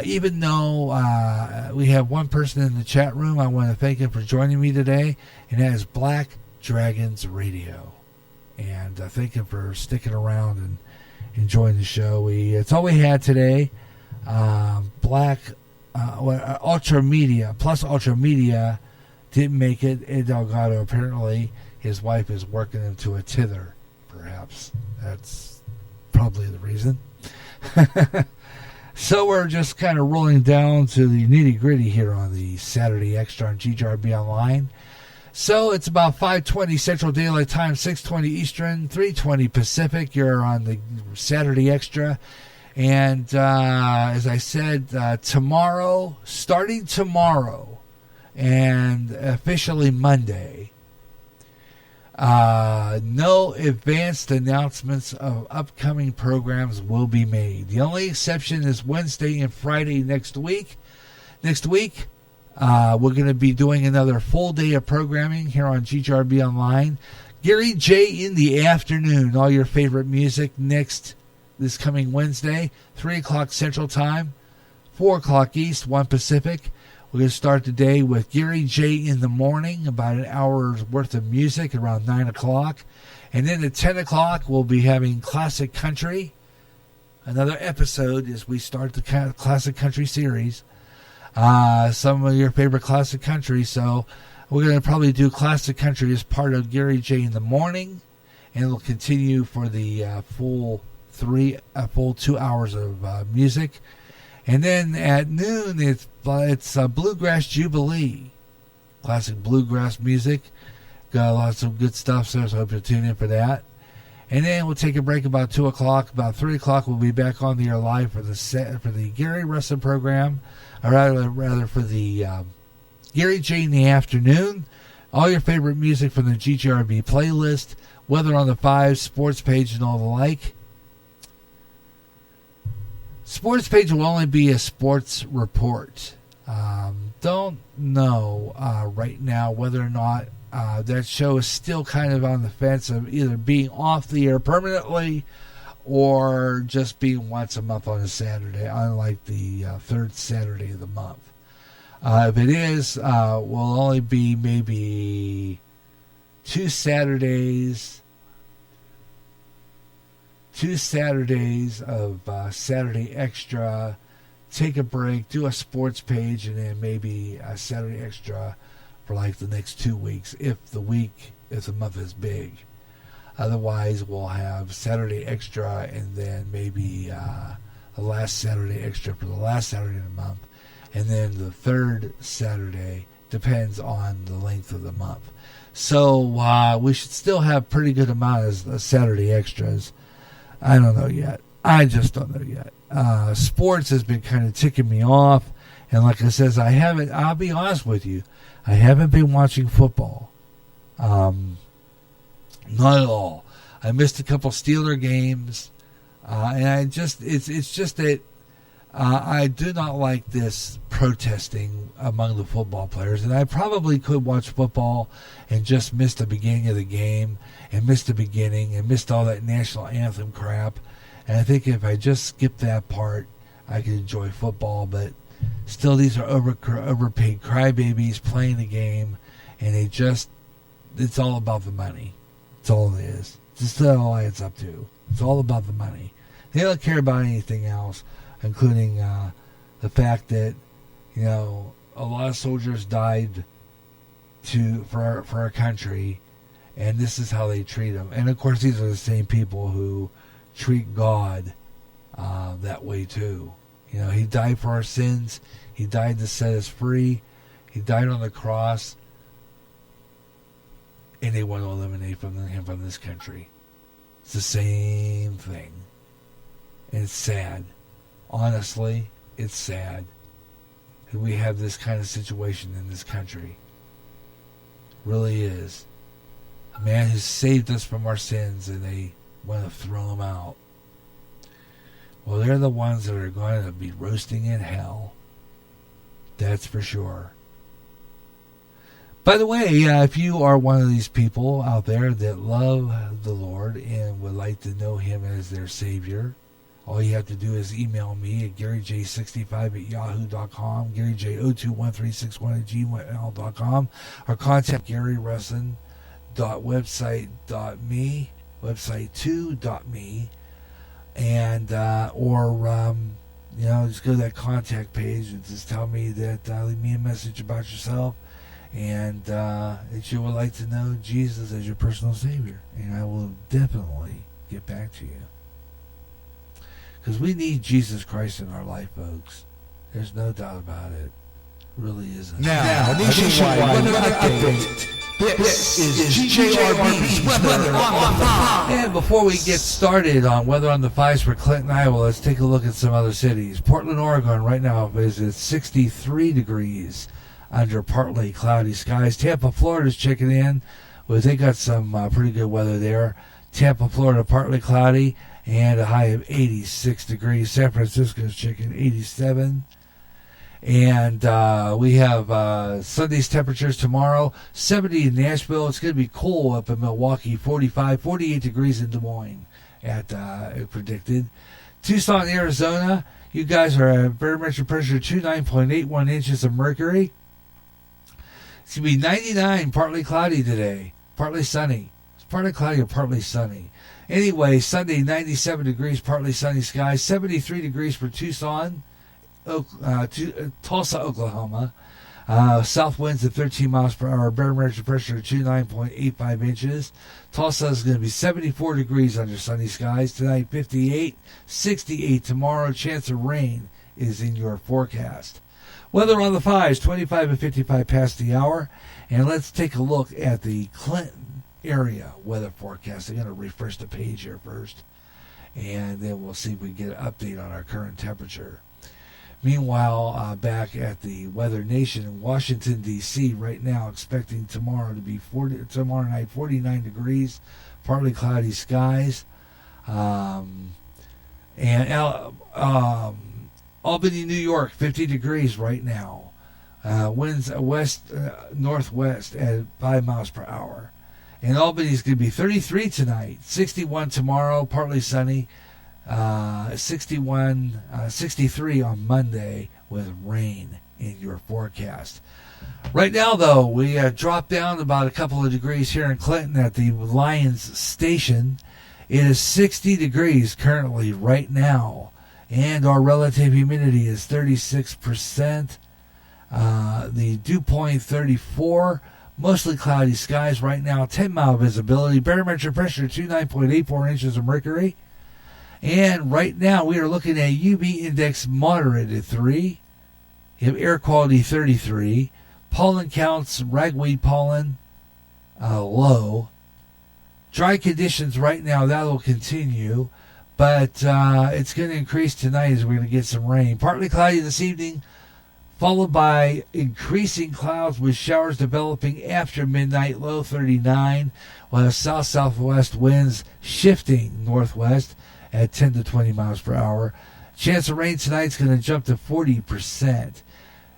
[SPEAKER 3] Even though we have one person in the chat room, I want to thank him for joining me today, and that is Black Dragons Radio. And thank him for sticking around and enjoying the show. It's all we had today. Ultra Media, plus Ultra Media didn't make it. Ed Delgado, apparently, his wife is working him to a tither, perhaps. That's probably the reason. So we're just kind of rolling down to the nitty-gritty here on the Saturday Extra on GJRB Online. So it's about 5:20 Central Daylight Time, 6:20 Eastern, 3:20 Pacific. You're on the Saturday Extra. And as I said, tomorrow, starting tomorrow, and officially Monday, no advanced announcements of upcoming programs will be made. The only exception is Wednesday and Friday next week. We're going to be doing another full day of programming here on GJRB Online. Gary J in the afternoon, all your favorite music this coming Wednesday, 3 o'clock Central Time, 4 o'clock East, 1 Pacific. We're going to start the day with Gary J in the morning, about an hour's worth of music around 9 o'clock. And then at 10 o'clock, we'll be having Classic Country, another episode as we start the Classic Country series. Some of your favorite Classic Country. So we're going to probably do Classic Country as part of Gary J in the morning. And it'll continue for the full 2 hours of music. And then at noon, it's Bluegrass Jubilee, classic bluegrass music. Got lots of good stuff, so I hope you'll tune in for that. And then we'll take a break about 2 o'clock. About 3 o'clock, we'll be back on the air live for the Gary Russen program, or rather for the Gary J in the afternoon. All your favorite music from the GGRB playlist, Weather on the 5, sports page, and all the like. Sports page will only be a sports report. Don't know right now whether or not that show is still kind of on the fence of either being off the air permanently or just being once a month on a Saturday, unlike the third Saturday of the month. If it is, will only be maybe 2 Saturdays of Saturday Extra, take a break, do a sports page, and then maybe a Saturday Extra for like the next 2 weeks if the month is big. Otherwise, we'll have Saturday Extra, and then maybe the last Saturday Extra for the last Saturday of the month, and then the third Saturday, depends on the length of the month. So we should still have pretty good amount of Saturday Extras. I don't know yet. I just don't know yet. Sports has been kind of ticking me off, and like I says, I'll be honest with you, I haven't been watching football. Not at all. I missed a couple Steeler games, and it's just that I do not like this protesting among the football players, and I probably could watch football and just miss the beginning of the game and miss the beginning and missed all that national anthem crap. And I think if I just skip that part, I could enjoy football. But still, these are overpaid crybabies playing the game, and it's all about the money. That's all it is. That's all it's up to. It's all about the money. They don't care about anything else, including the fact that, a lot of soldiers died for our country, and this is how they treat them. And of course, these are the same people who treat God that way too. He died for our sins. He died to set us free. He died on the cross, and they want to eliminate him from this country. It's the same thing. And it's sad. Honestly, it's sad that we have this kind of situation in this country. Really is. A man who saved us from our sins, and they want to throw him out. Well, they're the ones that are going to be roasting in hell. That's for sure. By the way, if you are one of these people out there that love the Lord and would like to know Him as their Savior, all you have to do is email me at GaryJ65@yahoo.com, GaryJ021361@gmail.com, or contact GaryRussin.website.me, website2.me, and or just go to that contact page and just tell me that leave me a message about yourself, and that you would like to know Jesus as your personal Savior, and I will definitely get back to you. Because we need Jesus Christ in our life, folks. There's no doubt about it. Really isn't.
[SPEAKER 2] Now, nationwide weather update. This is GJRB's Weather on the 5.
[SPEAKER 3] And before we get started on Weather on the 5s for Clinton, Iowa, let's take a look at some other cities. Portland, Oregon, right now is at 63 degrees under partly cloudy skies. Tampa, Florida's checking in. Well, they got some pretty good weather there. Tampa, Florida, partly cloudy, and a high of 86 degrees. San Francisco's checking 87. And we have Sunday's temperatures tomorrow, 70 in Nashville. It's going to be cool up in Milwaukee, 45, 48 degrees in Des Moines at predicted. Tucson, Arizona, you guys are at barometric pressure 29.81 inches of mercury. It's going to be 99, partly cloudy today, partly sunny. It's partly cloudy or partly sunny. Anyway, Sunday, 97 degrees, partly sunny skies, 73 degrees for Tucson, Tulsa, Oklahoma. South winds at 13 miles per hour, barometric pressure 29.85 inches. Tulsa is going to be 74 degrees under sunny skies. Tonight, 58, 68 tomorrow. Chance of rain is in your forecast. Weather on the 5s, 25 and 55 past the hour. And let's take a look at the Clinton area weather forecast. I'm going to refresh the page here first, and then we'll see if we can get an update on our current temperature. Meanwhile, back at the Weather Nation in Washington, D.C., right now, expecting tomorrow night, 49 degrees, partly cloudy skies. And Albany, New York, 50 degrees right now. Winds northwest at 5 miles per hour. And Albany's going to be 33 tonight, 61 tomorrow, partly sunny, 63 on Monday with rain in your forecast. Right now, though, we dropped down about a couple of degrees here in Clinton at the Lions Station. It is 60 degrees currently right now, and our relative humidity is 36%. The dew point 34. Mostly cloudy skies right now, 10-mile visibility, barometric pressure 29.84 inches of mercury. And right now we are looking at UV index moderate at 3. You have air quality 33. Pollen counts, ragweed pollen, low. Dry conditions right now, that will continue. But it's going to increase tonight as we're going to get some rain. Partly cloudy this evening, followed by increasing clouds with showers developing after midnight, low 39. We'll have south-southwest winds shifting northwest at 10 to 20 miles per hour. Chance of rain tonight is going to jump to 40%.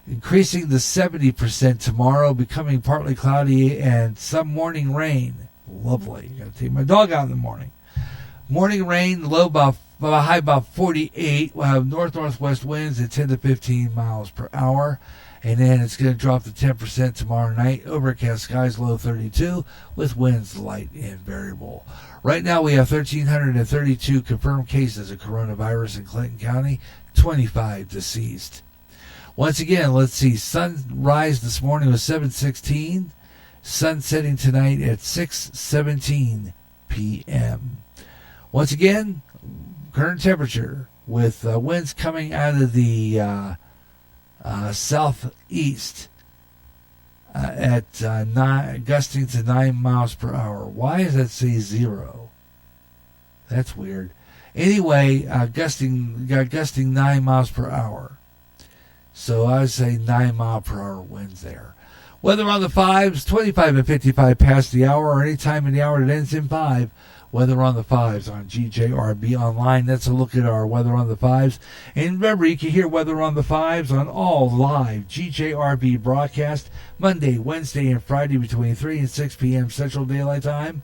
[SPEAKER 3] Increasing to 70% tomorrow, becoming partly cloudy and some morning rain. Lovely. Got to take my dog out in the morning. Morning rain, low about high about 48. We'll have north-northwest winds at 10 to 15 miles per hour. And then it's going to drop to 10% tomorrow night. Overcast skies, low 32, with winds light and variable. Right now we have 1,332 confirmed cases of coronavirus in Clinton County, 25 deceased. Once again, let's see. Sunrise this morning was 7:16. Sun setting tonight at 6:17 p.m. Once again, current temperature with winds coming out of the southeast at gusting to 9 miles per hour. Why does that say 0? That's weird. Anyway, gusting 9 miles per hour. So I would say 9 mile per hour winds there. Weather on the 5s, 25 and 55 past the hour, or any time in the hour that ends in 5. Weather on the 5s on GJRB Online. That's a look at our Weather on the 5s. And remember, you can hear Weather on the 5s on all live GJRB broadcast Monday, Wednesday, and Friday between 3 and 6 p.m. Central Daylight Time.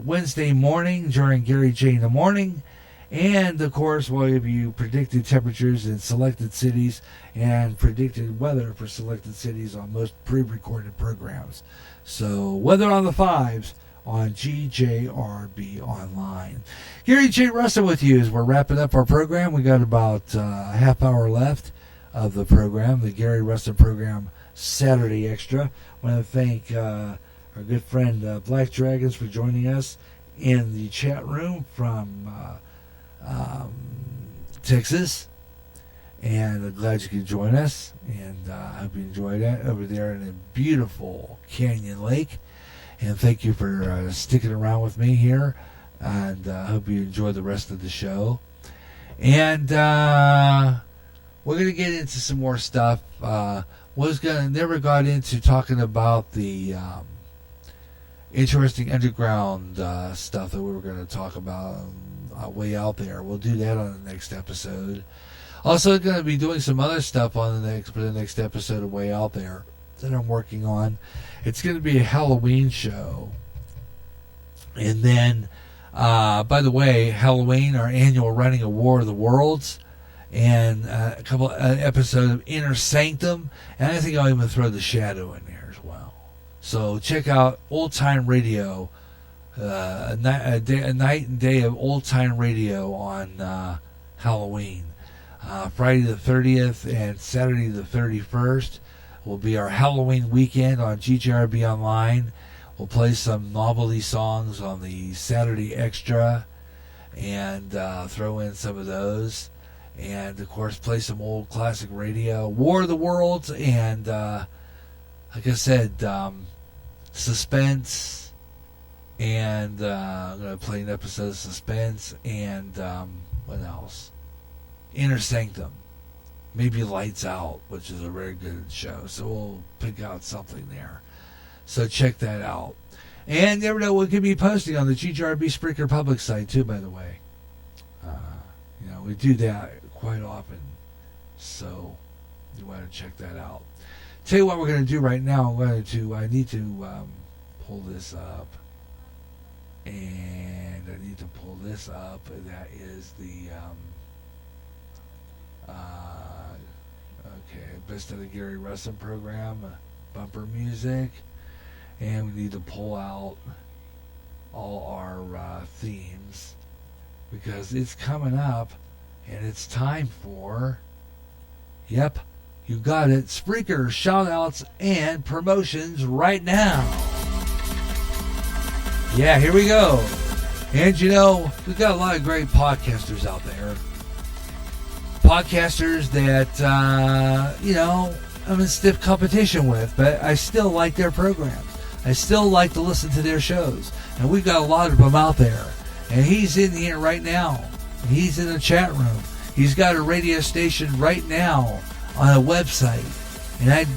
[SPEAKER 3] Wednesday morning during Gary J in the morning. And, of course, we'll give you predicted temperatures in selected cities and predicted weather for selected cities on most pre-recorded programs. So, Weather on the 5s on GJRB Online. Gary J. Russen with you as we're wrapping up our program. We got about a half hour left of the program, the Gary Russen program Saturday Extra. I want to thank our good friend Black Dragons for joining us in the chat room from Texas, and I'm glad you could join us, and I hope you enjoyed that over there in a beautiful Canyon Lake. And thank you for sticking around with me here, and I hope you enjoy the rest of the show. And we're going to get into some more stuff. Never got into talking about the interesting underground stuff that we were going to talk about way out there. We'll do that on the next episode. Also going to be doing some other stuff on the next episode of Way Out There that I'm working on. It's going to be a Halloween show. And then, by the way, Halloween, our annual running of War of the Worlds, and a couple episodes of Inner Sanctum, and I think I'll even throw The Shadow in there as well. So check out Old Time Radio, a night and day of Old Time Radio on Halloween. Friday the 30th and Saturday the 31st will be our Halloween weekend on GJRB Online. We'll play some novelty songs on the Saturday Extra and throw in some of those. And, of course, play some old classic radio. War of the Worlds and, like I said, Suspense. And I'm going to play an episode of Suspense. And what else? Inner Sanctum. Maybe Lights Out, which is a very good show. So we'll pick out something there. So check that out. And never know, we could be posting on the GJRB Spreaker public site too, by the way. We do that quite often. So you want to check that out. Tell you what we're going to do right now. I need to pull this up. And I need to pull this up. That is the Best of the Gary Russen program, bumper music, and we need to pull out all our themes because it's coming up and it's time for, You got it. Spreaker shout-outs and promotions right now. Yeah, here we go. And you know, we've got a lot of great podcasters out there. Podcasters that, you know, I'm in stiff competition with, but I still like their programs. I still like to listen to their shows. And we've got a lot of them out there. And he's in here right now. He's in the chat room. He's got a radio station right now on a website. And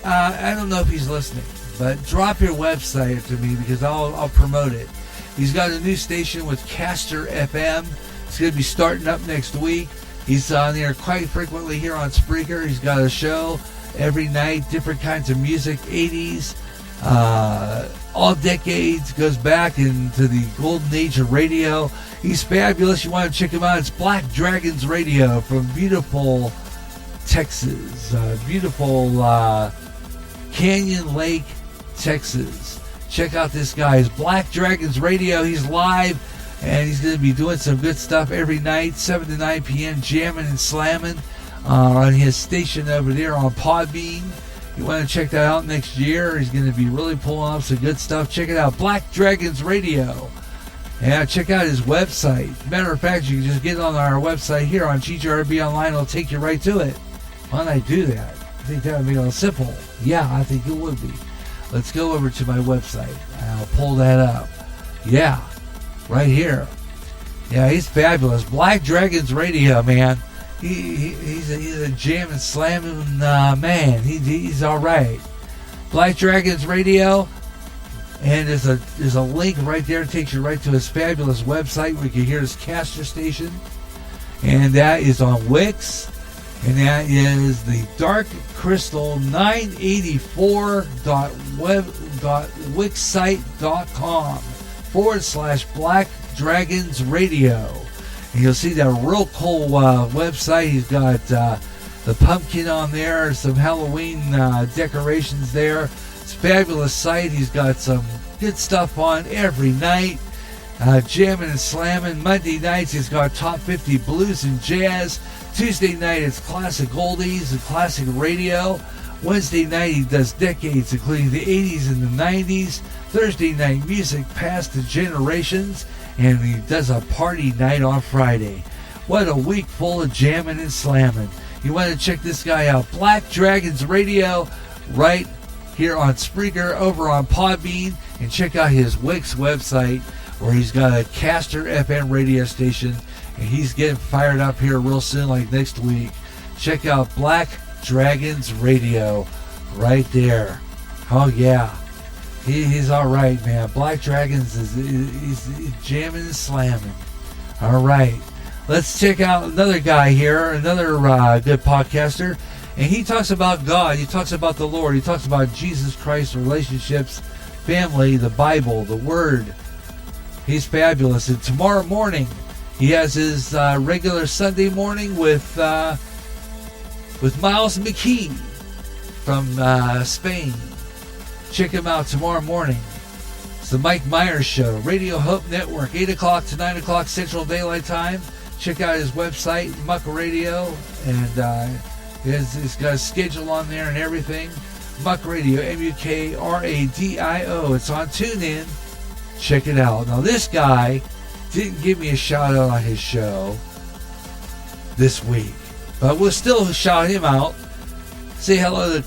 [SPEAKER 3] I don't know if he's listening, but drop your website to me because I'll promote it. He's got a new station with Caster FM. It's going to be starting up next week. He's on there quite frequently here on Spreaker. He's got a show every night, different kinds of music, 80s, all decades, goes back into the golden age of radio. He's fabulous. You want to check him out. It's Black Dragons Radio from beautiful Texas, beautiful Canyon Lake, Texas. Check out this guy. It's Black Dragons Radio. He's live, and he's going to be doing some good stuff every night, 7 to 9 p.m., jamming and slamming on his station over there on Podbean. You want to check that out next year. He's going to be really pulling off some good stuff. Check it out, Black Dragons Radio. And check out his website. Matter of fact, you can just get on our website here on GGRB Online. It'll take you right to it. Why don't I do that? I think that would be all simple. Yeah, I think it would be. Let's go over to my website. I'll pull that up. Yeah, right here. Yeah, he's fabulous. Black Dragons Radio, man. He's a jamming, slamming man. He's all right. Black Dragons Radio, and there's a link right there that takes you right to his fabulous website where you can hear his caster station, and that is on Wix, and that is the Dark Crystal 984.wixsite.com/Black Dragons Radio. And you'll see that real cool website. He's got the pumpkin on there, some Halloween decorations there. It's a fabulous site. He's got some good stuff on every night. Jamming and slamming. Monday nights he's got top 50 blues and jazz. Tuesday night it's classic oldies and classic radio. Wednesday night he does decades, including the 80s and the 90s. Thursday night music past the generations. And he does a party night on Friday. What a week full of jamming and slamming. You want to check this guy out. Black Dragons Radio right here on Spreaker, over on Podbean. And check out his Wix website where he's got a Caster FM radio station. And he's getting fired up here real soon, like next week. Check out Black Dragons Radio right there. Oh, yeah. He's all right, man. Black Dragons he's jamming and slamming. All right. Let's check out another guy here, another good podcaster. And he talks about God. He talks about the Lord. He talks about Jesus Christ, relationships, family, the Bible, the Word. He's fabulous. And tomorrow morning, he has his regular Sunday morning with Miles McKee from Spain. Check him out tomorrow morning. It's the Mike Myers Show, Radio Hope Network, 8 o'clock to 9 o'clock Central Daylight Time. Check out his website, Muck Radio, and he's got a schedule on there and everything. Muck Radio, MUKRADIO. It's on TuneIn. Check it out. Now, this guy didn't give me a shout out on his show this week, but we'll still shout him out. Say hello to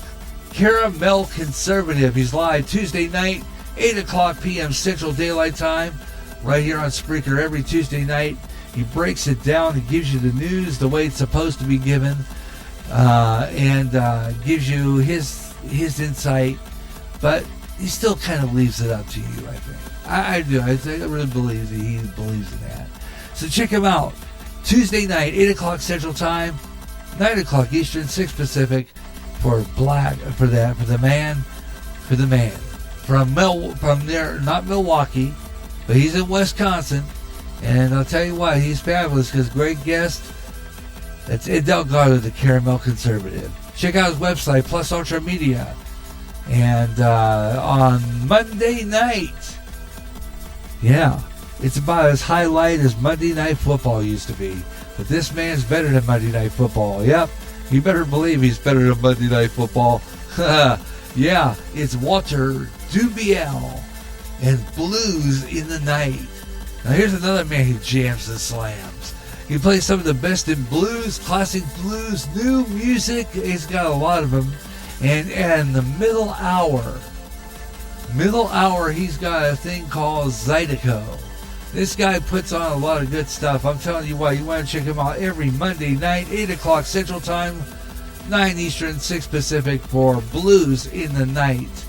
[SPEAKER 3] Caramel Conservative. He's live Tuesday night, 8 o'clock p.m. Central Daylight Time, right here on Spreaker every Tuesday night. He breaks it down. He gives you the news the way it's supposed to be given, and gives you his insight, but he still kind of leaves it up to you, I think. I do. I really believe that he believes in that. So check him out. Tuesday night, 8 o'clock Central Time, 9 o'clock Eastern, 6 Pacific, for the man. From there, not Milwaukee, but he's in Wisconsin. And I'll tell you what, he's fabulous because great guest. That's Ed Delgado, the Caramel Conservative. Check out his website, Plus Ultra Media. And on Monday night, yeah, it's about as highlight as Monday Night Football used to be. But this man's better than Monday Night Football. Yep, You better believe he's better than Monday Night Football. Yeah, it's Walter Dubiel and Blues in the Night. Now here's another man who jams and slams. He plays some of the best in blues, classic blues, new music. He's got a lot of them. And the middle hour, he's got a thing called Zydeco. This guy puts on a lot of good stuff. I'm telling you what, you want to check him out every Monday night, 8 o'clock Central Time, 9 Eastern, 6 Pacific for Blues in the Night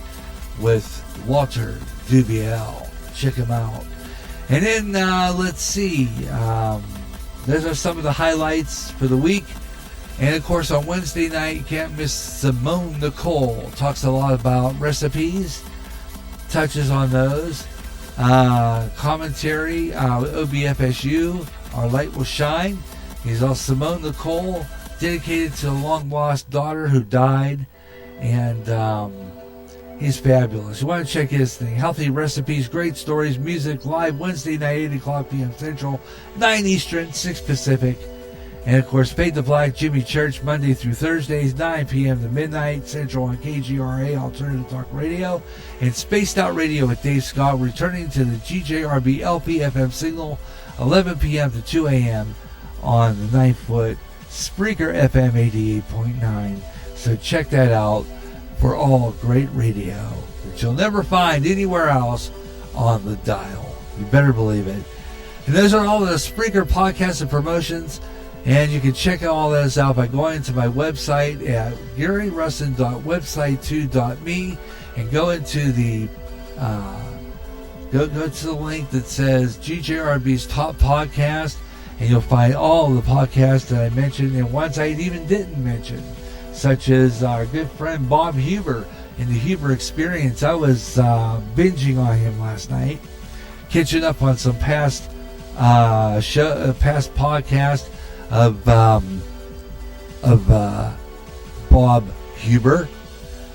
[SPEAKER 3] with Walter Dubiel. Check him out. And then, let's see, those are some of the highlights for the week. And, of course, on Wednesday night, you can't miss Simone Nicole. Talks a lot about recipes, touches on those. Commentary, OBFSU, Our Light Will Shine. He's also Simone Nicole, dedicated to a long-lost daughter who died. And he's fabulous. You want to check his thing. Healthy recipes, great stories, music, live Wednesday night, 8 o'clock p.m. Central, 9 Eastern, 6 Pacific. And, of course, Fade to Black, Jimmy Church, Monday through Thursdays, 9 p.m. to midnight Central on KGRA, Alternative Talk Radio. And Spaced Out Radio with Dave Scott, returning to the GJRB LP FM signal, 11 p.m. to 2 a.m. on the 9-foot Spreaker FM 88.9. So check that out for all great radio that you'll never find anywhere else on the dial. You better believe it. And those are all the Spreaker podcasts and promotions. And you can check all those out by going to my website at GaryRussin.website2.me and go into the go to the link that says GJRB's Top Podcast, and you'll find all the podcasts that I mentioned and ones I even didn't mention, such as our good friend Bob Huber in the Huber Experience. I was binging on him last night, catching up on some past podcast of Bob Huber,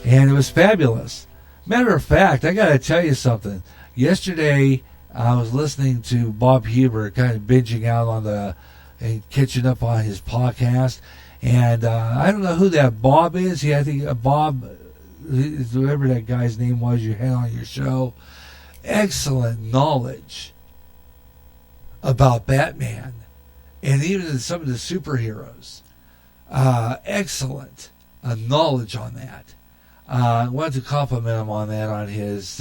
[SPEAKER 3] and it was fabulous. Matter of fact, I got to tell you something. Yesterday, I was listening to Bob Huber, kind of binging out on and catching up on his podcast, and I don't know who that Bob is. I think Bob, whoever that guy's name was you had on your show, excellent knowledge about Batman. And even some of the superheroes. Excellent knowledge on that. I wanted to compliment him on that on his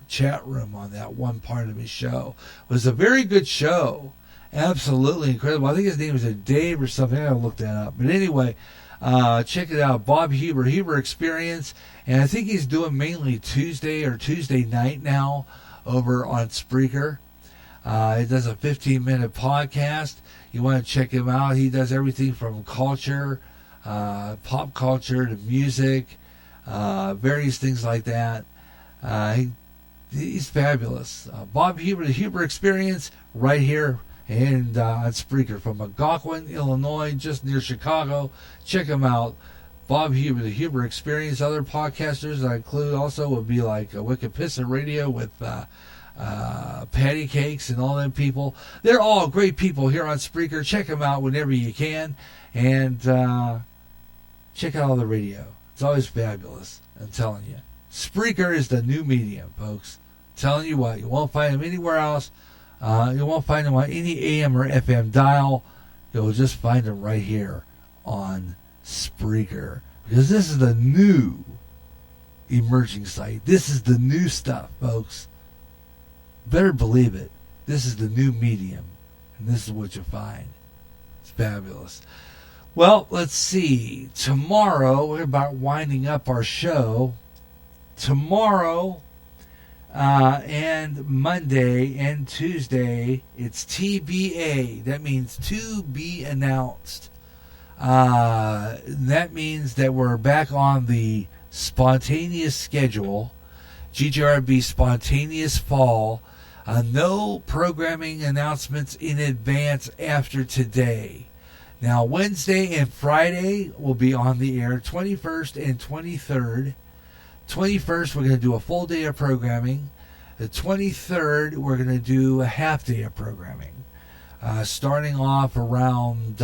[SPEAKER 3] chat room on that one part of his show. It was a very good show. Absolutely incredible. I think his name was Dave or something. I gotta look that up. But anyway, check it out. Bob Huber, Huber Experience. And I think he's doing mainly Tuesday night now over on Spreaker. He does a 15-minute podcast. You want to check him out. He does everything from culture, pop culture to music, various things like that. He's fabulous. Bob Huber, the Huber Experience, right here and on Spreaker from Algonquin, Illinois, just near Chicago. Check him out. Bob Huber, the Huber Experience. Other podcasters I include also would be like Wikipissa Radio with Patty Cakes and all them people. They're all great people here on Spreaker. Check them out whenever you can, and check out all the radio. It's always fabulous. I'm telling you, Spreaker is the new medium, folks. I'm telling you what, you won't find them anywhere else. You won't find them on any AM or FM dial. You'll just find them right here on Spreaker, because this is the new emerging site. This is the new stuff, folks. Better believe it. This is the new medium, and this is what you'll find. It's fabulous. Well, let's see. Tomorrow, we're about winding up our show. Tomorrow and Monday and Tuesday, it's TBA. That means to be announced. That means that we're back on the spontaneous schedule. GJRB Spontaneous Fall. No programming announcements in advance after today. Now, Wednesday and Friday will be on the air, 21st and 23rd. 21st, we're going to do a full day of programming. The 23rd, we're going to do a half day of programming. starting off around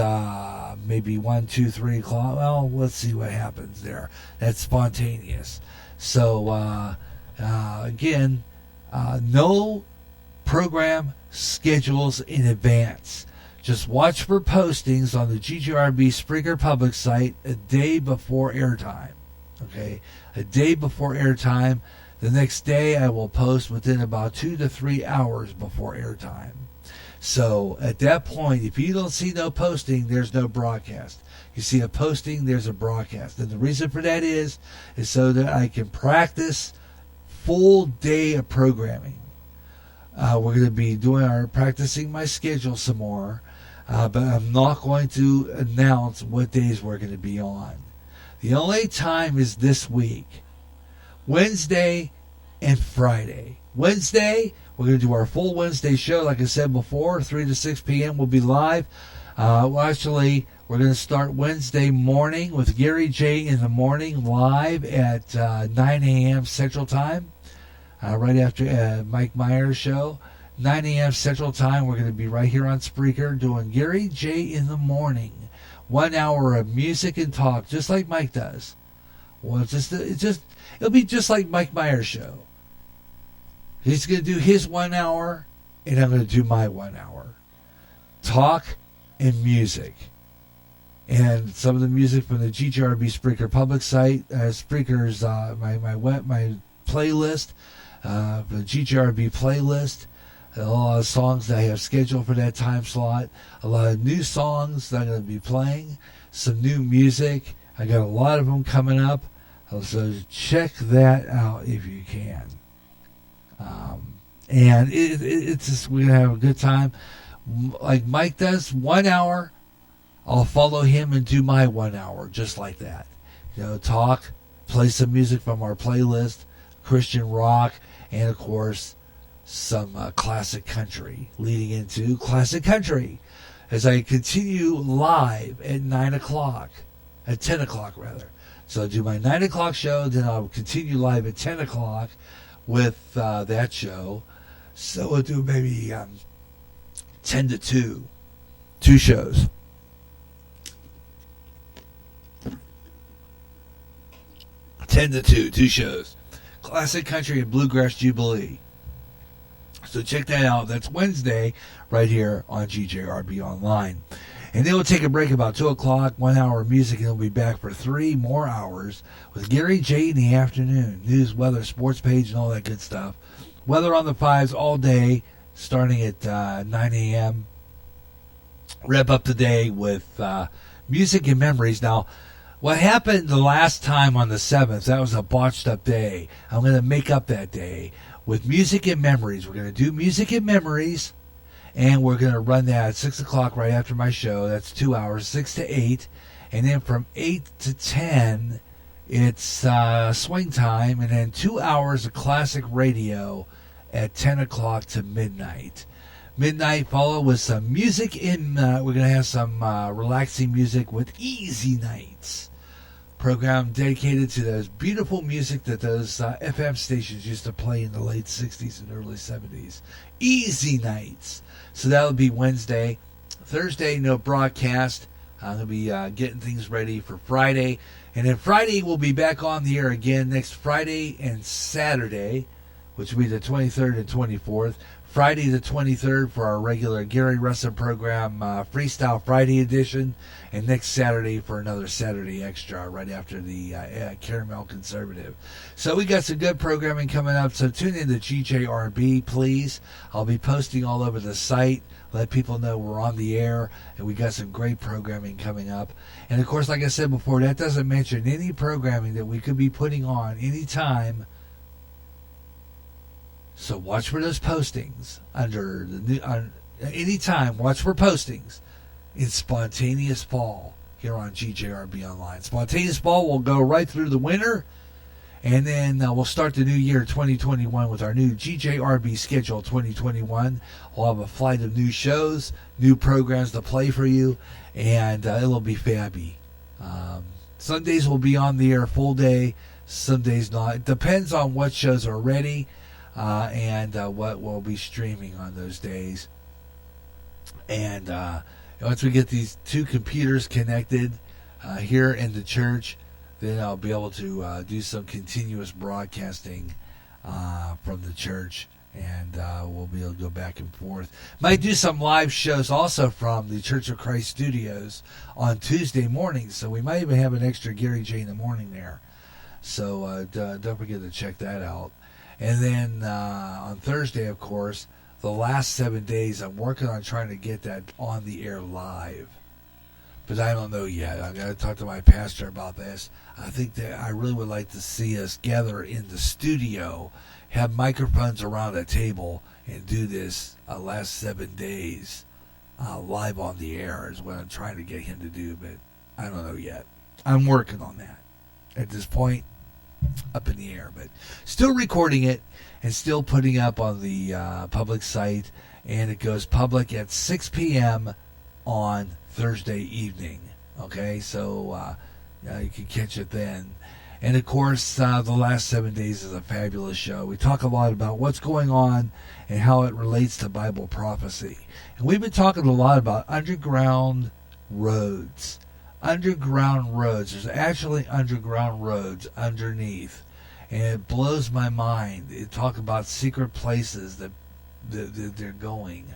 [SPEAKER 3] maybe 1, 2, 3 o'clock. Well, let's see what happens there. That's spontaneous. So, again, no program schedules in advance. Just watch for postings on the GGRB Spreaker public site a day before airtime. Okay, a day before airtime. The next day I will post within about 2 to 3 hours before airtime. So at that point, if you don't see no posting, there's no broadcast. You see a posting, there's a broadcast. And the reason for that is so that I can practice full day of programming. We're going to be practicing my schedule some more, but I'm not going to announce what days we're going to be on. The only time is this week, Wednesday and Friday. Wednesday, we're going to do our full Wednesday show. Like I said before, 3 to 6 p.m. we'll be live. Actually, we're going to start Wednesday morning with Gary J in the morning live at 9 a.m. Central Time, right after Mike Myers' show. 9 a.m. Central Time, we're going to be right here on Spreaker doing Gary J in the morning. 1 hour of music and talk, just like Mike does. Well, it'll be just like Mike Myers' show. He's going to do his 1 hour, and I'm going to do my 1 hour. Talk and music. And some of the music from the GGRB Spreaker public site, Spreaker's my playlist, the GGRB playlist. A lot of songs that I have scheduled for that time slot. A lot of new songs that I'm going to be playing. Some new music. I got a lot of them coming up. So check that out if you can. And it's just, we're going to have a good time. Like Mike does, 1 hour. I'll follow him and do my 1 hour just like that. Talk, play some music from our playlist, Christian rock, and of course, some classic country, leading into classic country as I continue live at 9 o'clock, at 10 o'clock rather. So I'll do my 9 o'clock show, then I'll continue live at 10 o'clock with that show. So we'll do maybe 10 to 2, 2 shows. 10 to 2, 2 shows. Classic country and bluegrass jubilee. So check that out. That's Wednesday right here on GJRB Online. And then we'll take a break about 2 o'clock, 1 hour of music, and we'll be back for 3 more hours with Gary J in the afternoon. News, weather, sports page, and all that good stuff. Weather on the 5s all day, starting at 9 a.m. Wrap up the day with music and memories. Now, what happened the last time on the 7th, that was a botched up day. I'm going to make up that day with music and memories. We're going to do music and memories, and we're going to run that at 6 o'clock right after my show. That's 2 hours, 6 to 8. And then from 8 to 10, it's swing time, and then 2 hours of classic radio at 10 o'clock to midnight. Midnight followed with some music we're going to have some relaxing music with Easy Nights. Program dedicated to those beautiful music that those FM stations used to play in the late 60s and early 70s. Easy Nights. So that'll be Wednesday. Thursday, no broadcast. I'm going to be getting things ready for Friday. And then Friday, we'll be back on the air again next Friday and Saturday, which will be the 23rd and 24th. Friday the 23rd for our regular Gary Russen program, Freestyle Friday edition, and next Saturday for another Saturday Extra right after the Caramel Conservative. So we got some good programming coming up, so tune in to GJRB, please. I'll be posting all over the site, let people know we're on the air, and we got some great programming coming up. And of course, like I said before, that doesn't mention any programming that we could be putting on anytime. So watch for those postings under the anytime. Watch for postings in Spontaneous Fall here on GJRB Online. Spontaneous Fall will go right through the winter, and then we'll start the new year 2021 with our new GJRB schedule 2021. We'll have a flight of new shows, new programs to play for you, and it'll be fabby. Sundays will be on the air full day. Sundays not. It depends on what shows are ready. And what we'll be streaming on those days. And once we get these two computers connected here in the church, then I'll be able to do some continuous broadcasting from the church, and we'll be able to go back and forth. Might do some live shows also from the Church of Christ studios on Tuesday mornings, so we might even have an extra Gary J in the morning there. So don't forget to check that out. And then on Thursday, of course, the last 7 days, I'm working on trying to get that on the air live. But I don't know yet. I've got to talk to my pastor about this. I think that I really would like to see us gather in the studio, have microphones around a table, and do this last 7 days live on the air is what I'm trying to get him to do. But I don't know yet. I'm working on that. At this point, up in the air. But still recording it and still putting up on the public site. And it goes public at 6 p.m. on Thursday evening. Okay, so you can catch it then. And of course, the last 7 days is a fabulous show. We talk a lot about what's going on and how it relates to Bible prophecy. And we've been talking a lot about underground roads. Underground roads. There's actually underground roads underneath. And it blows my mind. It talk about secret places that they're going.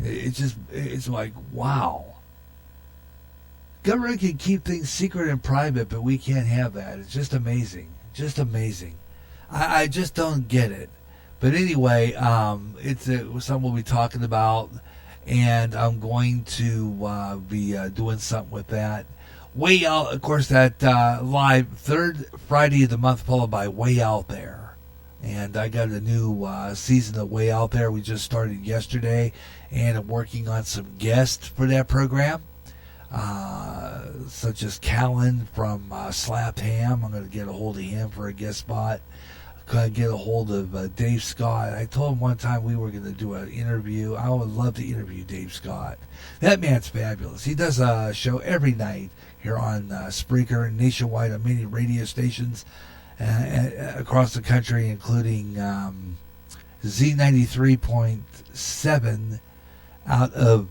[SPEAKER 3] It's like, wow. Government can keep things secret and private, but we can't have that. It's just amazing. Just amazing. I just don't get it. But anyway, it's something we'll be talking about, and I'm going to be doing something with that. Way Out, of course, that live third Friday of the month, followed by Way Out There. And I got a new season of Way Out There. We just started yesterday, and I'm working on some guests for that program, such as Callan from Slapped Ham. I'm going to get a hold of him for a guest spot. Going to get a hold of Dave Scott. I told him one time we were going to do an interview. I would love to interview Dave Scott. That man's fabulous. He does a show every night here on Spreaker and nationwide on many radio stations across the country, including Z93.7 out of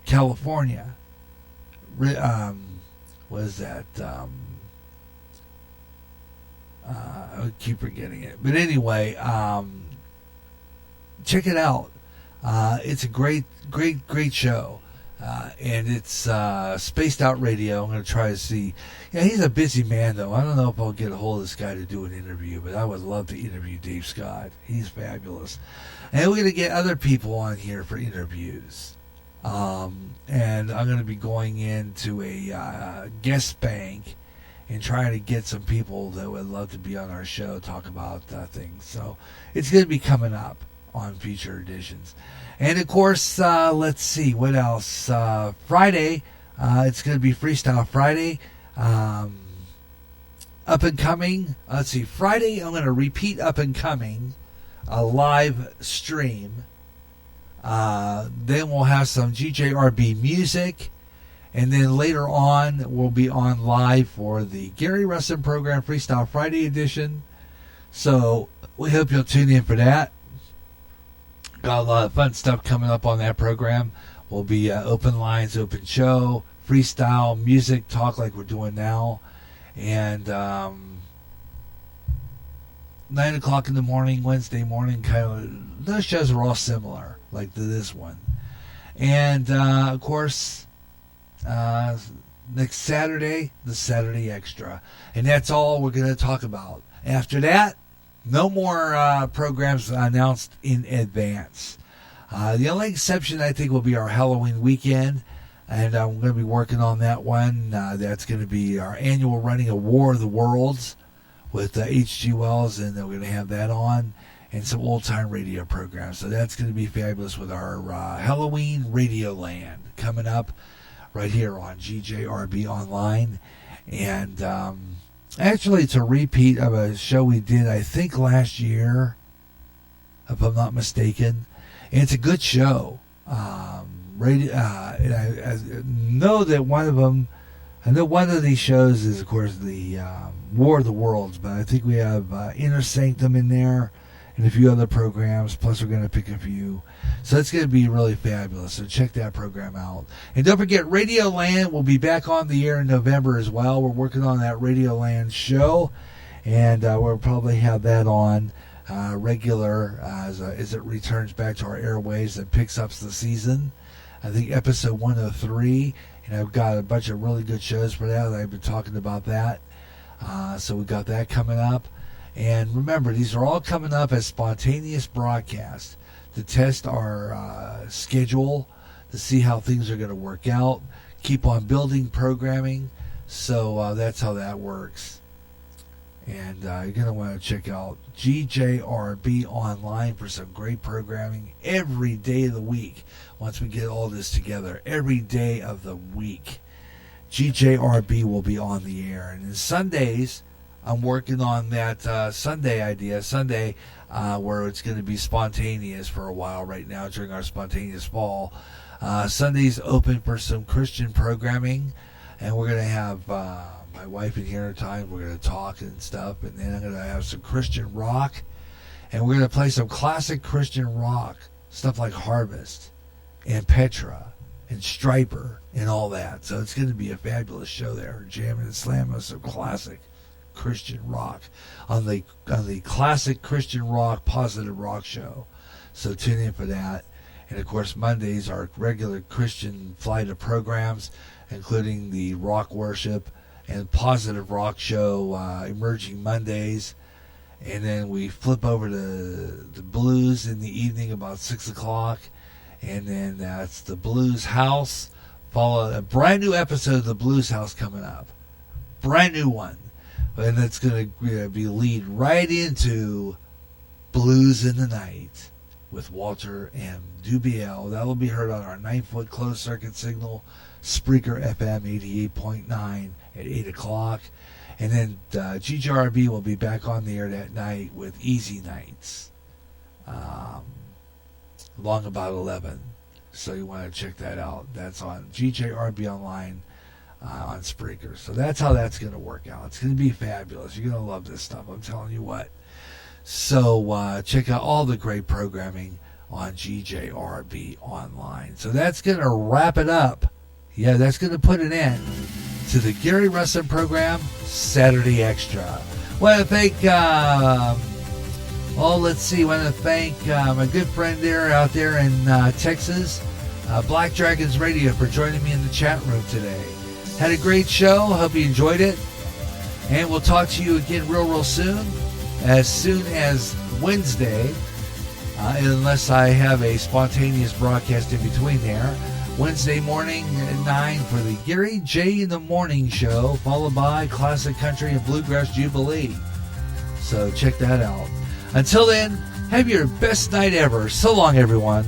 [SPEAKER 3] California. What is that? I keep forgetting it. But anyway, check it out. It's a great show. And it's spaced out radio. I'm going to try to see. Yeah, he's a busy man, though. I don't know if I'll get a hold of this guy to do an interview, but I would love to interview Dave Scott. He's fabulous. And we're going to get other people on here for interviews. And I'm going to be going into a guest bank and trying to get some people that would love to be on our show, talk about things. So it's going to be coming up on future editions. And of course, let's see, what else? Friday, it's going to be Freestyle Friday. Up and Coming. Let's see, Friday, I'm going to repeat Up and Coming, a live stream. Then we'll have some GJRB music. And then later on, we'll be on live for the Gary Russen program, Freestyle Friday edition. So we hope you'll tune in for that. Got a lot of fun stuff coming up on that program. We'll be open lines, open show, freestyle, music, talk like we're doing now. And 9 o'clock in the morning, Wednesday morning, kind of, those shows are all similar, like to this one. And, of course, next Saturday, the Saturday Extra. And that's all we're going to talk about. After that, no more programs announced in advance. The only exception, I think, will be our Halloween weekend, and I'm going to be working on that one. That's going to be our annual running of War of the Worlds with H.G. Wells, and we're going to have that on, and some old-time radio programs. So that's going to be fabulous with our Halloween Radio Land coming up right here on GJRB Online. And actually, it's a repeat of a show we did, I think, last year, if I'm not mistaken. And it's a good show. And I know that one of them, I know one of these shows is, of course, the War of the Worlds, but I think we have Inner Sanctum in there, and a few other programs, plus we're going to pick a few. So it's going to be really fabulous. So check that program out. And don't forget, Radio Land will be back on the air in November as well. We're working on that Radio Land show, and we'll probably have that on regular as it returns back to our airways and picks up the season. I think episode 103, and I've got a bunch of really good shows for that. I've been talking about that. So we got that coming up. And remember, these are all coming up as spontaneous broadcasts to test our schedule, to see how things are going to work out, keep on building programming. So that's how that works. And you're going to want to check out GJRB online for some great programming every day of the week. Once we get all this together, every day of the week, GJRB will be on the air. And then Sundays, I'm working on that Sunday idea, where it's going to be spontaneous for a while right now during our spontaneous fall. Sunday's open for some Christian programming, and we're going to have my wife in here at times. We're going to talk and stuff, and then I'm going to have some Christian rock, and we're going to play some classic Christian rock, stuff like Harvest and Petra and Striper and all that. So it's going to be a fabulous show there, jamming and slamming some classic Christian rock on the classic Christian rock, positive rock show. So tune in for that. And of course, Mondays are regular Christian flight of programs, including the rock worship and positive rock show, Emerging Mondays. And then we flip over to the blues in the evening about 6 o'clock. And then that's the Blues House. Follow a brand new episode of the Blues House coming up. Brand new one. And that's going to be lead right into Blues in the Night with Walter M. Dubiel. That will be heard on our 9-foot closed circuit signal, Spreaker FM 88.9 at 8 o'clock. And then GJRB will be back on the air that night with Easy Nights, along about 11. So you want to check that out. That's on GJRB Online on Spreaker. So that's how that's going to work out. It's going to be fabulous. You're going to love this stuff. I'm telling you what. So check out all the great programming on GJRB Online. So that's going to wrap it up. Yeah, that's going to put an end to the Gary Russen program, Saturday Extra. Want to thank, want to thank my good friend there out there in Texas, Black Dragons Radio, for joining me in the chat room today. Had a great show. Hope you enjoyed it. And we'll talk to you again real soon as Wednesday, unless I have a spontaneous broadcast in between there. Wednesday morning at 9 for the Gary J in the Morning Show, followed by Classic Country and Bluegrass Jubilee. So check that out. Until then, have your best night ever. So long, everyone.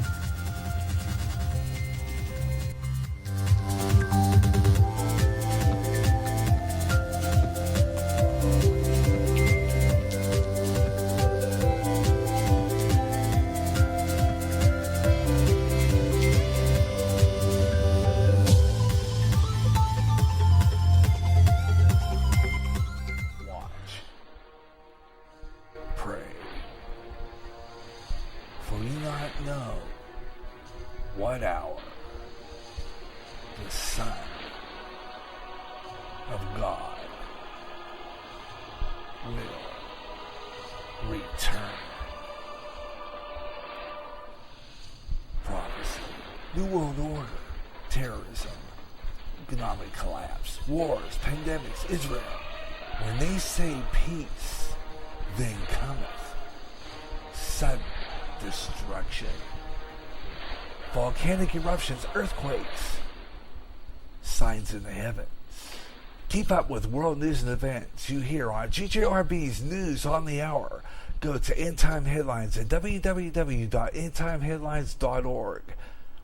[SPEAKER 3] Israel, when they say peace, then cometh sudden destruction. Volcanic eruptions, earthquakes, signs in the heavens. Keep up with world news and events you hear on GJRB's News on the Hour. Go to End Time Headlines at www.endtimeheadlines.org.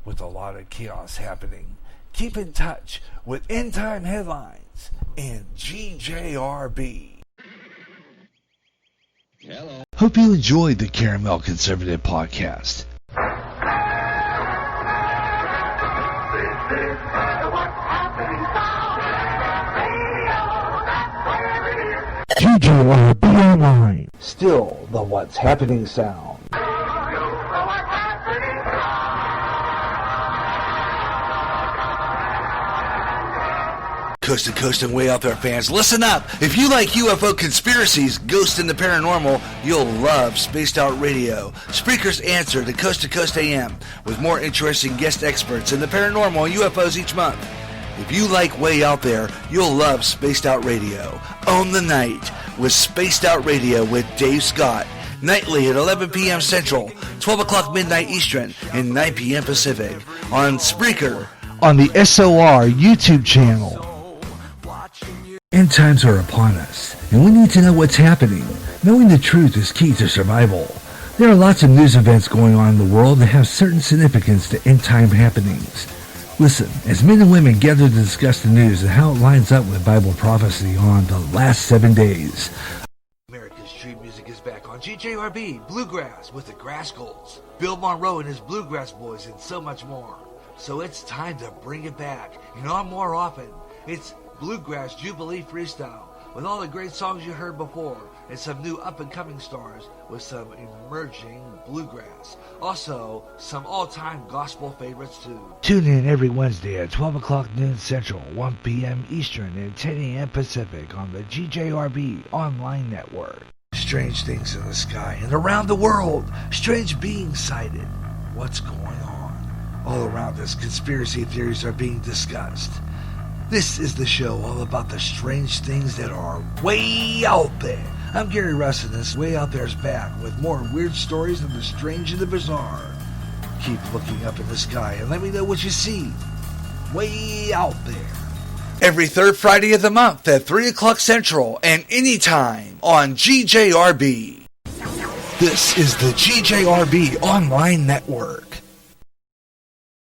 [SPEAKER 3] With a lot of chaos happening, keep in touch with End Time Headlines and GJRB.
[SPEAKER 1] Hello. Hope you enjoyed the Caramel Conservative Podcast. GJRB Online. Still the What's Happening sound.
[SPEAKER 3] Coast to coast and way out there fans, listen up! If you like UFO conspiracies, ghosts, and the paranormal, you'll love Spaced Out Radio, Spreaker's answer to Coast AM, with more interesting guest experts in the paranormal and UFOs each month. If you like Way Out There, you'll love Spaced Out Radio. Own the night with Spaced Out Radio with Dave Scott, nightly at 11 p.m. Central, 12 o'clock midnight Eastern, and 9 p.m. Pacific on Spreaker.
[SPEAKER 1] On the SOR YouTube channel.
[SPEAKER 2] End times are upon us, and we need to know what's happening. Knowing the truth is key to survival. There are lots of news events going on in the world that have certain significance to end time happenings. Listen, as men and women gather to discuss the news and how it lines up with Bible prophecy on the last 7 days.
[SPEAKER 3] America's Street Music is back on GJRB Bluegrass with the Grass Goals, Bill Monroe and his Bluegrass Boys, and so much more. So it's time to bring it back, and on more often. It's Bluegrass Jubilee Freestyle, with all the great songs you heard before, and some new up-and-coming stars with some emerging bluegrass. Also, some all-time gospel favorites too.
[SPEAKER 1] Tune in every Wednesday at 12 o'clock noon Central, 1 p.m. Eastern, and 10 a.m. Pacific on the GJRB Online Network.
[SPEAKER 3] Strange things in the sky and around the world. Strange beings sighted. What's going on? All around us, conspiracy theories are being discussed. This is the show all about the strange things that are way out there. I'm Gary Russen, and this Way Out There's back with more weird stories of the strange and the bizarre. Keep looking up in the sky and let me know what you see. Way out there. Every third Friday of the month at 3 o'clock Central and anytime on GJRB. This is the GJRB Online Network.